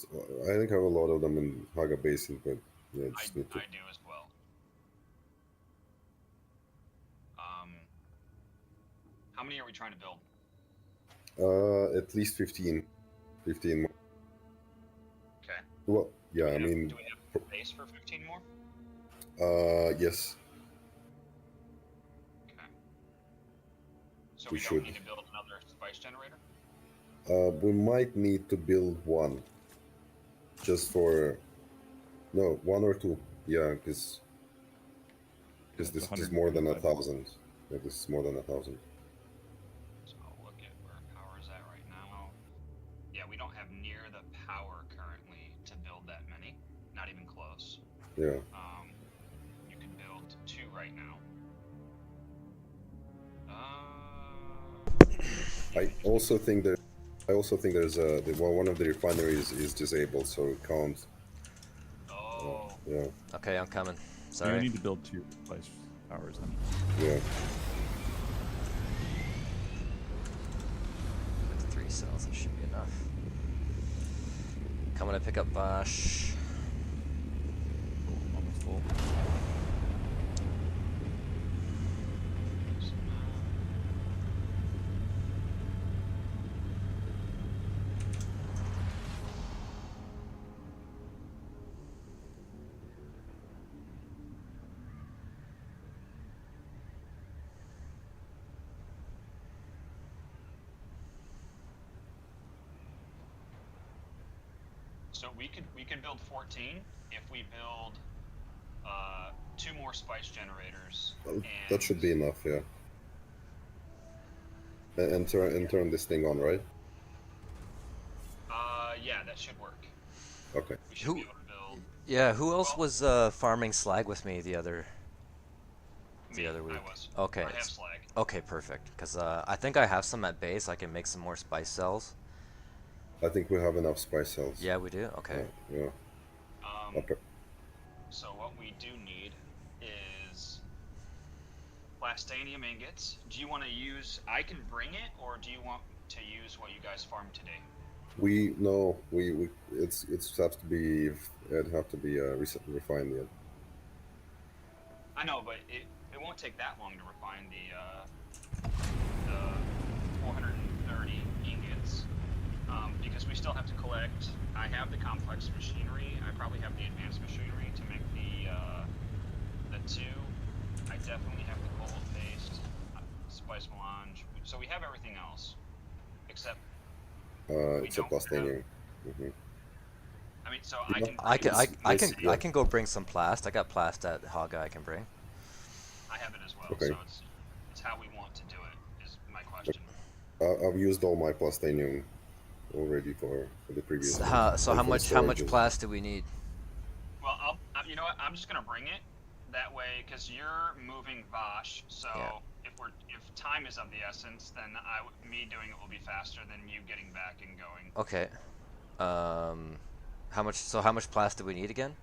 I think I have a lot of them in Haga Basin, but yeah, I just need to. do as well. How many are we trying to build? At least 15. 15 more. Okay. Well, yeah, I mean, Do we have space for 15 more? yes, Okay. So we we don't should. need to build another spice generator? We might need to build one, just for no, one or two. Yeah, because That's this is more than 125. 1,000. Yeah, this is more than 1,000. So I'll look at where power is at right now. Yeah, we don't have near the power currently to build that many. Not even close. Yeah. You can build 2 right now. I also think there's one of the refineries is disabled, so it can't. Oh. Yeah. Okay, I'm coming. We Sorry. need to build 2 spice towers then. Yeah. With 3 cells, it should be enough. Coming to pick up Bosch. Almost full. So we could build 14 if we build 2 more spice generators. Well, And that should be enough. Yeah. And turn this thing on, right? yeah, that should work. Okay. We should Who- be able to build. Yeah, who else Well- was farming slag with me the other Me, other week? I was. Okay. I have slag. Okay, perfect. Because I think I have some at base. I can make some more spice cells. I think we have enough spice cells. Yeah, we do? Okay. Yeah. Okay. So what we do need is plastanium ingots. Do you want to use? I can bring it, or do you want to use what you guys farmed today? We it's have to be it'd have to be refined yet. I know, but it won't take that long to refine the 430 ingots. Because we still have to collect. I have the complex machinery. I probably have the advanced machinery to make the two. I definitely have the gold paste, spice melange. So we have everything else, except we It's a don't have. plastinium. Mm-hmm. I mean, so I Yeah, can I bring. can yeah. I can go bring some plast. I got plast at Haga I can bring. I have it as well. Okay. So it's how we want to do it is my question. I've used all my plastinium already for the previous So one, and how for the much storages. plast do we need? Well, you know what? I'm just gonna bring it that way because you're moving Vosh. So Yeah. if time is of the essence, then me doing it will be faster than you getting back and going. Okay. How much plast do we need again?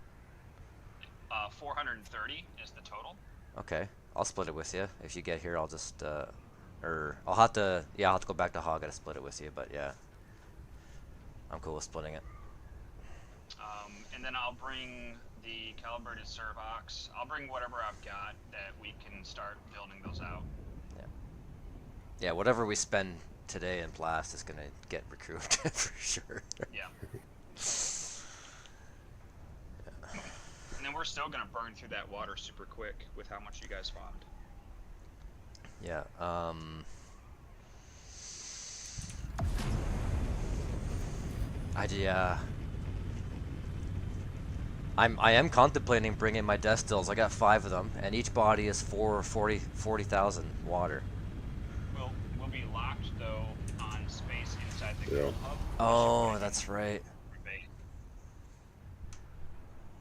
430 is the total. Okay. I'll split it with you. If you get here, I'll just or I'll have to I'll have to go back to Haga to split it with you, but yeah. I'm cool with splitting it. And then I'll bring the calibrated servox. I'll bring whatever I've got that we can start building those out. Yeah. Yeah, whatever we spend today in plast is gonna get recouped for sure. Yeah. And then we're still gonna burn through that water super quick with how much you guys farmed. Yeah. I am contemplating bringing my destills. I got 5 of them, and each body is 40,000 water. We'll be locked though on space inside the Yeah. guild hub. Oh, that's right. Rebate.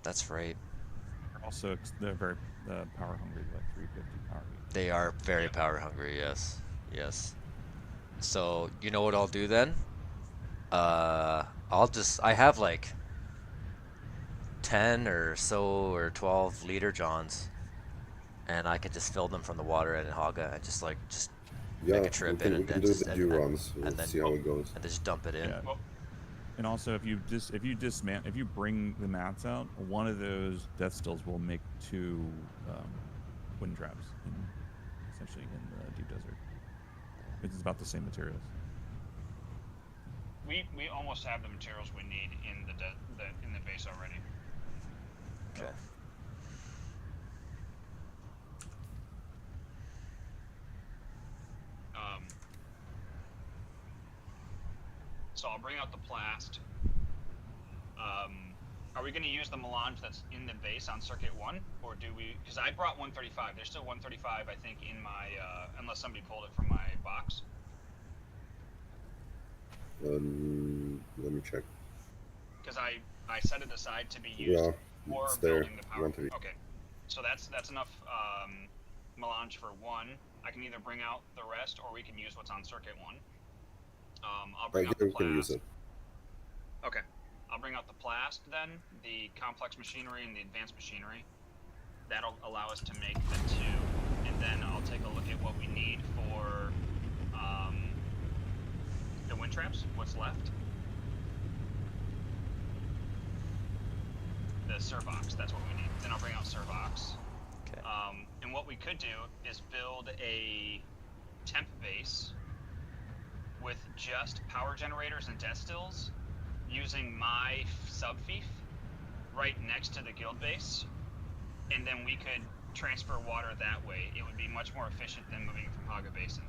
That's right. Also, they're very power hungry, like 350 power heat. They are very Yep. power hungry. Yes. Yes. So you know what I'll do then? I have like 10 or so or 12 liter johns, and I can just fill them from the water in Haga and just Yeah, make a trip in we and can then do just the dew runs. We'll and then see how it goes. and just dump it in. Yeah. Well, And also, if you bring the mats out, one of those death stills will make 2 wind traps, essentially in the deep desert. It's about the same materials. we almost have the materials we need in the base already. Okay. So I'll bring out the plast. Are we going to use the melange that's in the base on circuit 1, or do we? Because I brought 135. There's still 135, I think, in my unless somebody pulled it from my box. Let me check. Because I set it aside to be used Yeah, for it's there. building the power. 130. Okay, so that's enough melange for 1. I can either bring out the rest, or we can use what's on circuit 1. I'll bring Yeah, out the we can use plast. it. Okay, I'll bring out the plast then, the complex machinery and the advanced machinery. That'll allow us to make the 2, and then I'll take a look at what we need for the wind traps. What's left? The servox. That's what we need. Then I'll bring out servox. Okay. And what we could do is build a temp base with just power generators and destills using my subfief right next to the guild base, and then we could transfer water that way. It would be much more efficient than moving it from Haga Basin,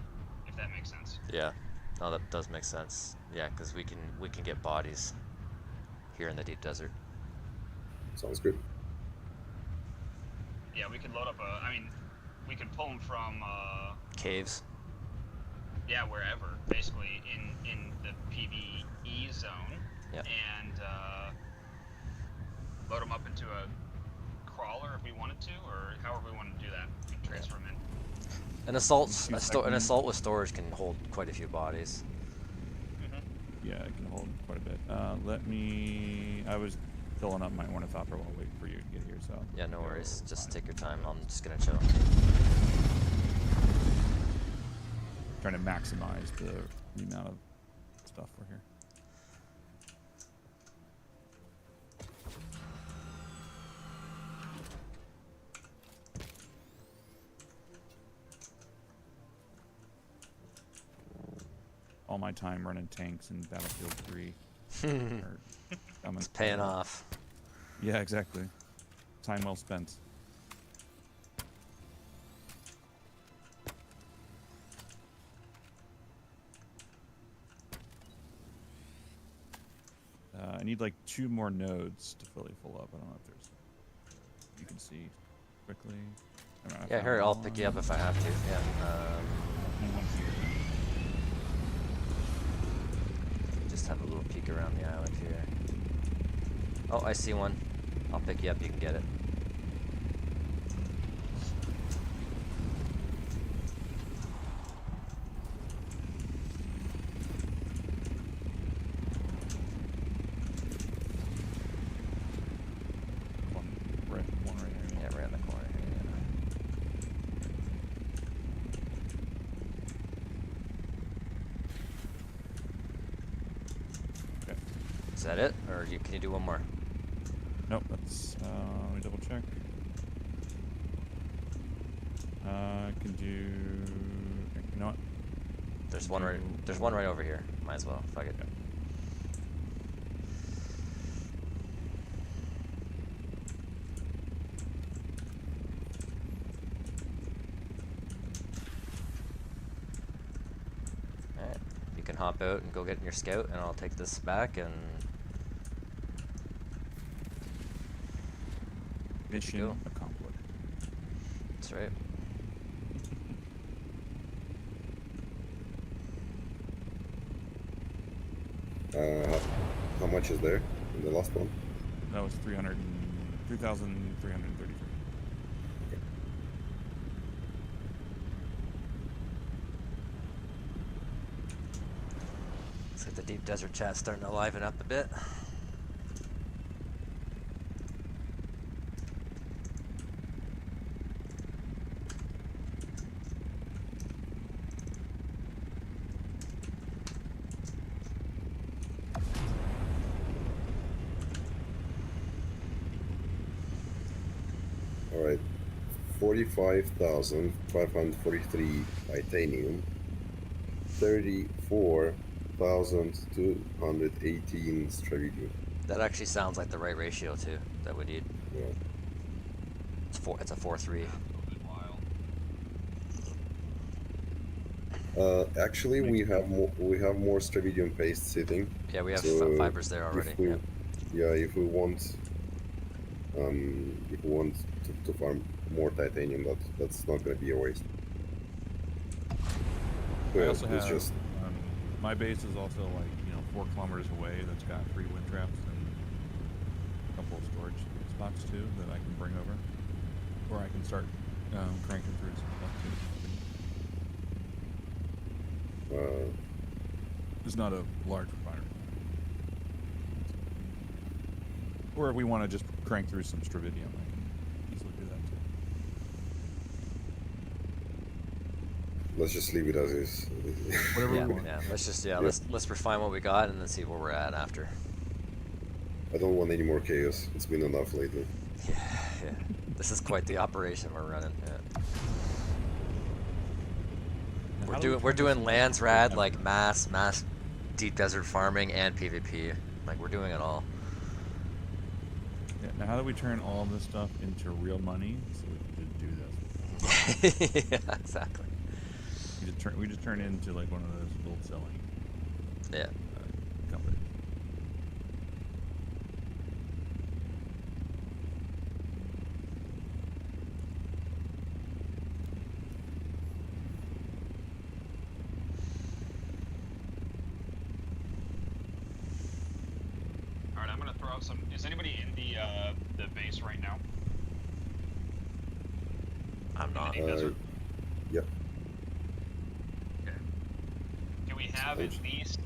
if that makes sense. Yeah. No, that does make sense. Yeah, because we can get bodies here in the deep desert. Sounds good. Yeah, we could load up we could pull them from Caves. yeah, wherever, basically in the PvE zone. Yep. And load them up into a crawler if we wanted to, or however we want to do that, and transfer them in. An assault with storage can hold quite a few bodies. Yeah, it can hold quite a bit. I was filling up my ornithopter while waiting for you to get here, so. Yeah, no worries. Just take your time. I'm just gonna chill. Trying to maximize the amount of stuff we're here. all my time running tanks in Battlefield 3. It's paying off. Yeah, exactly. Time well spent. I need like 2 more nodes to fully fill up. I don't know if there's. You can see quickly. I don't know, I Yeah, found hurry, I'll one. pick you up if I have to. Yeah. And one here. Just have a little peek around the island here. Oh, I see one. I'll pick you up. You can get it. One right here. Yeah, right in the corner here. Okay. Is that it, or can you do one more? Nope, that's, let me double check. I can do, you know what? There's one right. There's one right over here. Might as well. Fuck it. Yeah. Alright. You can hop out and go get in your scout, and I'll take this back and. Mission go. accomplished. That's right. How much is there in the last one? That was 3,333. Looks like the deep desert chat's starting to liven up a bit. Alright. 45,543 titanium. 34,218 stridium. That actually sounds like the right ratio too. That we need. Yeah. It's a 4-3. Actually, we have more stridium paste sitting. Yeah, we have So fibers there already. If we, Yeah. if we want, to farm more titanium, that's not going to be a waste. I Well, also it's have, just my base is also like, 4 kilometers away. That's got 3 wind traps and a couple of storage spots too that I can bring over. Or I can start cranking through some stuff too. It's not a large refinery. Or if we want to just crank through some stridium, I can easily do that too. let's just leave it as is. Whatever Yeah, we want. yeah. Let's just Yeah. let's refine what we got and then see where we're at after. I don't want any more chaos. It's been enough lately. Yeah. This is quite the operation we're running. Yeah. Now, how do we We're turn this doing lands rad into- like mass deep desert farming and PvP. Like we're doing it all. Yeah, now how do we turn all this stuff into real money so we can just do this? Yeah, exactly. We just turn into like one of those gold selling Yeah. companies. All right, I'm gonna throw out some. Is anybody in the base right now? I'm not. Deep desert? Yep. Okay. Do we have at least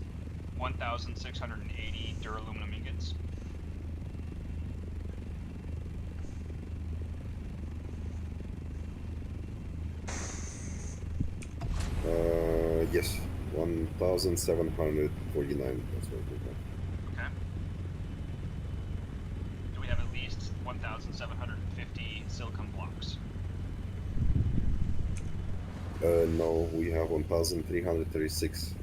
1,680 duraluminum ingots? Yes. 1,749. That's what we got. Okay. Do we have at least 1,750 silicon blocks? No, we have 1,336.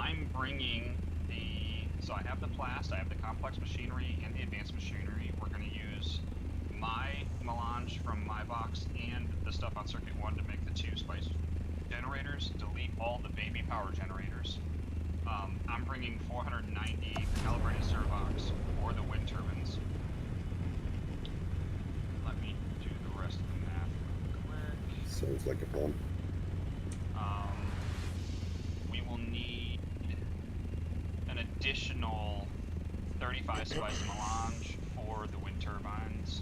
I'm bringing so I have the plast, I have the complex machinery, and the advanced machinery. We're going to use my melange from my box and the stuff on circuit 1 to make the 2 spice generators. Delete all the baby power generators. I'm bringing 490 calibrated servox for the wind turbines. Let me do the rest of the math real quick. Sounds like a plan. We will need an additional 35 spice melange for the wind turbines.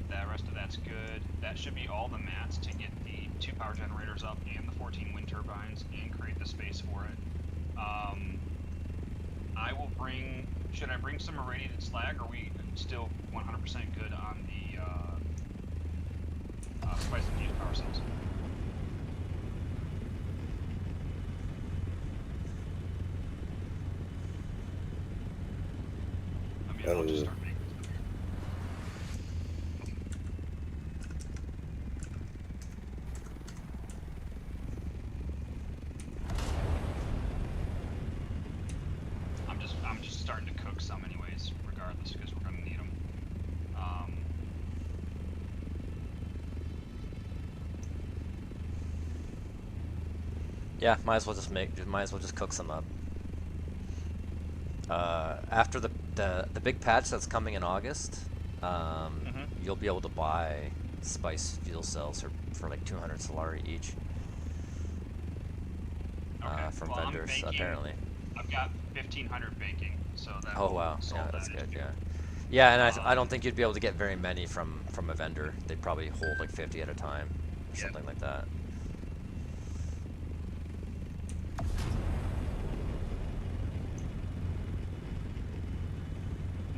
The rest of that's good. That should be all the mats to get the 2 power generators up and the 14 wind turbines and create the space for it. I will bring. Should I bring some irradiated slag? Or are we still 100% good on the spice infused power cells? I mean, I'll just start making them. I'm just starting to cook some anyways, regardless, because we're gonna need them. Yeah, might as well just cook some up. After the big patch that's coming in August, you'll be able to buy spice fuel cells for like 200 Solari each. Okay. From Well, vendors, I'm baking, apparently. I've got 1,500 baking, so that. Oh wow, solve yeah, that's that good. issue. Yeah, yeah, and I don't think you'd be able to get very many from a vendor. They'd probably hold like 50 at a time, or Yeah. something like that.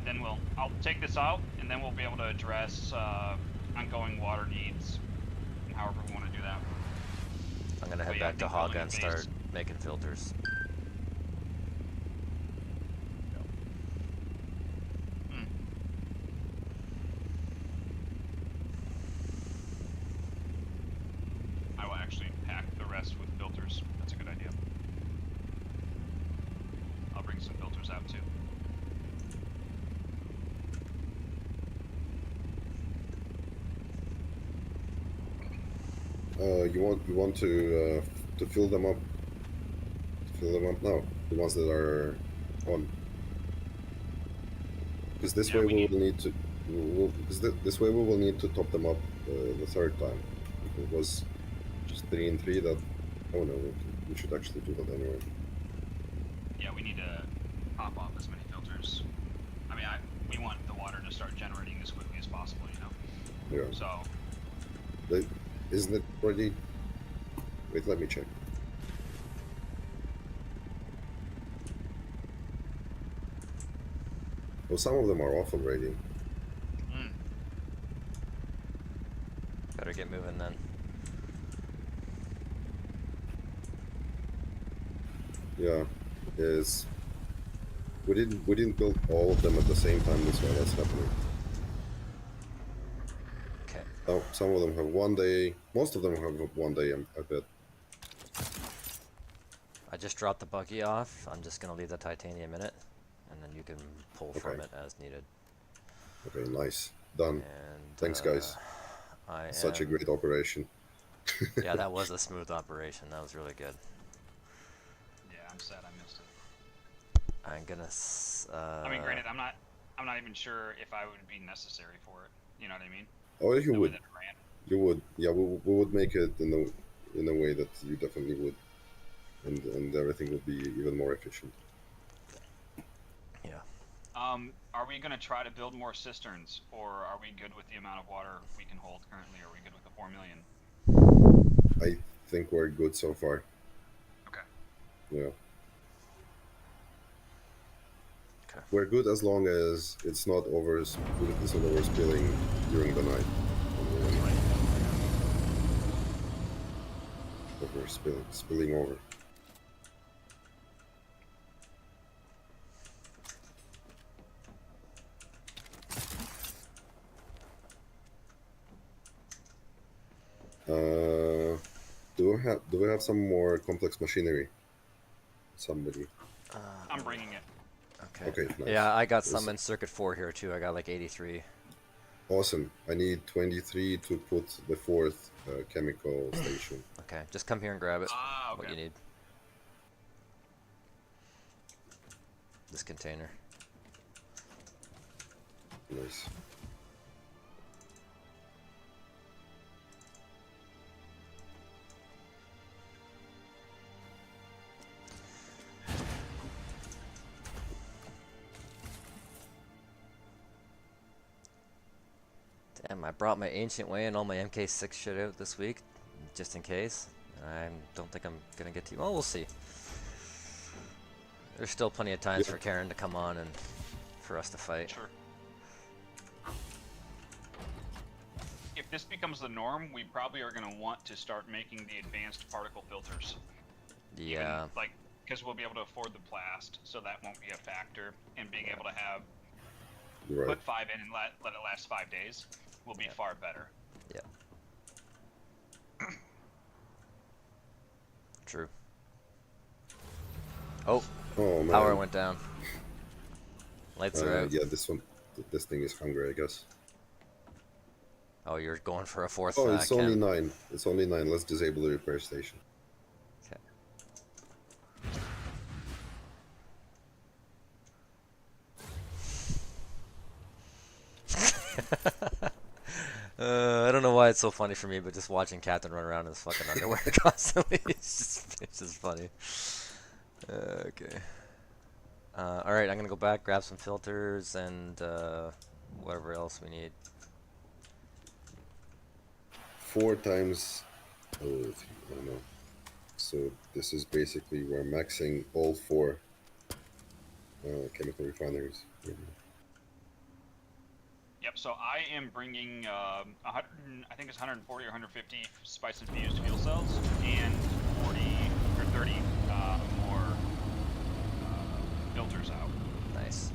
Then I'll take this out, and then we'll be able to address ongoing water needs, and however we want to do that. I'm gonna head But yeah, I back to think building Haga a and base- start making filters. Hmm. I will actually pack the rest with filters. That's a good idea. I'll bring some filters out too. You want to fill them up. Fill them up now. The ones that are on. Because this Yeah, way we we need- will need to. This way we will need to top them up the third time. If it was just 3 and 3, that. Oh no, we should actually do that anyway. Yeah, we need to pop off as many filters. I mean, we want the water to start generating as quickly as possible, you know? Yeah. So, Isn't it already? Wait, let me check. Well, some of them are off already. Better get moving then. Yeah, is we didn't build all of them at the same time. That's why that's happening. Okay. Some of them have 1 day. Most of them have 1 day. I bet. I just dropped the buggy off. I'm just gonna leave the titanium in it, and then you can pull from Okay. it as needed. Okay, nice, done. And Thanks, guys. Such a great operation. Yeah, that was a smooth operation. That was really good. yeah, I'm sad I missed it. I'm gonna. I mean, granted, I'm not even sure if I would be necessary for it. You know what I mean? Oh, you The way would. that it ran. You would. Yeah, we would make it in a way that you definitely would, and everything would be even more efficient. Yeah. Are we going to try to build more cisterns, or are we good with the amount of water we can hold currently? Are we good with the 4 million? I think we're good so far. Okay. Yeah. Okay. We're good as long as it's not overspilling during the night. Spilling over. Do we have some more complex machinery? somebody? I'm bringing it. Okay. Okay, nice. Yeah, I got This- some in circuit 4 here too. I got like 83. Awesome. I need 23 to put the fourth chemical station. Okay, just come here and grab it. Ah, What okay. you need. This container. Nice. Damn, I brought my Ancient Way and all my MK6 shit out this week, just in case. I don't think I'm gonna get to. Well, we'll see. There's still plenty of times Yeah. for Karen to come on and for us to fight. Sure. If this becomes the norm, we probably are going to want to start making the advanced particle filters. Yeah. Even, like, because we'll be able to afford the blast, so that won't be a factor. And being able to have Right. put 5 in and let it last 5 days will be far better. Yeah. True. Oh, Oh man. power went down. Lights are out. Yeah, this one. This thing is hungry, I guess. Oh, you're going for a fourth. Oh, it's only chem. 9. It's only 9. Let's disable the repair station. Okay. I don't know why it's so funny for me, but just watching Captain run around in his fucking underwear constantly, it's just funny. Okay. Alright, I'm gonna go back, grab some filters, and whatever else we need. 4 times. Oh, I don't know. So this is basically we're maxing all 4 chemical refineries. Yep. So I am bringing 100. I think it's 140 or 150 spice infused fuel cells and 40 or 30 more filters out Nice.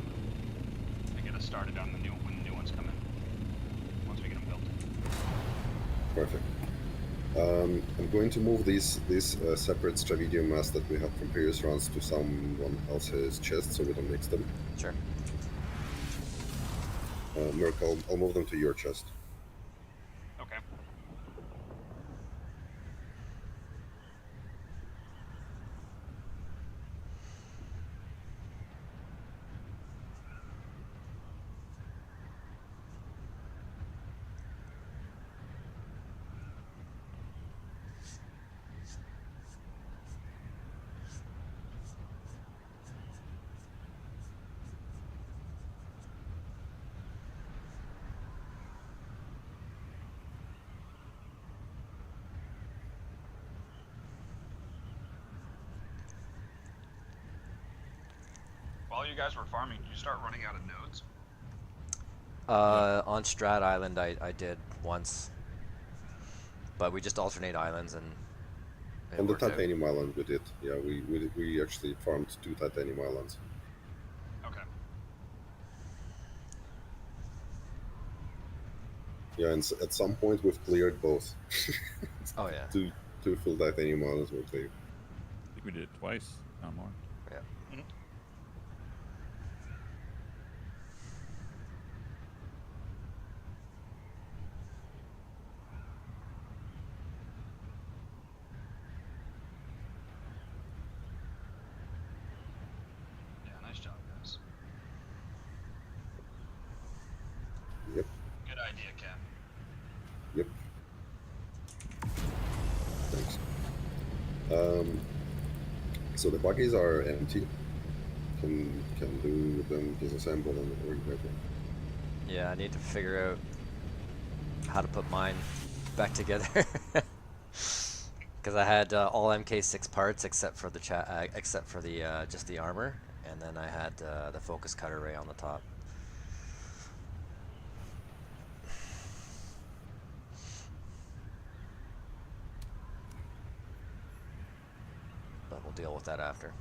to get us started on the when the new ones come in. Once we get them built. Perfect. I'm going to move these separate Stravidium masks that we have from previous runs to someone else's chest so we don't mix them. Sure. Merc, I'll move them to your chest. Okay. While you guys were farming, did you start running out of nodes? On Strat Island, I did once, but we just alternate islands and. It On the worked out. Titanium Island we did. Yeah, we actually farmed 2 Titanium Islands. Okay. Yeah, and at some point we've cleared both. Oh yeah. two full Titanium Islands were cleared. I think we did it twice, not more. Yeah. Yeah. Nice job, guys. Yep, Good idea, Cap. yep. Thanks. So the buggies are empty. Can do them disassemble and repair them. Yeah, I need to figure out how to put mine back together. Because I had all MK6 parts except for the just the armor, and then I had the focus cutter ray on the top. But we'll deal with that after.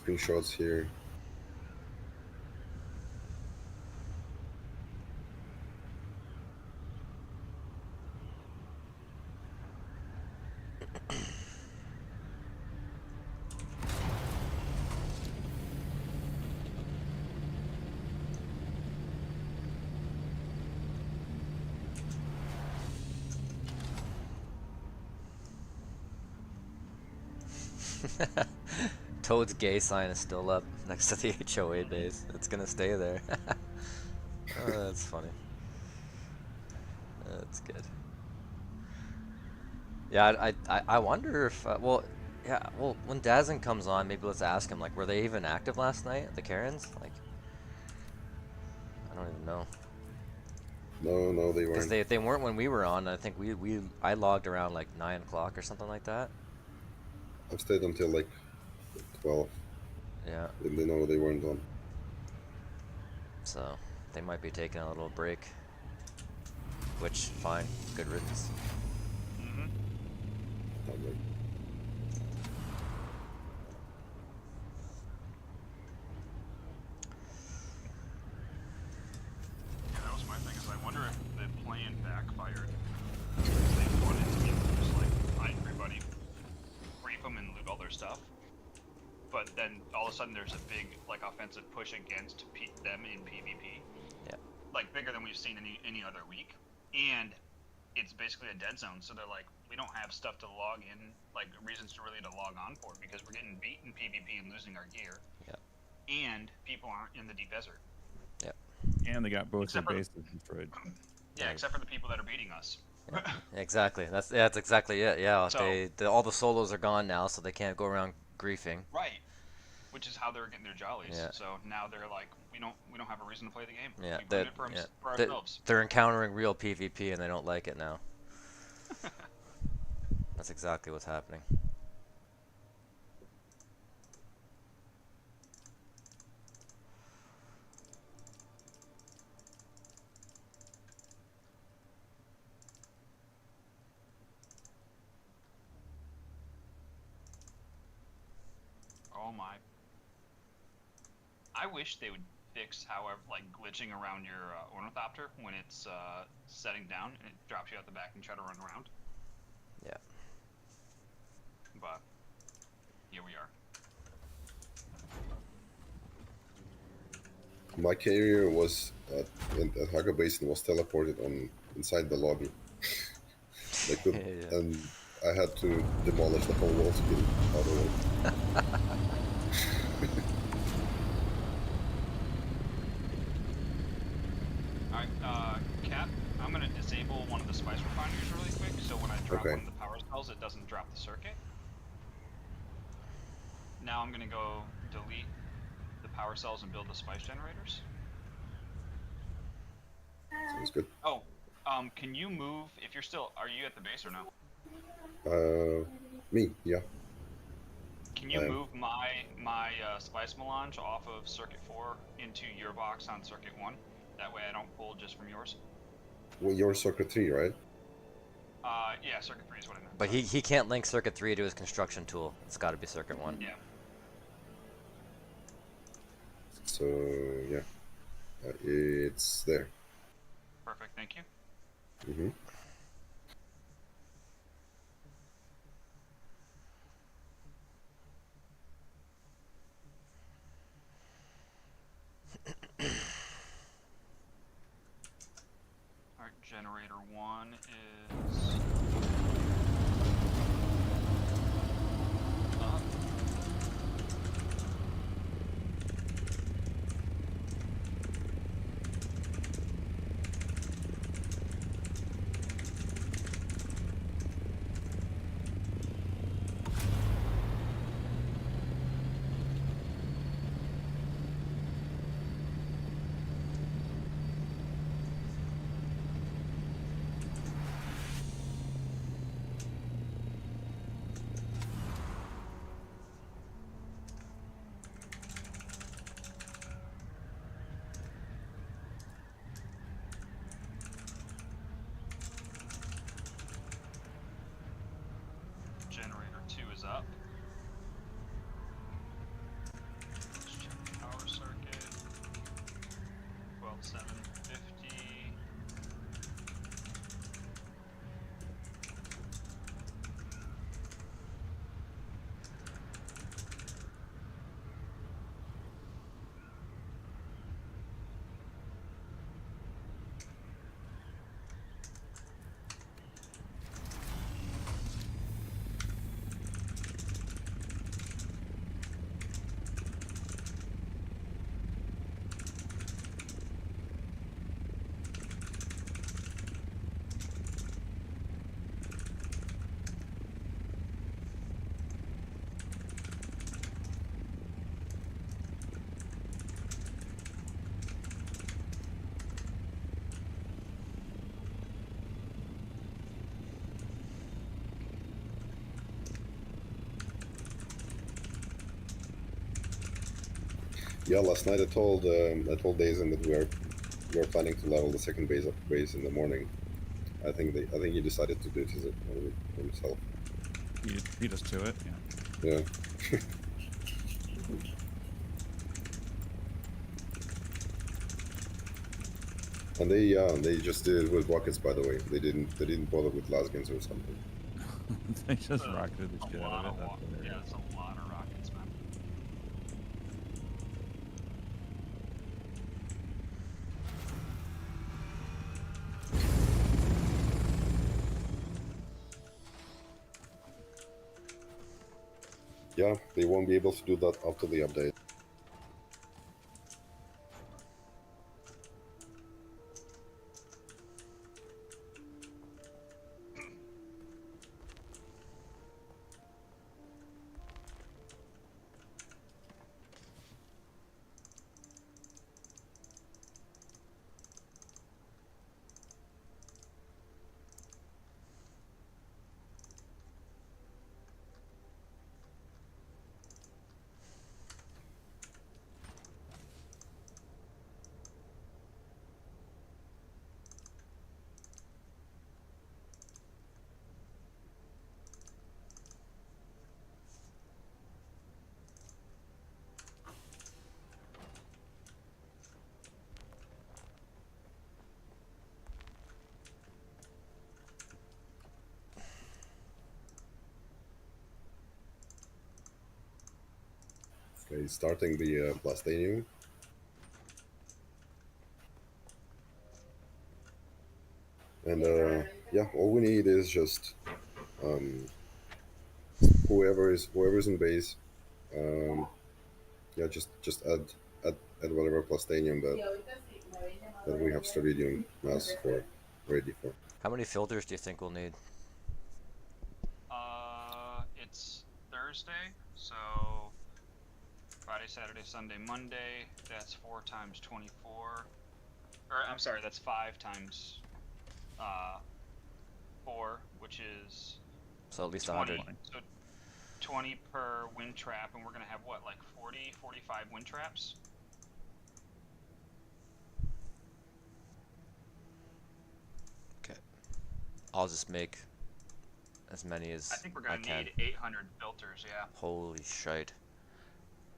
screenshots here. Toad's gay sign is still up next to the HOA base. It's gonna stay there. Oh, that's funny. That's good. Yeah, I wonder if well, yeah, well, when Dazen comes on, maybe let's ask him, like, were they even active last night at the Karens? Like, I don't even know. No, they Because weren't. they weren't when we were on. I think I logged around like 9 o'clock or something like that. I've stayed until like 12. Yeah, And they know they weren't on. so they might be taking a little break. Which, fine, good riddance. Mm-hmm. I'm like, Yeah, that was my thing. Is I wonder if the plan backfired. Because they wanted to get just like find everybody, brief them, and loot all their stuff. But then all of a sudden there's a big like offensive push against them in PvP. Yeah. Like bigger than we've seen any other week, and it's basically a dead zone. So they're like, we don't have stuff to log in, like reasons to really to log on for, because we're getting beat in PvP and losing our gear. Yeah. And people aren't in the deep desert. Yeah. And they got both their Except for- bases destroyed. Yeah, Yeah. except for the people that are beating us. Yeah, exactly. That's exactly it. Yeah, So- all the solos are gone now, so they can't go around griefing. Right. Which is how they're getting their jollies. Yeah. So now they're like, we don't have a reason to play the game. Yeah, We ruined it for, for ourselves. they're encountering real PvP and they don't like it now. That's exactly what's happening. Oh my. I wish they would fix however like glitching around your ornithopter when it's setting down and it drops you out the back and try to run around. Yeah. But here we are. my carrier was at Haga Basin was teleported on inside the lobby. They could, Yeah. and I had to demolish the whole wall to get it out of the way. Alright, Cap, I'm gonna disable one of the spice refineries really quick, so when I drop Okay. one of the power cells, it doesn't drop the circuit. Now I'm gonna go delete the power cells and build the spice generators. Sounds good. Oh, can you move, if you're still, are you at the base or no? Me, yeah. Can you I am. move my spice melange off of circuit 4 into your box on circuit 1? That way I don't pull just from yours. Well, you're circuit 3, right? Yeah, circuit 3 is what I meant. But he can't link circuit 3 to his construction tool. It's got to be circuit 1. Yeah. So, yeah. It's there. Perfect, thank you. Mm-hmm. Alright, generator 1 is up. Yeah, last night I told Dazen that we are planning to level the second base in the morning. I think he decided to do it himself. He beat us to it. Yeah. Yeah. And they just did it with rockets, by the way. They didn't bother with lasguns or something. They just rocketed the That's a shit lot out of it. of yeah, that's a lot of rockets, man. Yeah, they won't be able to do that after the update. Okay, starting the plastanium. And yeah, all we need is just um, whoever's in base. Yeah, just add whatever plastanium that we have Stravidium mass for ready for. How many filters do you think we'll need? It's Thursday, so Friday, Saturday, Sunday, Monday. That's 4 times 24. Or I'm sorry, that's 5 times 4, which is So at least 20. 100. So 20 per wind trap, and we're gonna have what, like 40, 45 wind traps? Okay. I'll just make as many as I think we're I gonna can. need 800 filters. Yeah. Holy shite.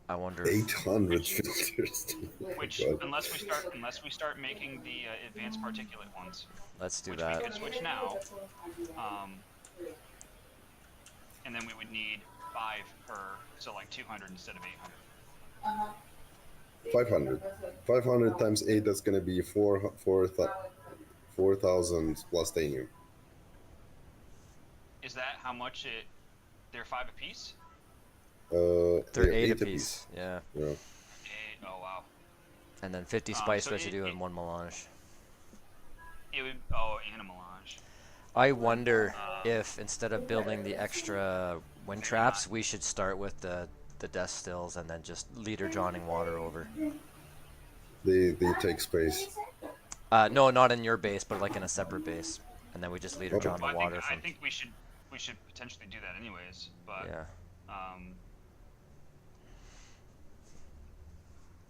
I wonder if 800 filters. Which, God. unless we start making the advanced particulate ones, let's do which that. we could switch now, and then we would need 5 per, so like 200 instead of 800. 500. 500 times 8, that's going to be 4,000 plastanium. Is that how much it? They're 5 apiece. They're 8 apiece. Yeah. Yeah. 8. Oh wow. And then 50 spice So residue and 1 melange. It would. and a melange. I wonder if instead of building the extra wind Maybe traps, not. we should start with the death stills and then just leader Johning water over. They take space. No, not in your base, but like in a separate base, and then we just leader Okay. John the Well, water I from. think we should potentially do that anyways, but Yeah. um,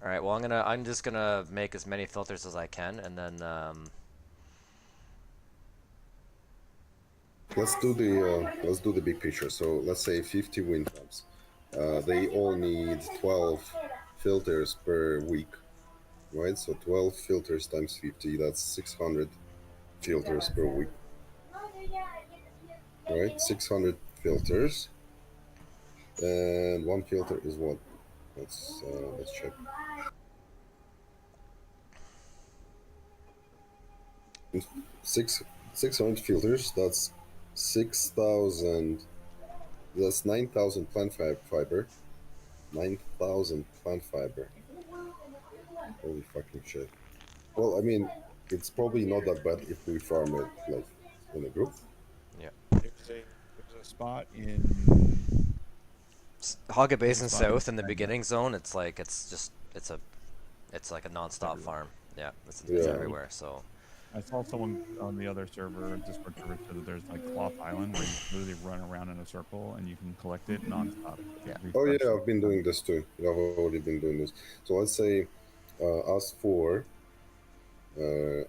All right. Well, I'm just gonna make as many filters as I can, and then Let's do the big picture. So let's say 50 wind traps. They all need 12 filters per week, right? So 12 filters times 50, that's 600 filters per week. Right? 600 filters. And 1 filter is what? Let's check. Six 600 filters, that's 6,000, that's 9,000 plant fiber. 9,000 plant fiber. Holy fucking shit. Well, I mean, it's probably not that bad if we farm it like in a group. yeah. There's a spot in Hogga Basin It's fine. South in the beginning zone. It's like it's like a non-stop Everywhere. farm. Yeah, it's Yeah. everywhere. So I saw someone on the other server, Discord server, said that there's like Cloth Island where you literally run around in a circle and you can collect it nonstop. Yeah. Oh Refresh yeah, it. I've been doing this too. I've already been doing this. So let's say us four, and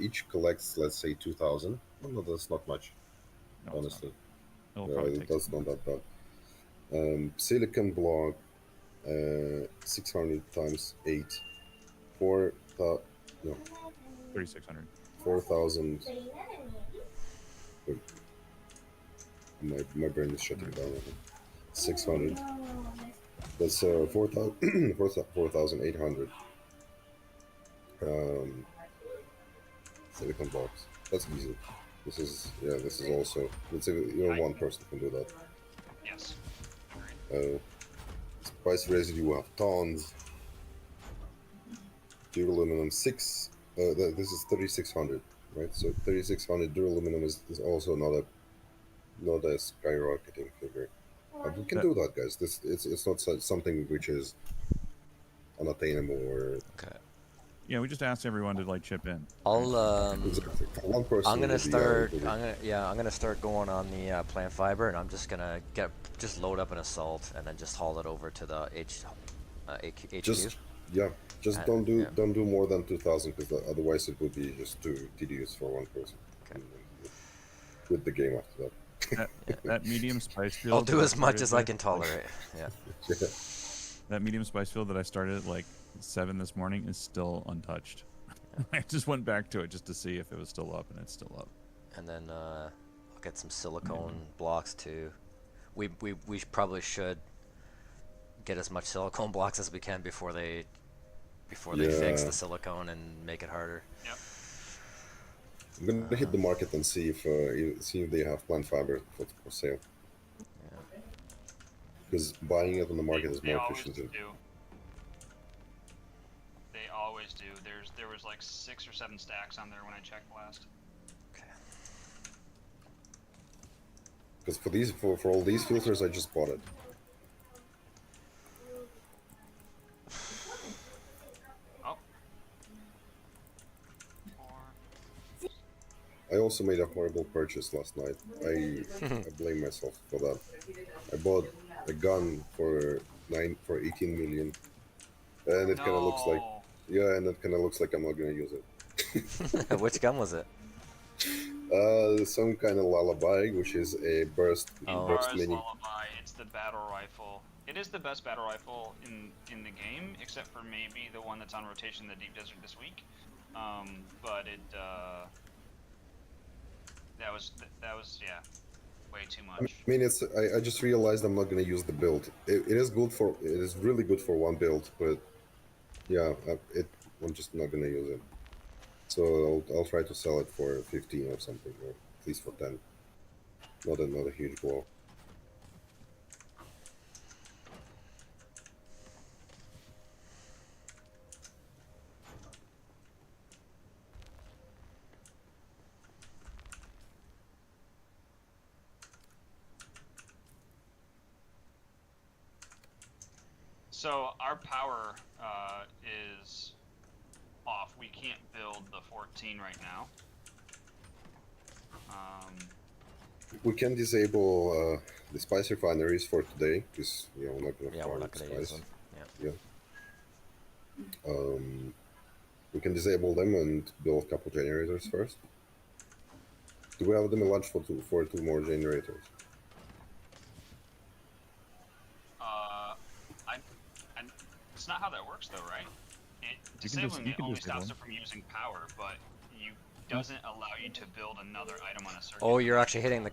each collects, let's say, 2,000. Oh, no, that's not much, No, it's honestly. not. It'll probably take That's some not months. that bad. Silicon block, 600 times 8, 4, no, 3,600. 4,000. My brain is shutting down. 600. That's 4,800 silicon blocks. That's easy. This is also. One person can do that. Yes. Agreed. Spice residue will have tons. Duraluminum 6. This is 3,600, right? So 3,600 duraluminum is also not a skyrocketing figure. But we can do that, guys. It's not something which is unattainable or. Okay. Yeah, we just asked everyone to like chip in. I'll Exactly. For one person. I'm gonna it'll be, start. it'll be- I'm gonna start going on the plant fiber, and I'm just gonna load up an assault, and then just haul it over to the HQ. Just don't do more than 2,000, because otherwise it would be just too tedious for one person. Okay. Quit the game after that. That medium spice field. I'll do that as much started as I with, can tolerate. Yeah. Yeah. That medium spice field that I started at like 7 this morning is still untouched. I just went back to it just to see if it was still up, and it's still up. And then I'll get some silicone blocks too. We probably should get as much silicone blocks as we can before they fix the silicone and make it harder. Yep. I'm gonna hit the market and see if they have plant fiber for sale. Yeah. Because buying it on the market is They more always efficient. do. They always do. There was like 6 or 7 stacks on there when I checked last. Okay. Because for all these filters, I just bought it. Oh. I also made a horrible purchase last night. I blame myself for that. I bought a gun for 18 million, and it kind of looks like I'm not gonna use it. Which gun was it? Some kind of lullaby, which is a burst mini. Lullaby. It's the battle rifle. It is the best battle rifle in the game, except for maybe the one that's on rotation in the Deep Desert this week. But it that was way too much. I mean, I just realized I'm not gonna use the build. It is really good for one build, but yeah, I'm just not gonna use it. So I'll try to sell it for 15 or something, or at least for 10. Not a huge blow. So our power is off. We can't build the 14 right now. We can disable the spice refineries for today, because we're not gonna farm We're not gonna use spice. them. Yeah. We can disable them and build a couple generators first. Do we have them in lunch for two more generators? It's not how that works, though, right? You can Disabling it only disable stops it from using power, but doesn't allow you to build another item on a circuit. Oh, you're actually hitting the.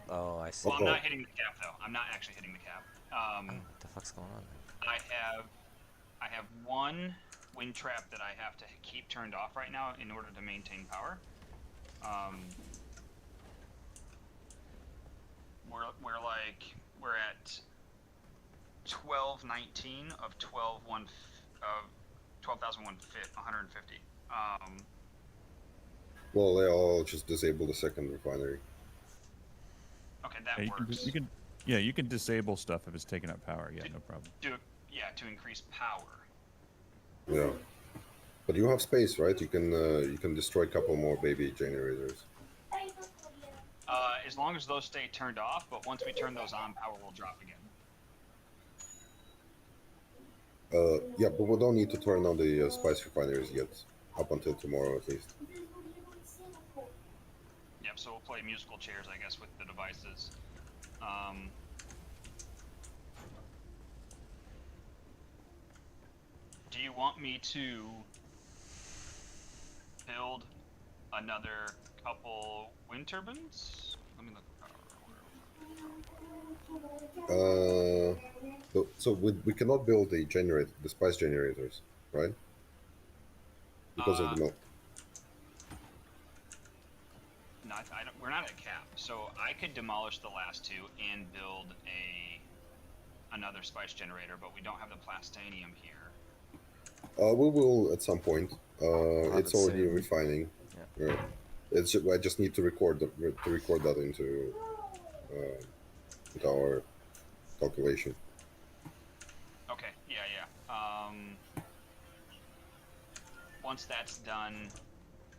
Oh, I see. Well, I'm not hitting the cap though. I'm not actually hitting the cap. What the fuck's going on? I have one wind trap that I have to keep turned off right now in order to maintain power. We're at 1219 of 12,150. Well, I'll just disable the second refinery. Okay, that works. You can disable stuff if it's taking up power. Yeah, no problem. To increase power. Yeah. But you have space, right? You can destroy a couple more baby generators. As long as those stay turned off, but once we turn those on, power will drop again. Yeah, but we don't need to turn on the spice refineries yet, up until tomorrow at least. Yep, so we'll play musical chairs, I guess, with the devices. Do you want me to build another couple wind turbines? Let me look. So we cannot build the spice generators, right? Because of the milk. No, we're not at cap, so I could demolish the last two and build another spice generator, but we don't have the plastanium here. We will at some point. have It's it already soon. refining. Yeah. I just need to record that into our calculation. Okay, yeah. Once that's done,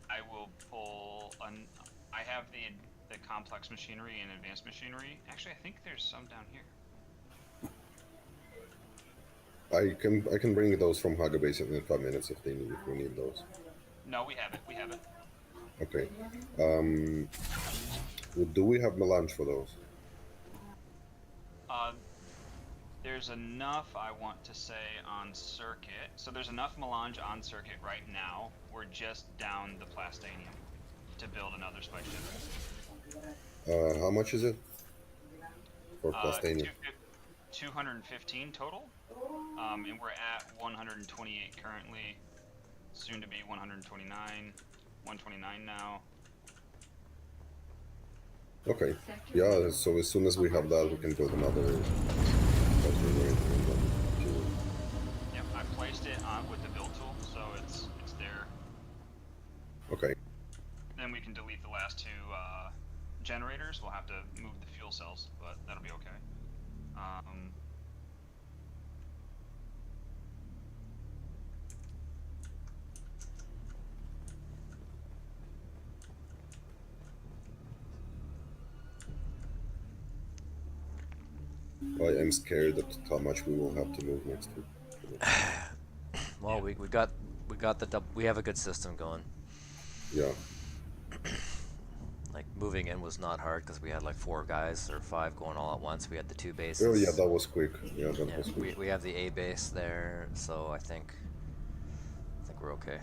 I will pull. I have the complex machinery and advanced machinery. Actually, I think there's some down here. I can bring those from Haga Base in 5 minutes if we need those. No, we have it. Okay. Do we have melange for those? There's enough, I want to say, on circuit. So there's enough melange on circuit right now. We're just down the plastanium to build another spice generator. How much is it for plastanium? 215 total. And we're at 128 currently. Soon to be 129. 129 now. Okay. Yeah. So as soon as we have that, we can build another. Yep, I placed it on with the build tool, so it's there. Okay. Then we can delete the last two generators. We'll have to move the fuel cells, but that'll be okay. I am scared at how much we will have to move next week. Well, we have a good system going. Yeah. Like moving in was not hard because we had like 4 guys or 5 going all at once. We had the 2 bases. Oh yeah, that was quick. Yeah, that was quick. We have the A base there, so I think we're okay.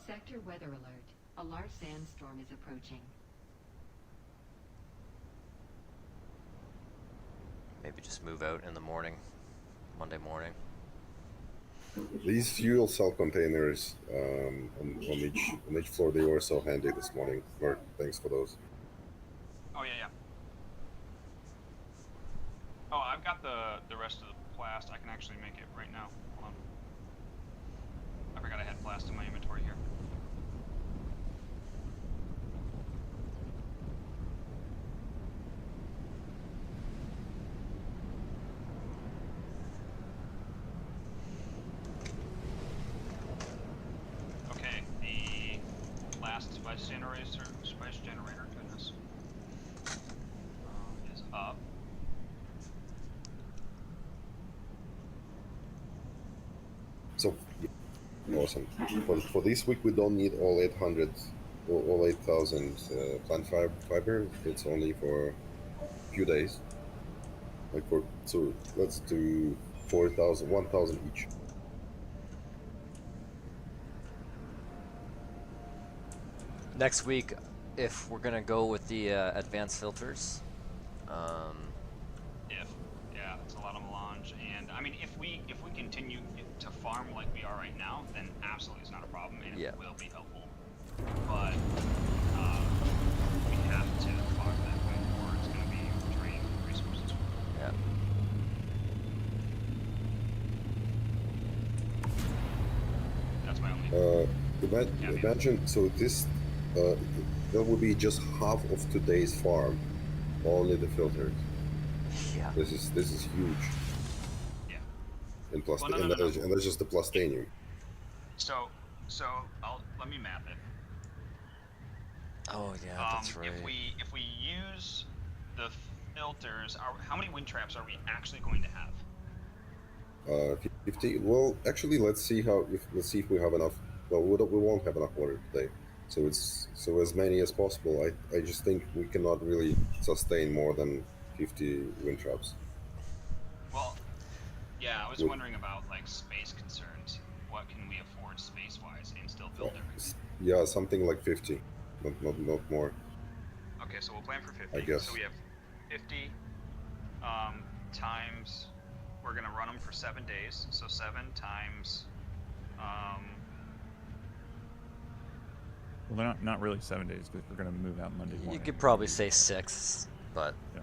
Sector weather alert. A large sandstorm is approaching. Maybe just move out in the morning, Monday morning. These fuel cell containers on each floor, they were so handy this morning. Mark, thanks for those. Oh yeah. Oh, I've got the rest of the plast. I can actually make it right now. Hold on. I forgot I had plast in my inventory here. Spice generator, goodness, is up. So awesome. For this week, we don't need all 800 or all 8,000 plant fiber. It's only for a few days. So let's do 4,000, 1,000 each. Next week, if we're gonna go with the advanced filters, That's a lot of melange, and I mean, if we continue to farm like we are right now, then absolutely it's not a problem, and it will be helpful. But we have to farm that way, or it's going to be draining resources. Yeah. That's my only. Imagine, so this that would be just half of today's farm, only the filters. Yeah. This is huge. plus, Well, no, and, no, no, no. and that's just the plastanium. So, let me map it. Oh yeah, that's right. If we use the filters, how many wind traps are we actually going to have? 50. Well, actually, let's see if we have enough. Well, we won't have enough water today, so as many as possible. I just think we cannot really sustain more than 50 wind traps. Well, yeah, I was With wondering about like space concerns. What can we afford space-wise and still uh, build everything? yeah, something like 50, not more, Okay, so we'll plan for I 50. So guess. we have 50 times. We're gonna run them for 7 days. So 7 times. Um, Well, they're not really 7 days because we're gonna move out Monday morning. You could probably say 6, but Yeah.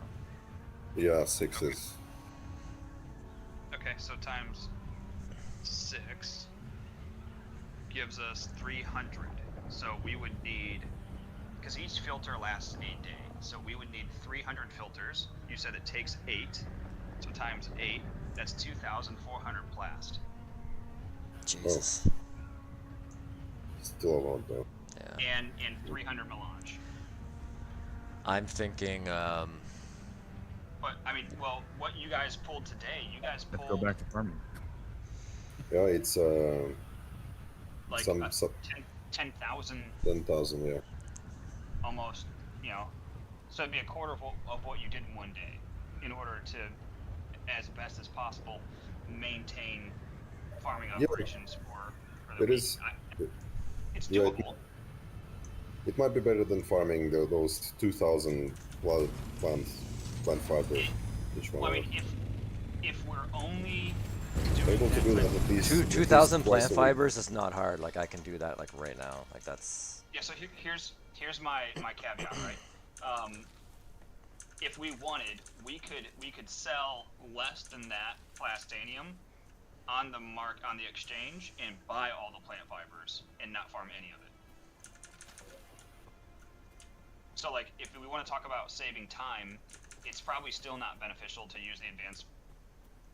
Yeah, six Okay. is. Okay, so times 6 gives us 300. So we would need, because each filter lasts a day, so we would need 300 filters. You said it takes 8, so times 8, that's 2,400 plast. Oh, Jesus. still a lot though. Yeah. And 300 melange. I'm thinking But I mean, well, what you guys pulled today, you guys Let's go pulled back to farming. Yeah, it's like some 10,000 10,000. Yeah. almost, you know. So it'd be a quarter of what you did in one day, in order to, as best as possible, maintain farming Yeah, operations for the it week. is. It's Yeah, doable. it might be better than farming those 2,000 plant fiber each Well, one. I mean, if we're only Able doing to that do that type, at least two at two least thousand twice plant a week. fibers is not hard. Like I can do that like right now. Like that's yeah. So here's my caveat, right? If we wanted, we could sell less than that plastanium on the exchange and buy all the plant fibers and not farm any of it. So like if we want to talk about saving time, it's probably still not beneficial to use the advanced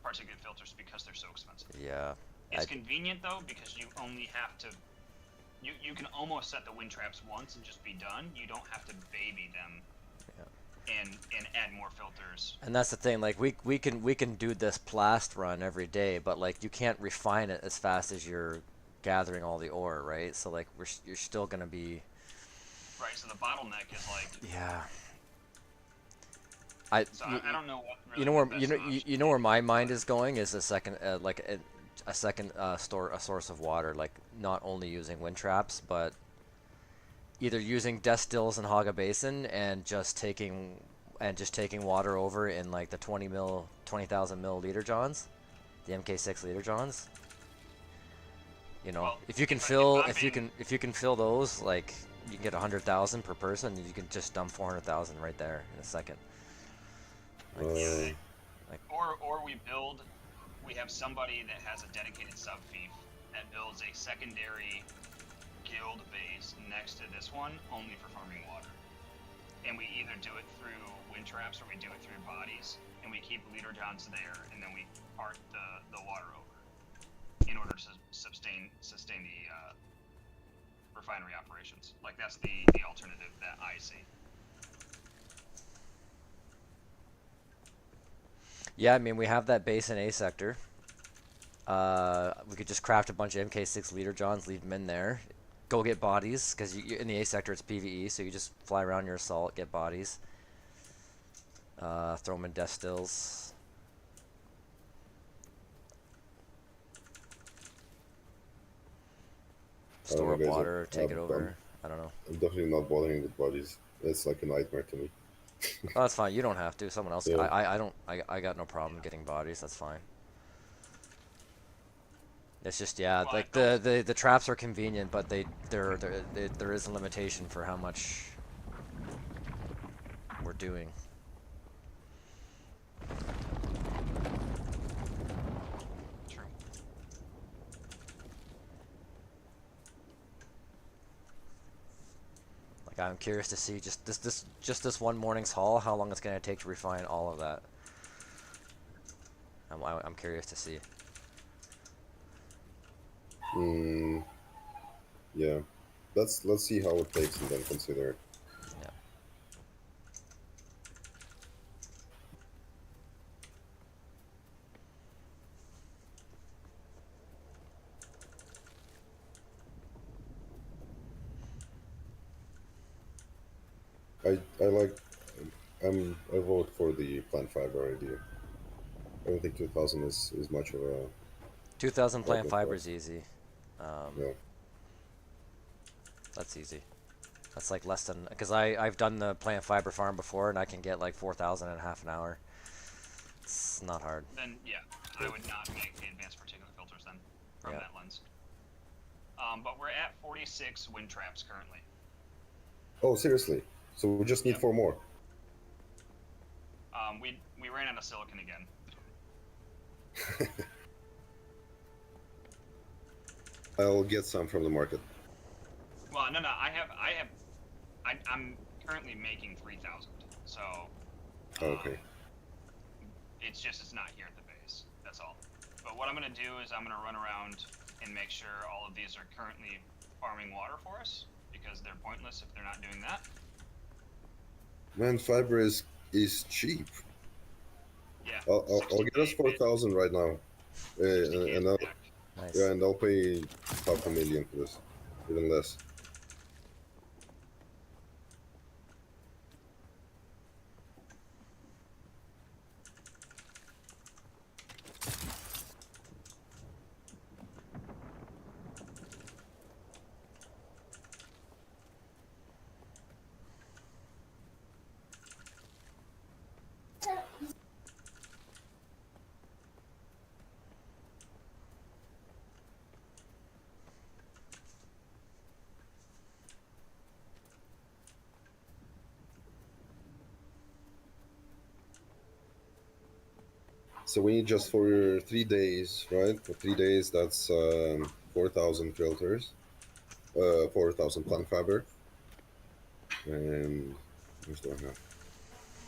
particulate filters because they're so expensive. yeah. It's convenient though because you only have to you can almost set the wind traps once and just be done. You don't have to baby them and add more filters. And that's the thing. Like we can do this plast run every day, but like you can't refine it as fast as you're gathering all the ore, right? So like you're still gonna be. Right, so the bottleneck is like Yeah. I don't know what really you know where the best option you know where my is, mind but- is going is a second like a second source of water, like not only using wind traps but either using death stills in Haga Basin and just taking water over in like the 20,000 milliliter johns, the MK6 liter johns. You know, Well, if you can if fill I'm if you can fill those, like you can get 100,000 per person, you can just dump 400,000 right there in a second. Uh, or we have somebody that has a dedicated sub fief that builds a secondary guild base next to this one only for farming water. And we either do it through wind traps or we do it through bodies, and we keep leader johns there, and then we part the water over in order to sustain the refinery operations. Like that's the alternative that I see. Yeah, I mean we have that base in A sector. We could just craft a bunch of MK6 leader johns, leave them in there. Go get bodies, because in the A sector it's PvE, so you just fly around your assault, get bodies. Throw them in death stills. Store up guys, water, take it over. I don't know. I'm definitely not bothering with bodies. It's like a nightmare to me. Oh, that's fine. You don't have to. Someone else. Yeah. I don't. I got no problem getting bodies. That's fine. It's just yeah, Well, like I the traps are convenient, but there is a limitation for how much we're doing. True. Like I'm curious to see just this one morning's haul, how long it's gonna take to refine all of that. I'm curious to see. Mm, yeah. Let's see how it takes and then consider it. Yeah. I like. I vote for the plant fiber idea. I don't think 2000 is much of a 2,000 plant problem for fiber us. is easy. Yeah. That's easy. That's like less than, because I've done the plant fiber farm before and I can get like 4,000 in half an hour. It's not hard. Then yeah, I would not make the advanced particulate filters then from Yeah. that lens. But we're at 46 wind traps currently. Oh, seriously? So we just need Yep. 4 more. We ran out of silicon again. I'll get some from the market. Well, no, I'm currently making 3,000. So. Okay. It's just it's not here at the base. That's all. But what I'm gonna do is I'm gonna run around and make sure all of these are currently farming water for us, because they're pointless if they're not doing that. Man, fiber is cheap. Yeah. I'll get us 4,000 right now, 60K and is I'll, back. Nice. yeah, and I'll pay $500,000 for this, even less. So we need just for 3 days, right? For 3 days, that's 4,000 filters, 4,000 plant fiber, and what do I have?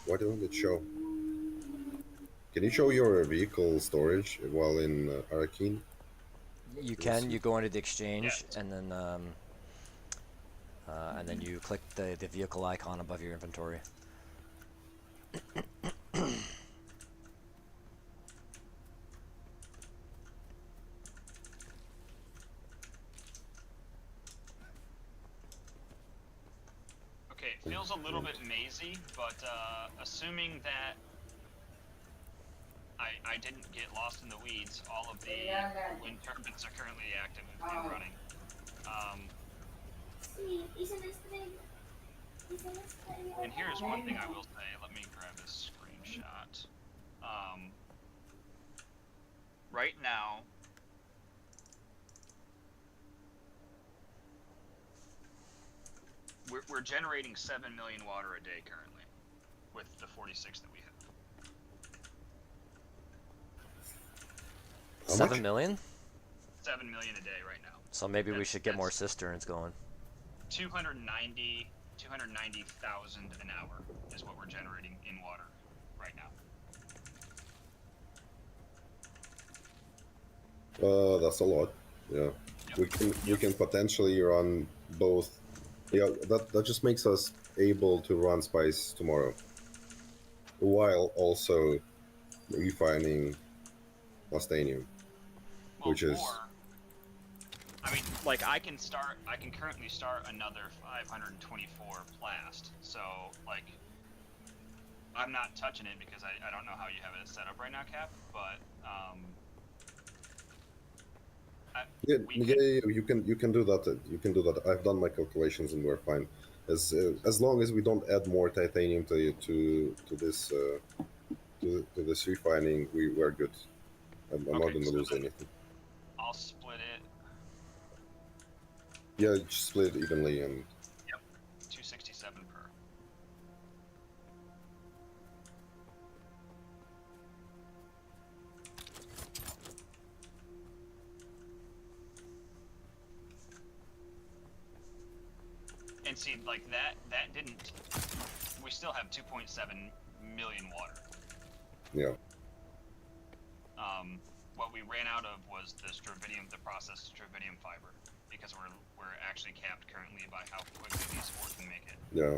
Why don't it show? Can you show your vehicle storage while in Arakeen? You Let me can. see. You go into the exchange Yes. and then you click the vehicle icon above your inventory. Okay, it feels a little bit mazy, but assuming that I didn't get lost in the weeds, all of the wind turbines are currently active and running. And here's one thing I will say. Let me grab this screenshot. Right now, we're generating 7 million water a day currently, with the 46 that we have. How 7 much? million? 7 million a day right now. So maybe we That's- should get more that's- cisterns going. 290,000 an hour is what we're generating in water right now. That's a lot. Yeah, we can potentially run both. Yeah, that just makes us able to run Spice tomorrow, while also refining Lastanium, Well, which is I mean, like I can currently start another 524 plast. So like, I'm not touching it because I don't know how you have it set up right now, Cap. But yeah, we yeah, could- yeah, you can do that. You can do that. I've done my calculations and we're fine. As long as we don't add more titanium to this to this refining, we're good. I'm not Okay, gonna so lose then anything. I'll split it. Yeah, just split it evenly and 267 per. And see, like that didn't. We still have 2.7 million water. yeah. What we ran out of was the the processed strawbidium fiber, because we're actually capped currently by how quickly these four can make it. Yeah.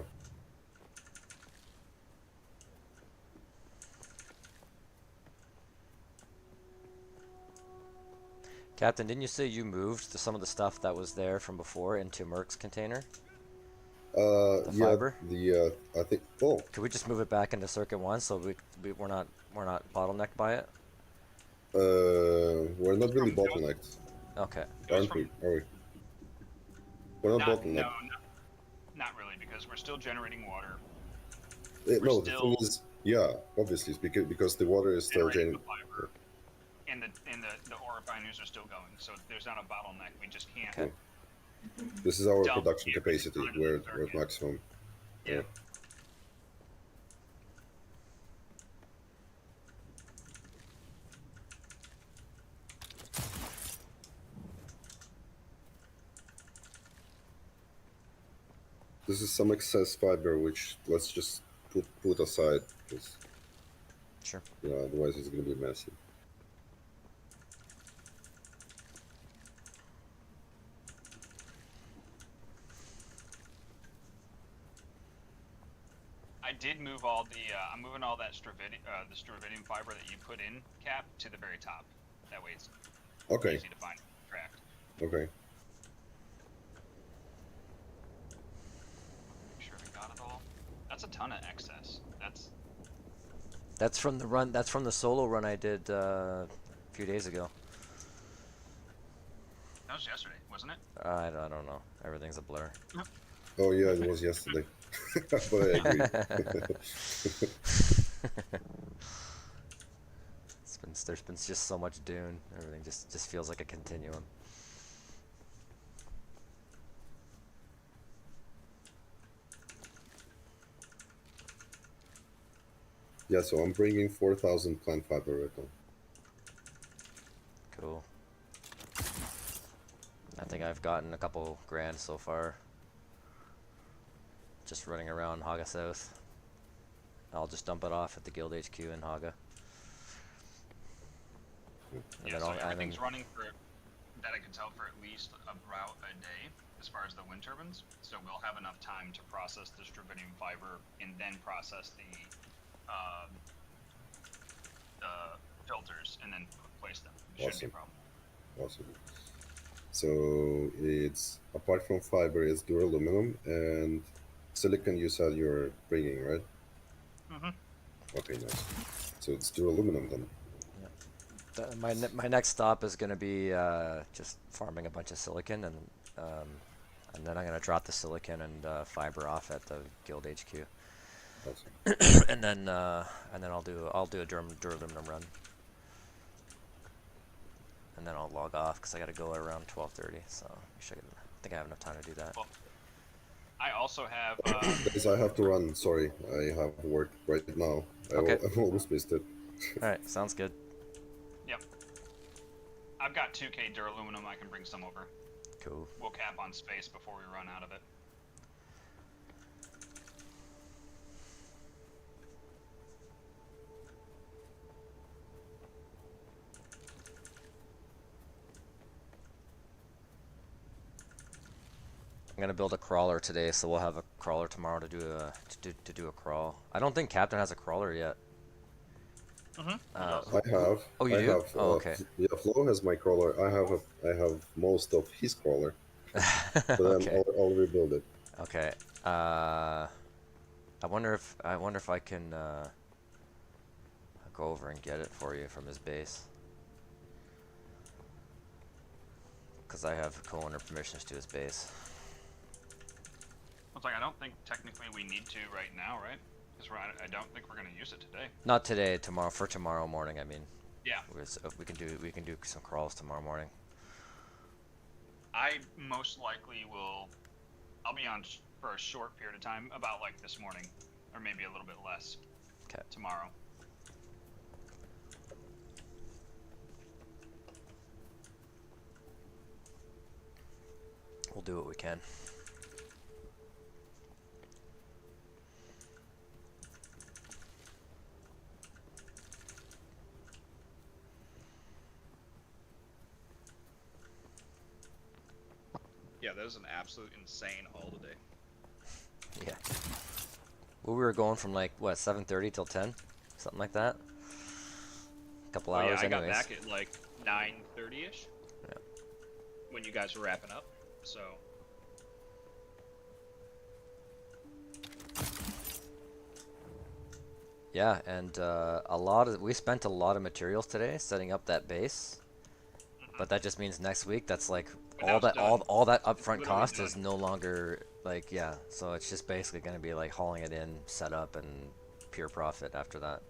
Captain, didn't you say you moved some of the stuff that was there from before into Merc's container? The Yeah. fiber? I think. Oh, Could we just move it back into Circuit 1 so we're not bottlenecked by it? we're not really From- it was- bottlenecked, It Okay. was aren't from we? Are we? We're not no, bottlenecked. not really, because we're still generating water. No, we're the thing still is, yeah, obviously, it's because the water is still generating generating. the fiber, and the ore refineries are still going. So there's not a bottleneck. We just can't. Okay. This is our Dump production everything capacity. onto the We're at circuit. maximum. Yeah. This is some excess fiber, which let's just put aside, because Sure. otherwise it's gonna be messy. I did move all the. I'm moving all that the strawbidium fiber that you put in, Cap, to the very top. That way it's Okay. easy to find, tracked. Okay. Make sure I got it all. That's a ton of excess. That's from the run. That's from the solo run I did a few days ago. That was yesterday, wasn't it? I don't know. Everything's a blur. Oh yeah, it was yesterday. But I agree. There's been just so much Dune. Everything just feels like a continuum. Yeah, so I'm bringing 4,000 plant fiber right now. Cool. I think I've gotten a couple grand so far. Just running around Haga South. I'll just dump it off at the Guild HQ in Haga. And Yeah, then so I'll- and everything's then- running for, that I can tell, for at least about a day as far as the wind turbines. So we'll have enough time to process the strawbidium fiber and then process the filters and then place them. Shouldn't be a Awesome. problem. Awesome. So it's, apart from fiber, it's duraluminum and silicon. You said you're bringing, right? Mm-hmm. Okay, nice. So it's duraluminum then. My next stop is gonna be just farming a bunch of silicon, and then I'm gonna drop the silicon and fiber off at the Guild HQ, Awesome. and then I'll do a duraluminum run, and then I'll log off because I gotta go around 12:30. So I think I have enough time to do that. Well, I also have. Guys, I have to run. Sorry, I have work right now. Okay. I almost missed it. All right, sounds good. Yep. I've got 2K duraluminum. I can bring some over. Cool. We'll cap on space before we run out of it. I'm gonna build a crawler today, so we'll have a crawler tomorrow to do a crawl. I don't think Captain has a crawler yet. Mm-hmm. I have. Oh, you I do? Have, Oh, okay. Yeah, Flo has my crawler. I have most of his crawler. But Okay. I'll rebuild it. Okay. I wonder if I can go over and get it for you from his base. Because I have co-owner permissions to his base. It's like, I don't think technically we need to right now, right? Because I don't think we're gonna use it today. Not today. Tomorrow, for tomorrow morning. I mean. Yeah. We can do some crawls tomorrow morning. I most likely will. I'll be on for a short period of time, about like this morning, or maybe a little bit less. Okay. Tomorrow. We'll do what we can. Yeah, that was an absolute insane haul today. Yeah. Well, we were going from like what 7:30 till 10, something like that. Couple Well, yeah, hours, I got anyways. back at like 9:30ish Yeah. when you guys were wrapping up. So Yeah, and we spent a lot of materials today setting up that base, but that just means next week that's like but now it's done. all that It's upfront literally cost is done. no longer like, yeah, so it's just basically going to be like hauling it in, set up, and pure profit after that.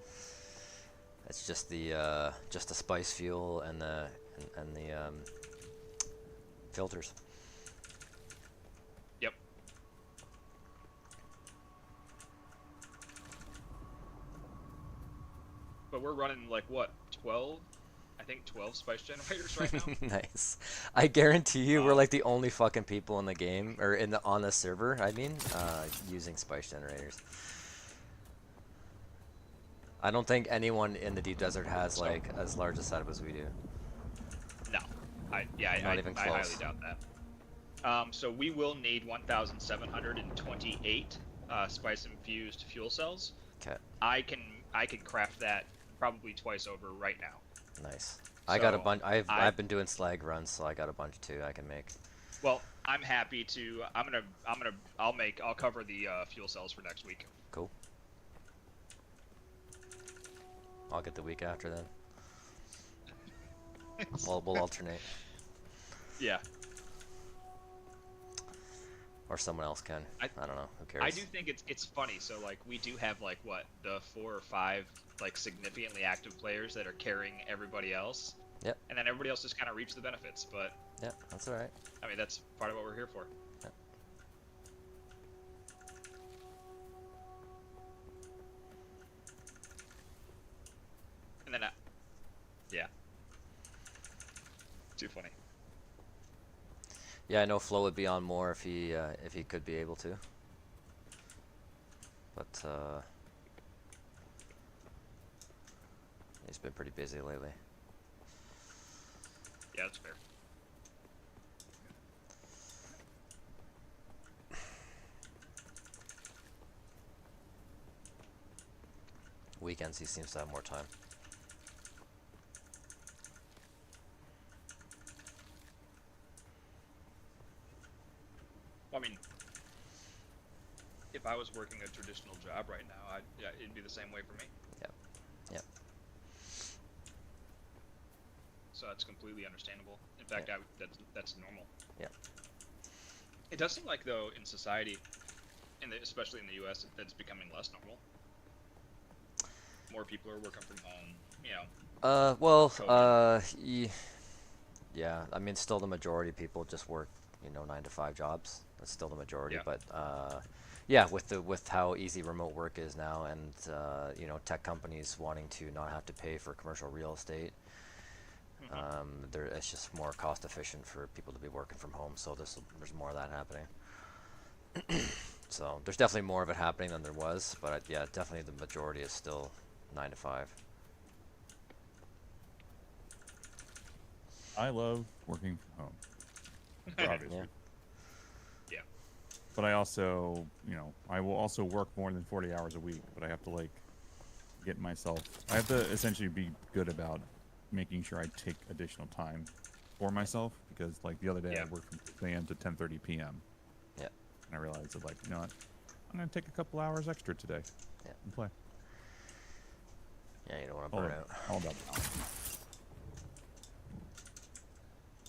It's just the spice fuel and the filters. Yep. But we're running like what, 12? I think 12 spice generators right now. Nice. I guarantee you we're Um, like the only fucking people in the game, or on the server, I mean, using spice generators. I don't think anyone in the deep desert has So like as large a setup as we do. no, Not even I highly close. doubt that. So we will need 1,728 spice infused fuel cells. Okay, I can craft that probably twice over right now. nice. I got a So bunch. I've been doing slag runs, so I got a bunch too. I can make. well, I'm happy to. I'll cover the fuel cells for next week. Cool. I'll get the week after then. We'll alternate, Yeah, or someone else can. I don't know. Who cares? I do think it's funny. So like we do have like what, the 4 or 5 like significantly active players that are carrying everybody else. Yep. And then everybody else just kind of reaps the benefits. But Yeah, that's all right. I mean that's part of what we're here for. Yep. And then yeah. Too funny. Yeah, I know Flo would be on more if he could be able to. But he's been pretty busy lately. Yeah, that's fair. Weekends he seems to have more time. I mean, if I was working a traditional job right now, it'd be the same way for me. Yep. Yep. So that's completely understandable. In fact, Yeah. that's normal. Yep. It does seem like though in society, especially in the U.S., that's becoming less normal. More people are working from home. You know. Yeah. I mean, still the majority of people just work, 9 to 5 jobs. That's still the majority. Yeah. But yeah, with how easy remote work is now, and tech companies wanting to not have to pay for commercial real estate. It's just more cost efficient for people to be working from home, so there's more of that happening. So there's definitely more of it happening than there was, but yeah, definitely the majority is still 9 to 5. I love working from home, for obvious Yeah. reasons. Yeah. But I also, I will also work more than 40 hours a week, but I have to I have to essentially be good about making sure I take additional time for myself, because like the other day Yeah. I worked from 6 a.m. to 10:30 p.m. Yeah. And I realized that, like, you know what, I'm going to take a couple hours extra today Yeah. and play. Yeah, you don't want to burn out. All about balance.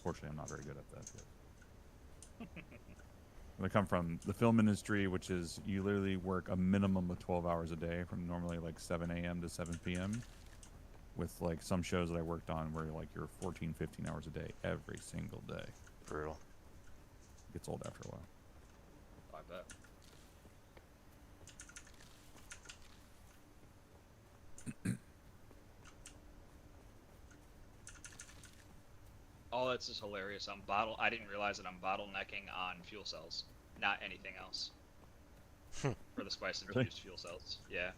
Fortunately, I'm not very good at that yet. I come from the film industry, which is you literally work a minimum of 12 hours a day from normally like 7 a.m. to 7 p.m. with like some shows that I worked on where like you're 14, 15 hours a day every single day. Brutal. It gets old after a while. I bet. All that's just hilarious. I didn't realize that I'm bottlenecking on fuel cells, not anything else. For the spice Really? infused fuel cells. Yeah.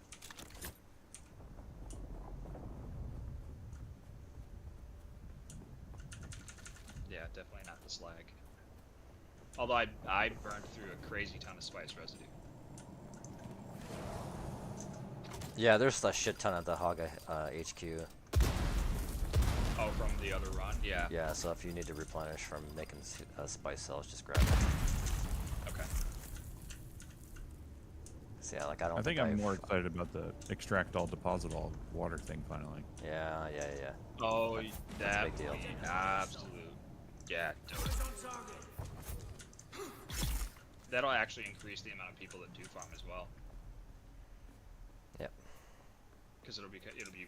Yeah, definitely not the slag. Although I burned through a crazy ton of spice residue. Yeah, there's a shit ton at the Haga HQ. Oh, from the other run? Yeah. Yeah, so if you need to replenish from making spice cells, just grab it. Okay. So yeah, like I don't I think I've- I'm more excited about the extract all, deposit all water thing finally. Yeah. Oh, That's a that big deal. would be absolute. Yeah, totally. That'll actually increase the amount of people that do farm as well. Yep. Because it'll be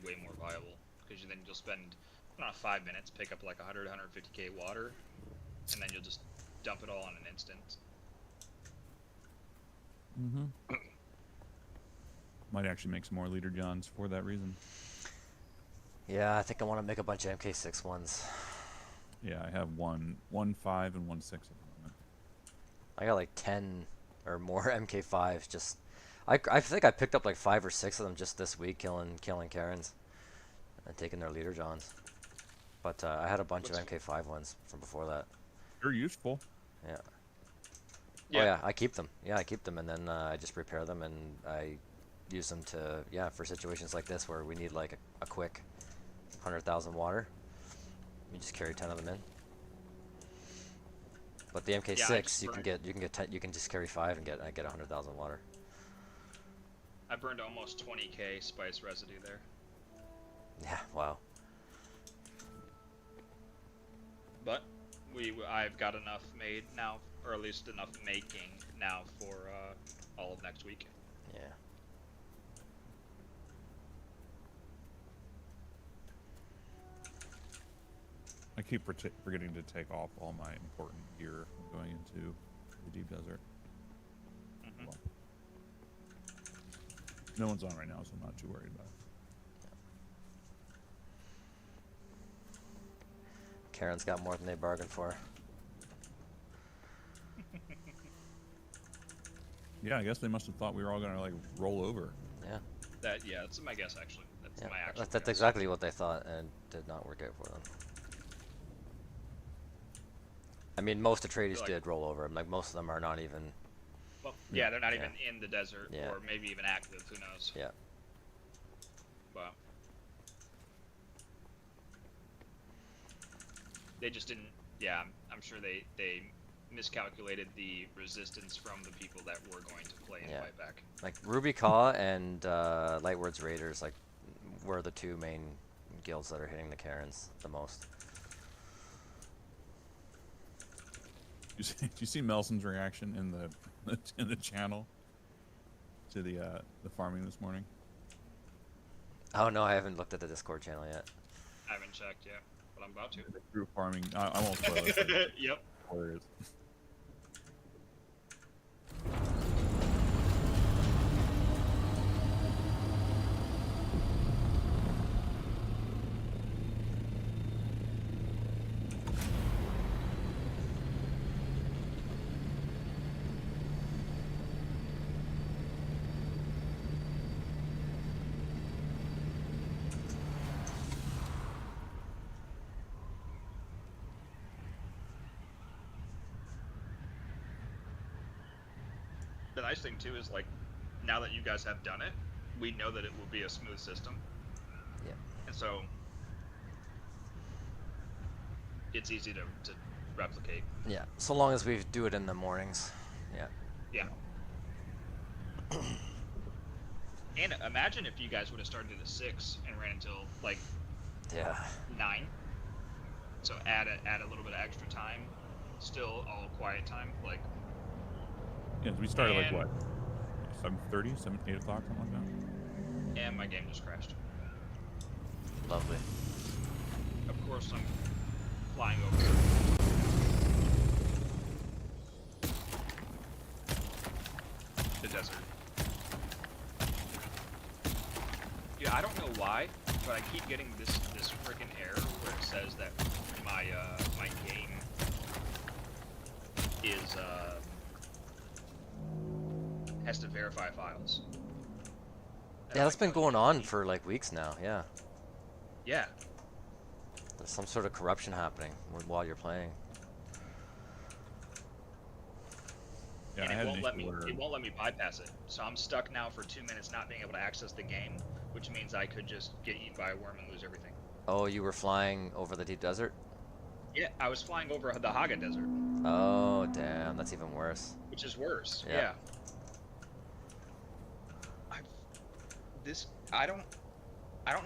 way more viable. Because then you'll spend, I don't know, 5 minutes, pick up like 100, 150k water, and then you'll just dump it all in an instant. Mm-hmm. Might actually make some more leader johns for that reason. Yeah, I think I want to make a bunch of MK6 ones. Yeah, I have one 5 and one 6 at the moment. I got like 10 or more MK5s. Just, I think I picked up like 5 or 6 of them just this week, killing Karens and taking their leader johns. But I had a bunch of MK5 ones from before that. They're useful. Yeah. Yeah. Oh yeah, I keep them. Yeah, I keep them, and then I just repair them, and I use them to for situations like this where we need like a quick 100,000 water. You just carry 10 of them in. But the MK6, you can just carry 5 and get 100,000 water. I burned almost 20k spice residue there. Yeah, wow. But I've got enough made now, or at least enough making now for all of next week. Yeah. I keep forgetting to take off all my important gear going into the deep desert. Mhm. Well, no one's on right now, so I'm not too worried about it. Karen's got more than they bargained for. Yeah, I guess they must have thought we were all gonna like roll over. Yeah. That's my guess actually. That's Yeah. my actual That's guess. exactly what they thought, and it did not work out for them. I mean, most Atreides Like- did roll over. Like most of them are not even. Well, yeah, they're not Yeah. even in the desert, Yeah. or maybe even active. Who knows? Yeah. But they just didn't. Yeah, I'm sure they miscalculated the resistance from the people that were going to play and Yeah. fight back. Like Ruby Kaw and Lightward's Raiders, like, were the two main guilds that are hitting the Karens the most. Do you see Melson's reaction in the channel to the farming this morning? Oh no, I haven't looked at the Discord channel yet. I haven't checked yet, but I'm about to. The crew farming. I won't spoil it. Yep. Spoilers. The nice thing too is like, now that you guys have done it, we know that it will be a smooth system. Yeah. And so it's easy to replicate. Yeah, so long as we do it in the mornings. Yeah. Yeah. And imagine if you guys would have started at 6 and ran until like Yeah. 9. So add a little bit of extra time, still all quiet time. Like, Yeah, we started like And- what? 7:30, 8 o'clock, something like that. and my game just crashed. Lovely. Of course, I'm flying over the desert. Yeah, I don't know why, but I keep getting this freaking error where it says that my my game is has to verify files. Yeah, that's been going on for like weeks now. Yeah. Yeah. There's some sort of corruption happening while you're playing. Yeah, and I it had an won't let me. issue where It won't let me bypass it. So I'm stuck now for 2 minutes not being able to access the game, which means I could just get eaten by a worm and lose everything. Oh, you were flying over the deep desert? Yeah, I was flying over the Haga Desert, Oh, damn, that's even worse. which is worse. Yeah. Yeah. I this I don't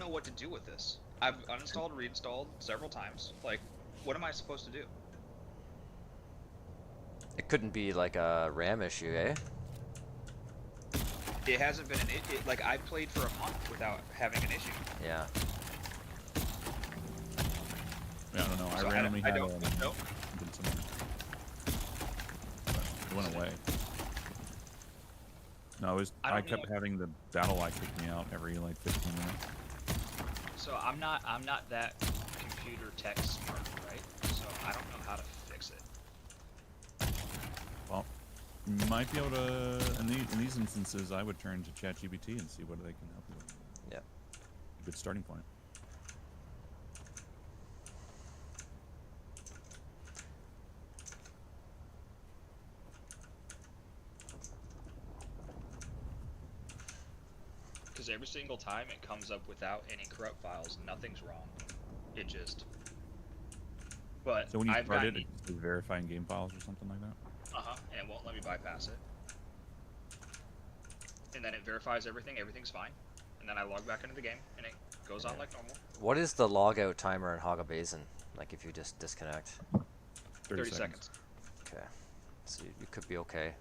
know what to do with this. I've uninstalled, reinstalled several times. Like, what am I supposed to do? It couldn't be like a RAM issue, eh? It hasn't been like I played for a month without having an issue. Yeah. Yeah, I don't know. So I randomly had don't know. something similar. But it went away. No, it was. I I don't kept know. having the battle eye kick me out every like 15 minutes. So I'm not that computer tech smart, right? So I don't know how to fix it. Well, you might be able to. In these instances, I would turn to ChatGPT and see what they can help you with. Yep. Good starting point. Because every single time it comes up without any corrupt files, nothing's wrong. It just. But So when you I've start gotten it, it's verifying game files or something like that. and it won't let me bypass it. And then it verifies everything. Everything's fine. And then I log back into the game, and it goes on like normal. What is the logout timer in Haga Basin? Like if you just disconnect? 30 seconds. Okay. So you could be okay.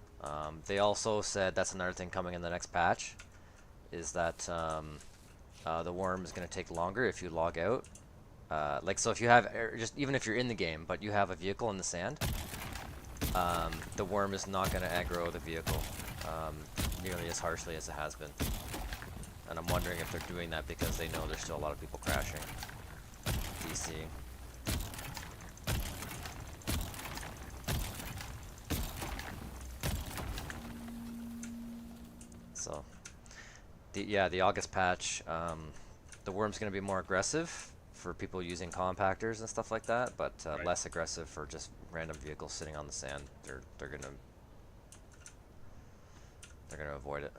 They also said that's another thing coming in the next patch, is that the worm is going to take longer if you log out. Like, so if you have, just even if you're in the game, but you have a vehicle in the sand, the worm is not going to aggro the vehicle nearly as harshly as it has been. And I'm wondering if they're doing that because they know there's still a lot of people crashing, DCing. So, the August patch, the worm's going to be more aggressive for people using compactors and stuff like that, but Right. less aggressive for just random vehicles sitting on the sand. They're gonna avoid it.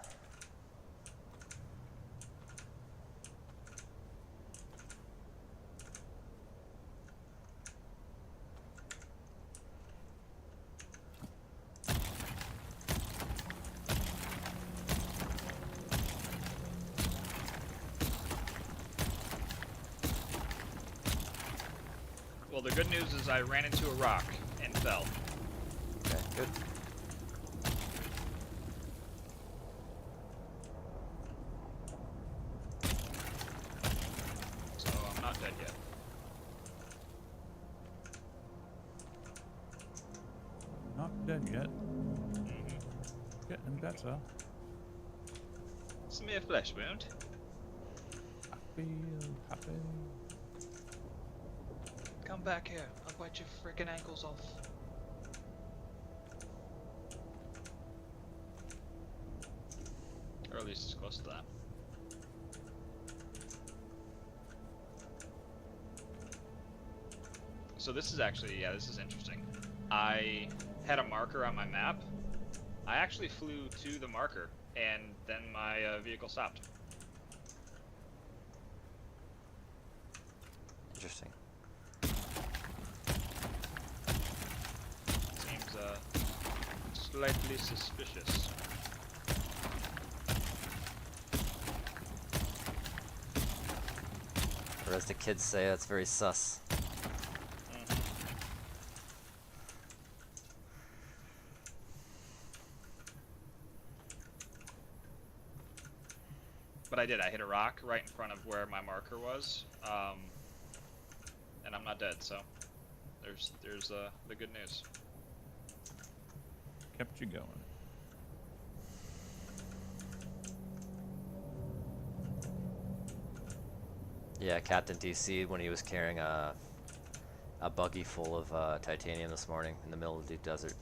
Well, the good news is I ran into a rock and fell. Okay, good. So I'm not dead yet. Not dead yet. Mm-hmm. Getting better. It's a mere flesh wound. I feel happy. Come back here. I'll bite your freaking ankles off. Or at least it's close to that. So this is actually, this is interesting. I had a marker on my map. I actually flew to the marker, and then my vehicle stopped. Interesting. Seems slightly suspicious. Or as the kids say, that's very sus. But I did. I hit a rock right in front of where my marker was, and I'm not dead. So there's the good news. Kept you going. Yeah, Captain DC when he was carrying a buggy full of titanium this morning in the middle of the deep desert.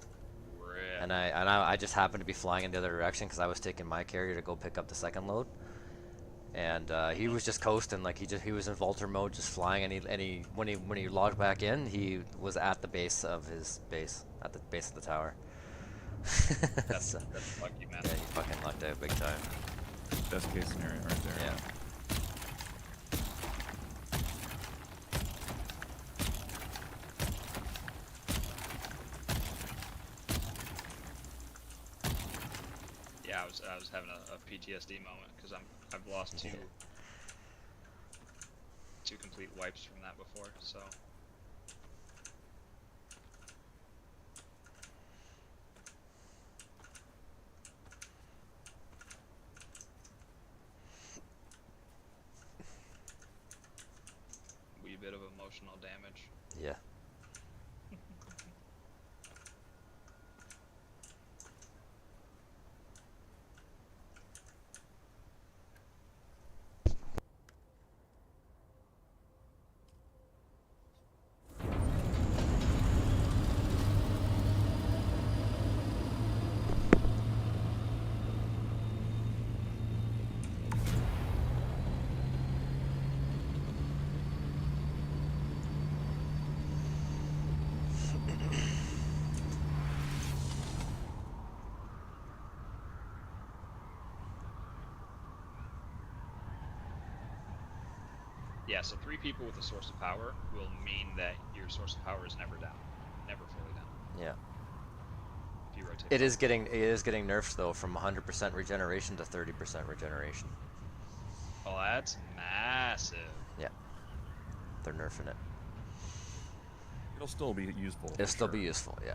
Rip. And I just happened to be flying in the other direction because I was taking my carrier to go pick up the second load. And he was just coasting, like he was in Vulture mode, just flying. And he when he logged back in, he was at the base of his base, at the base of the tower. That's So, lucky, man. yeah, you fucking lucked out big time. Best case scenario right there. Yeah. Yeah, I was having a PTSD moment because I've lost Yeah. two complete wipes from that before. So wee bit of emotional damage. Yeah. Yeah, so 3 people with a source of power will mean that your source of power is never down, never fully down. Yeah. If you rotate. It is getting nerfed though from 100% regeneration to 30% regeneration. Oh, that's massive. Yeah. They're nerfing it. It'll still be useful. It'll for still sure. be useful, yeah.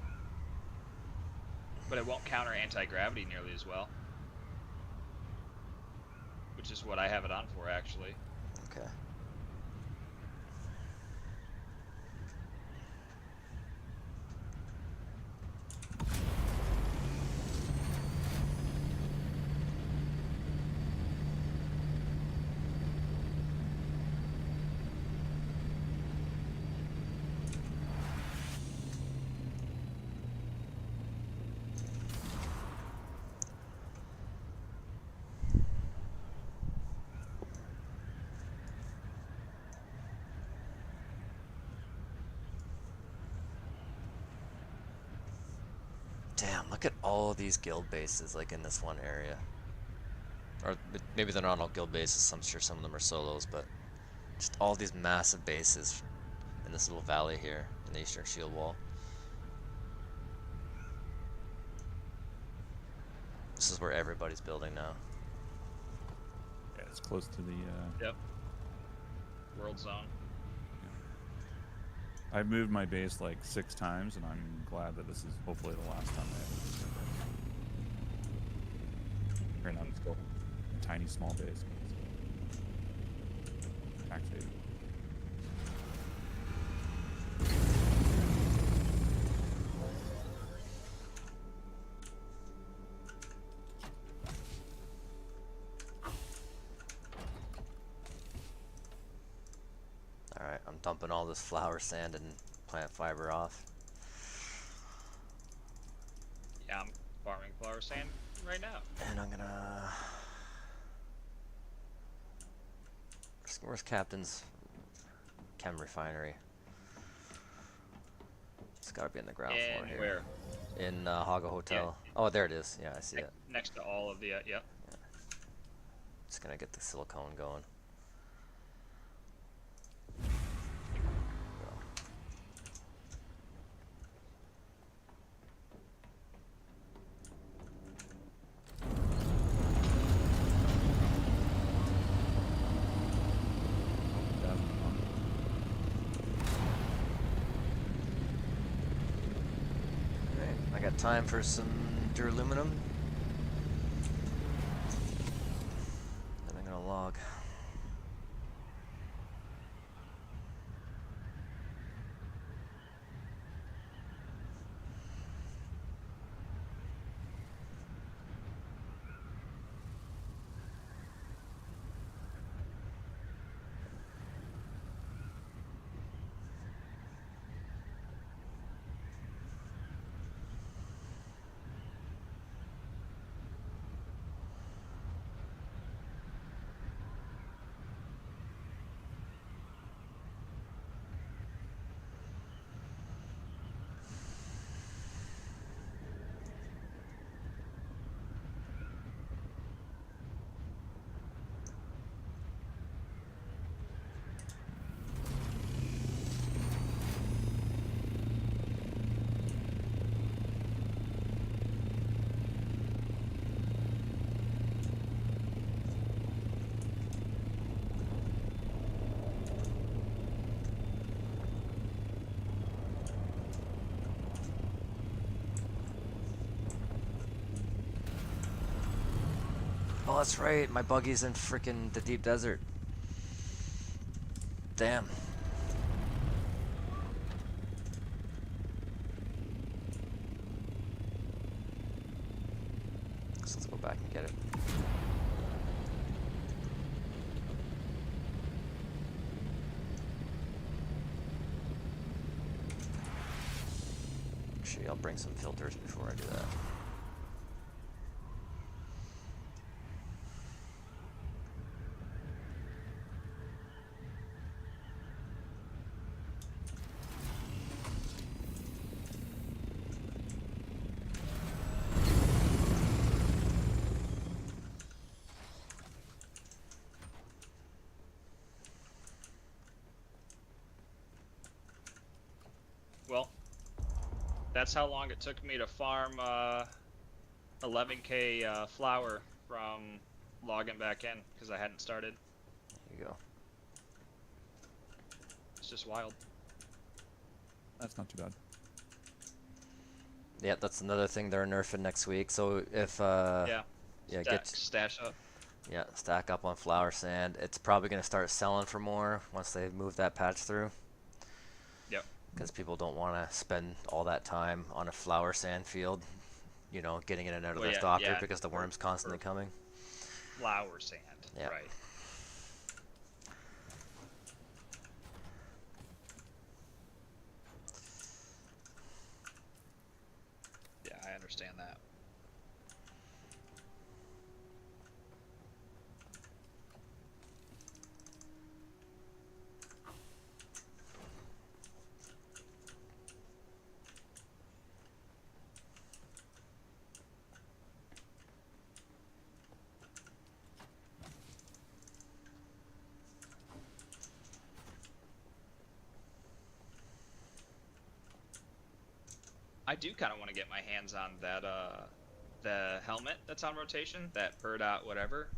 But it won't counter anti-gravity nearly as well. Which is what I have it on for, actually. Okay. Damn, look at all these guild bases like in this one area. Or maybe they're not all guild bases, I'm sure some of them are solos, but just all these massive bases in this little valley here in the Eastern Shield Wall. This is where everybody's building now. Yeah, it's close to the. Yep. World zone. I've moved my base like 6 times, and I'm glad that this is hopefully the last time I ever do it. Right now, it's still a tiny, small base. Tax haven. Alright, I'm dumping all this flower sand and plant fiber off. Yeah, I'm farming flower sand right now. And I'm gonna... Where's Captain's chem refinery? It's gotta be in the ground floor And here. where? In Haga Hotel. Oh, there it is. Yeah, I see it. Next to all of the, yep. Just gonna get the silicone going. Alright, I got time for some duraluminum. Then I'm gonna log. Oh, that's right. My buggy's in freaking the deep desert. Damn. So let's go back and get it. Actually, I'll bring some filters before I do that. Well, that's how long it took me to farm 11k flour from logging back in because I hadn't started. There you go. It's just wild. That's not too bad. Yeah, that's another thing they're nerfing next week. So if Yeah. yeah, Stash up. yeah, stack up on flour sand. It's probably gonna start selling for more once they move that patch through. Yep. Because people don't want to spend all that time on a flour sand field, you know, getting in and out of Well, their yeah, doctor yeah, because the worm's constantly coming. Flour sand. Yeah. Right. Yeah, I understand that. I do kind of want to get my hands on that the helmet that's on rotation, that per dot whatever,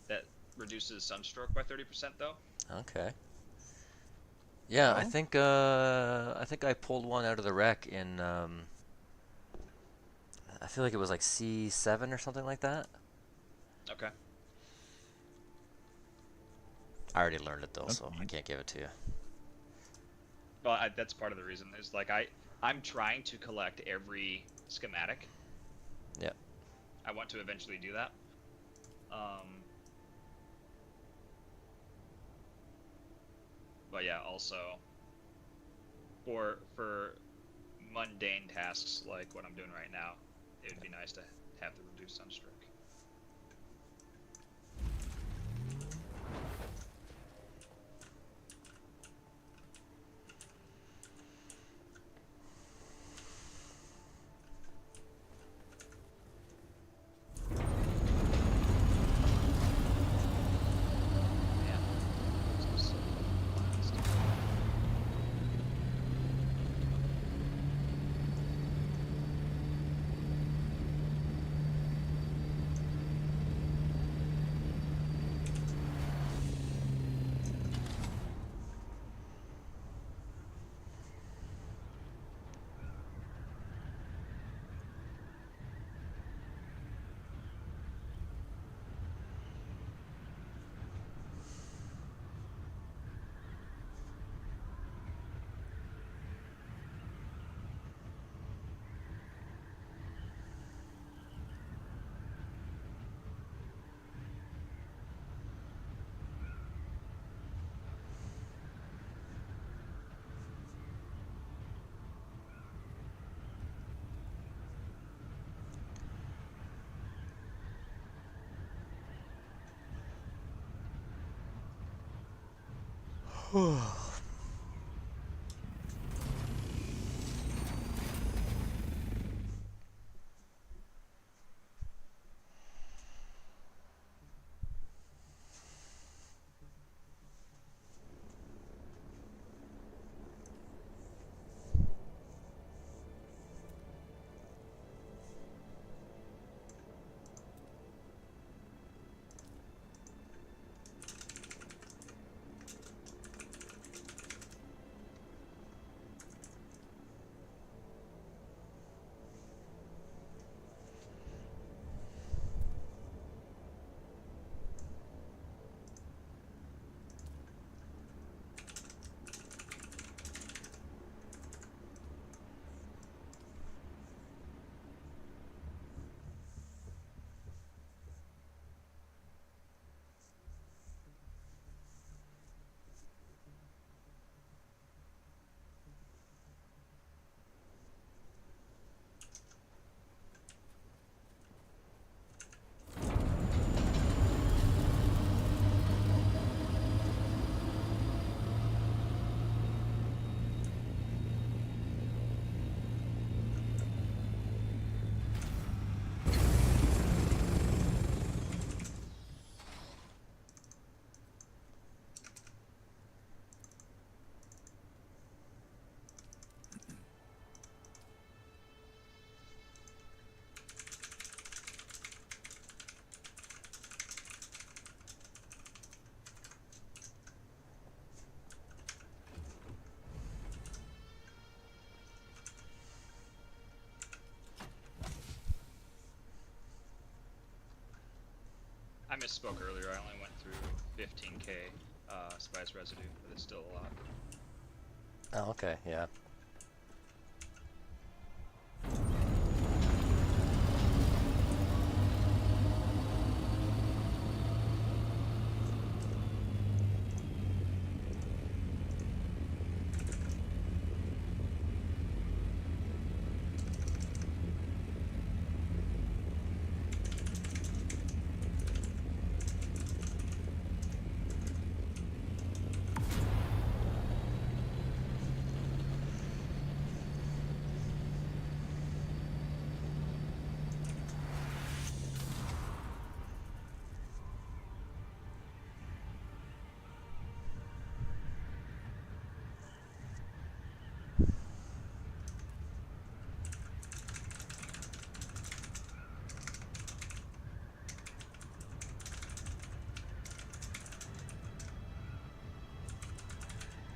that reduces sunstroke by 30% though. Okay. Yeah, Oh? I think I pulled one out of the wreck in I feel like it was like C7 or something like that. Okay. I already learned it though, so I Okay. can't give it to you. Well, that's part of the reason is like I'm trying to collect every schematic. Yeah. I want to eventually do that. But yeah, also for mundane tasks like what I'm doing right now, it would be nice to have the reduced sunstroke. Yeah. So last. misspoke earlier. I only went through 15k spice residue, but it's still a lot. Oh, okay, yeah.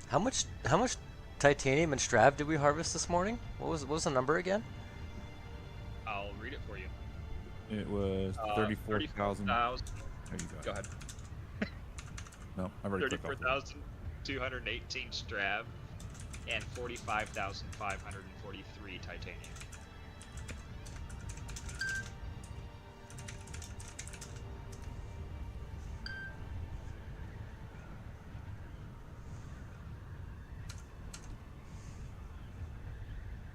How much titanium and strav did we harvest this morning? What was the number again? I'll read it for you. It was 34,000. 34,000. There you go. Go ahead. No, I've already clicked off. 34,218 strav and 45,543 titanium.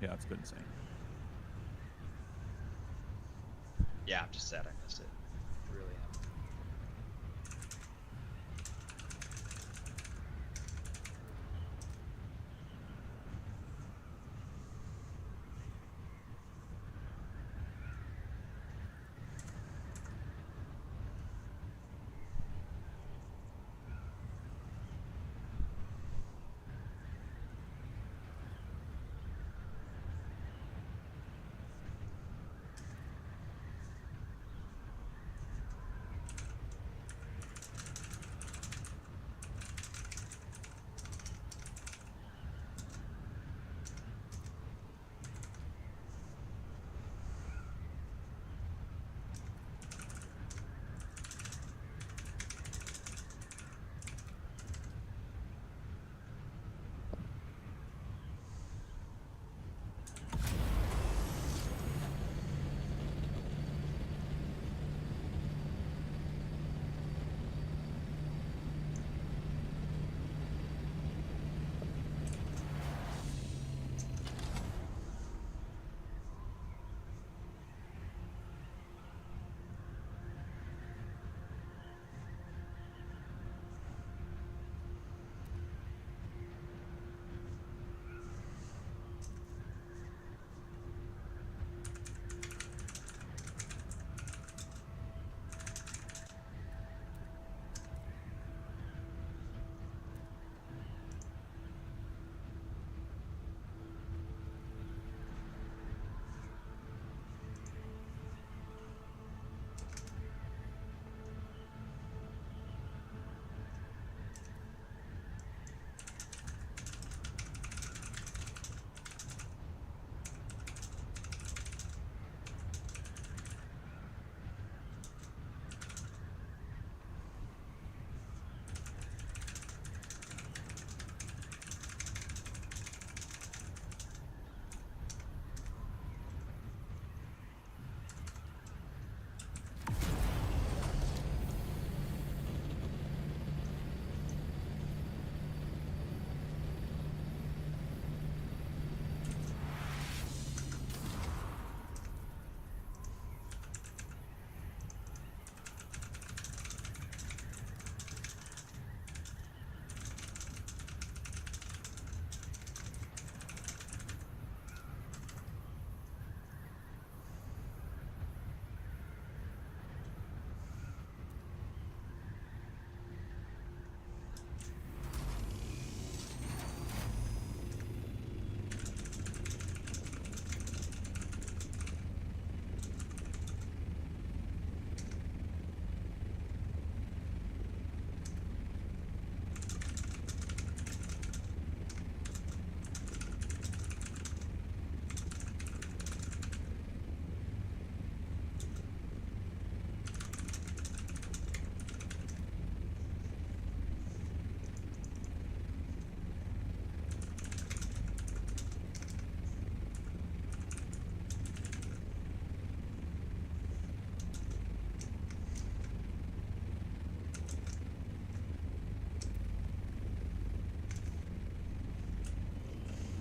Yeah, it's been insane. Yeah, I'm just sad I missed it. Really am.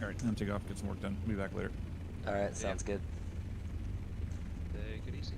All right, I'm gonna take off, get some work done. Be back later. All right, sounds good. Take it easy.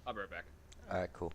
I'll be right back. All right, cool.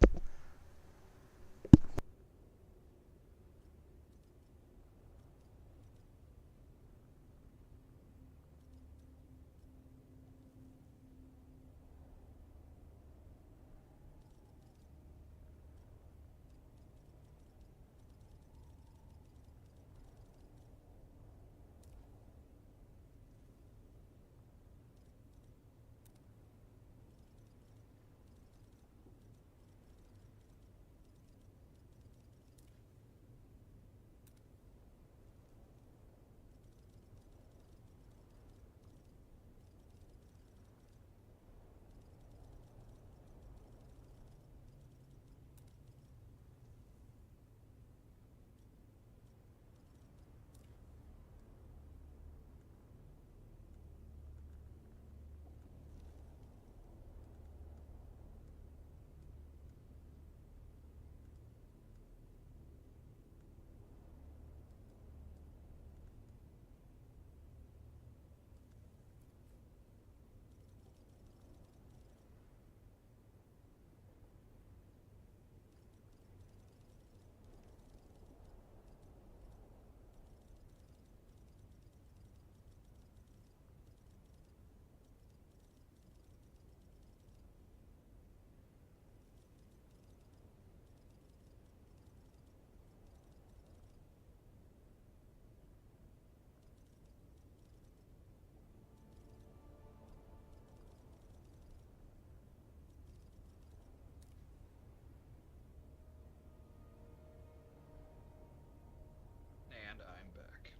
And I'm back.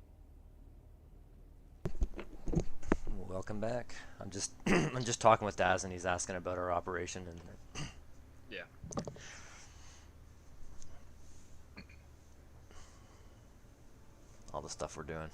Welcome back. I'm just I'm just talking with Daz, and he's asking about our operation and Yeah. all the stuff we're doing.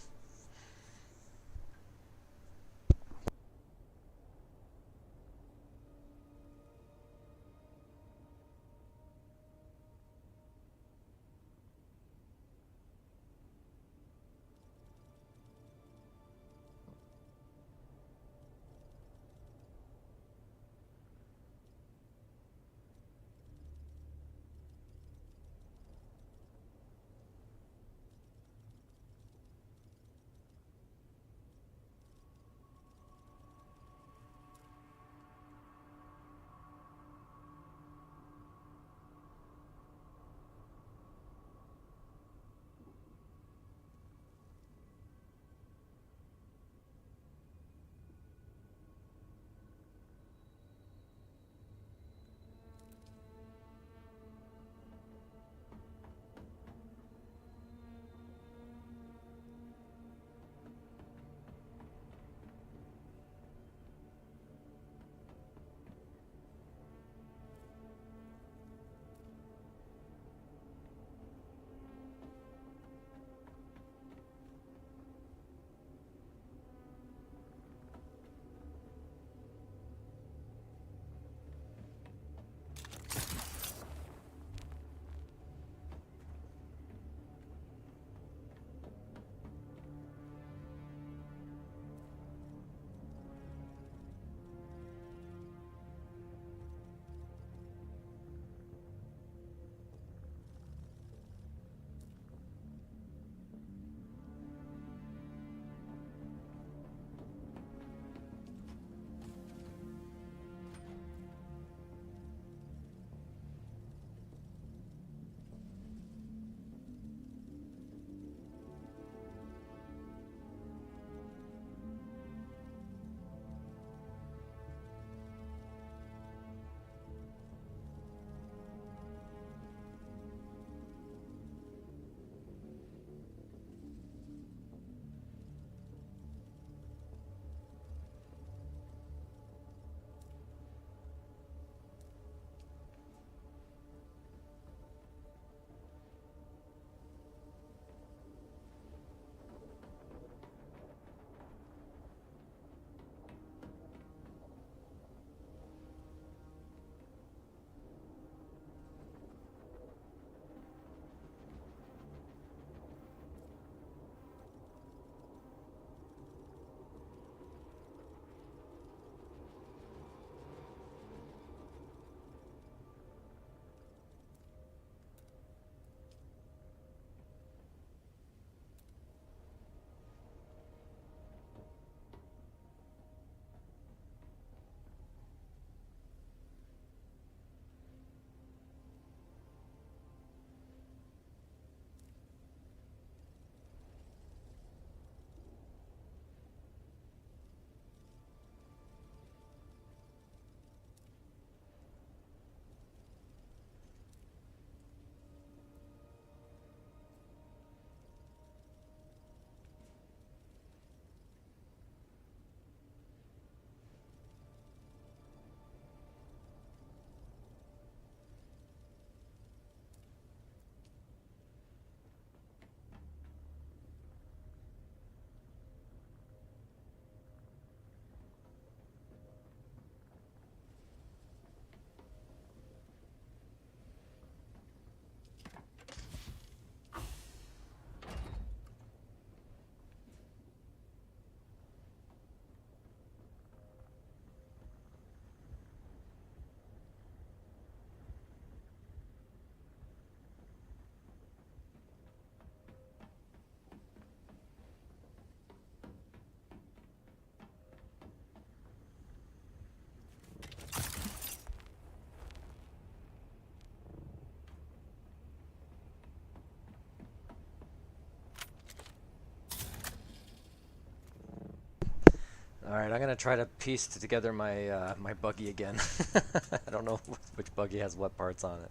All right, I'm gonna try to piece together my my buggy again. I don't know which buggy has what parts on it.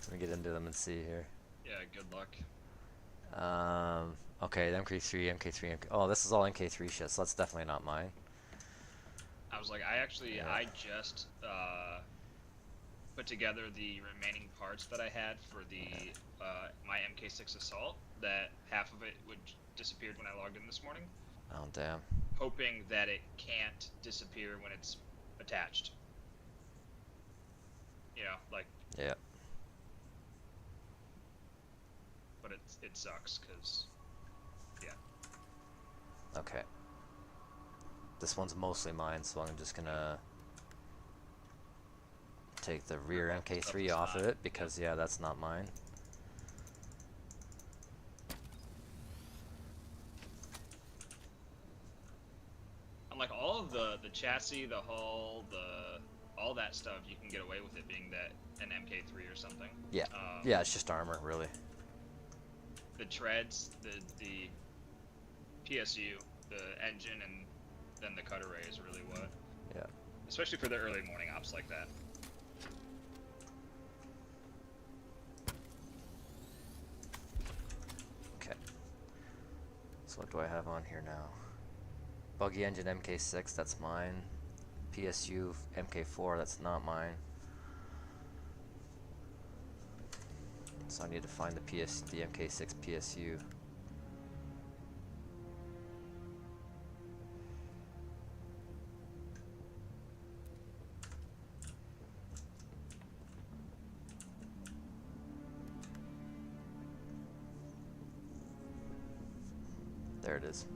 Let me get into them and see here. Yeah, good luck. Okay, the MK3, MK3, MK. Oh, this is all MK3 shit, so that's definitely not mine. I was like, Yeah. I just put together the remaining parts that I had for the my MK6 assault. That half of it would disappeared when I logged in this morning, Oh damn. hoping that it can't disappear when it's attached. You know, like, Yeah. but it sucks because, yeah. Okay. This one's mostly mine, so I'm just gonna take the rear Rip off the stuff MK3 that's off of not. it because yeah, that's not mine. I'm like, all of the chassis, the hull, all that stuff, you can get away with it being that an MK3 or something. Yeah. Yeah, it's just armor, really. The treads, the PSU, the engine, and then the cut array is really what. Yeah. Especially for the early morning ops like that. Okay. So what do I have on here now? Buggy engine MK6, that's mine. PSU MK4, that's not mine. So I need to find the MK6 PSU. There it is.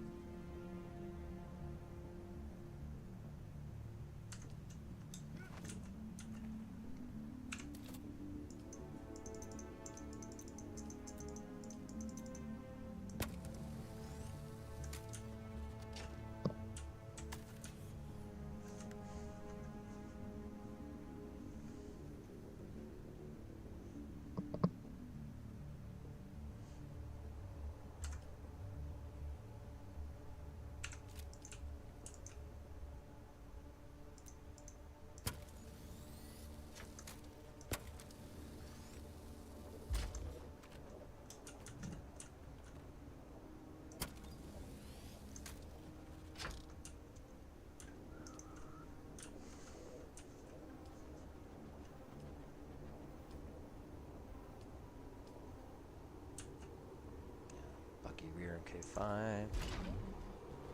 Buggy rear MK5.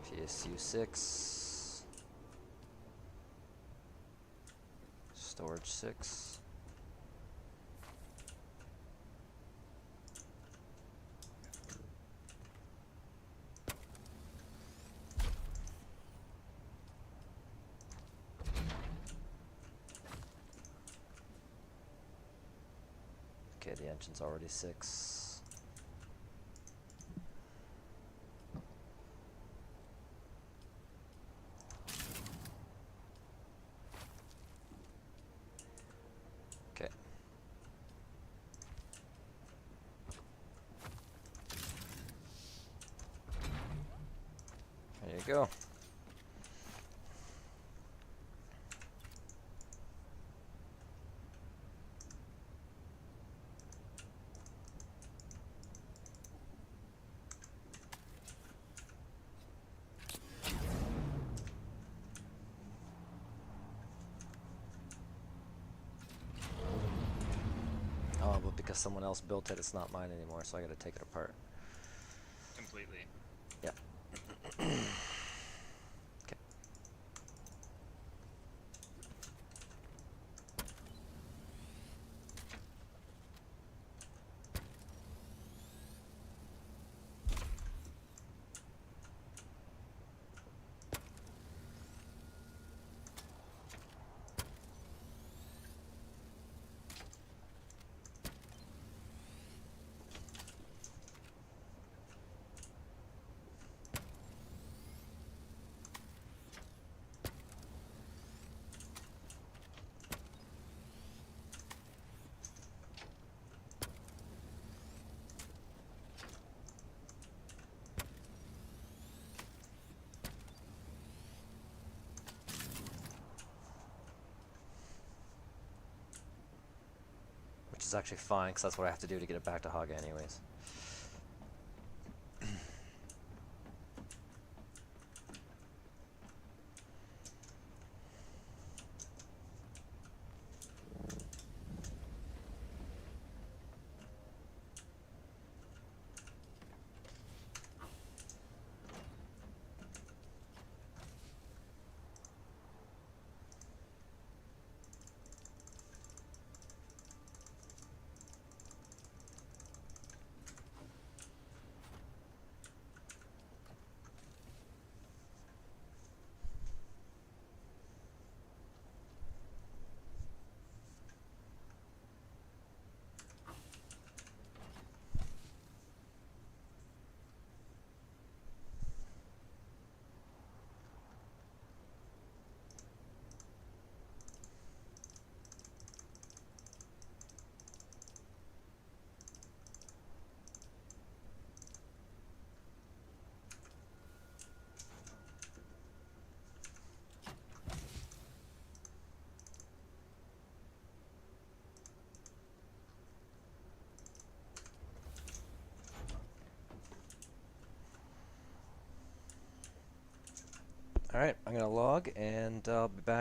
PSU 6. Storage 6. Okay, the engine's already 6. Okay. There you go. Oh, but because someone else built it, it's not mine anymore, so I gotta take it apart. Completely. Yeah. Okay. which is actually fine because that's what I have to do to get it back to Haga anyways. Alright, I'm gonna log and I'll be back.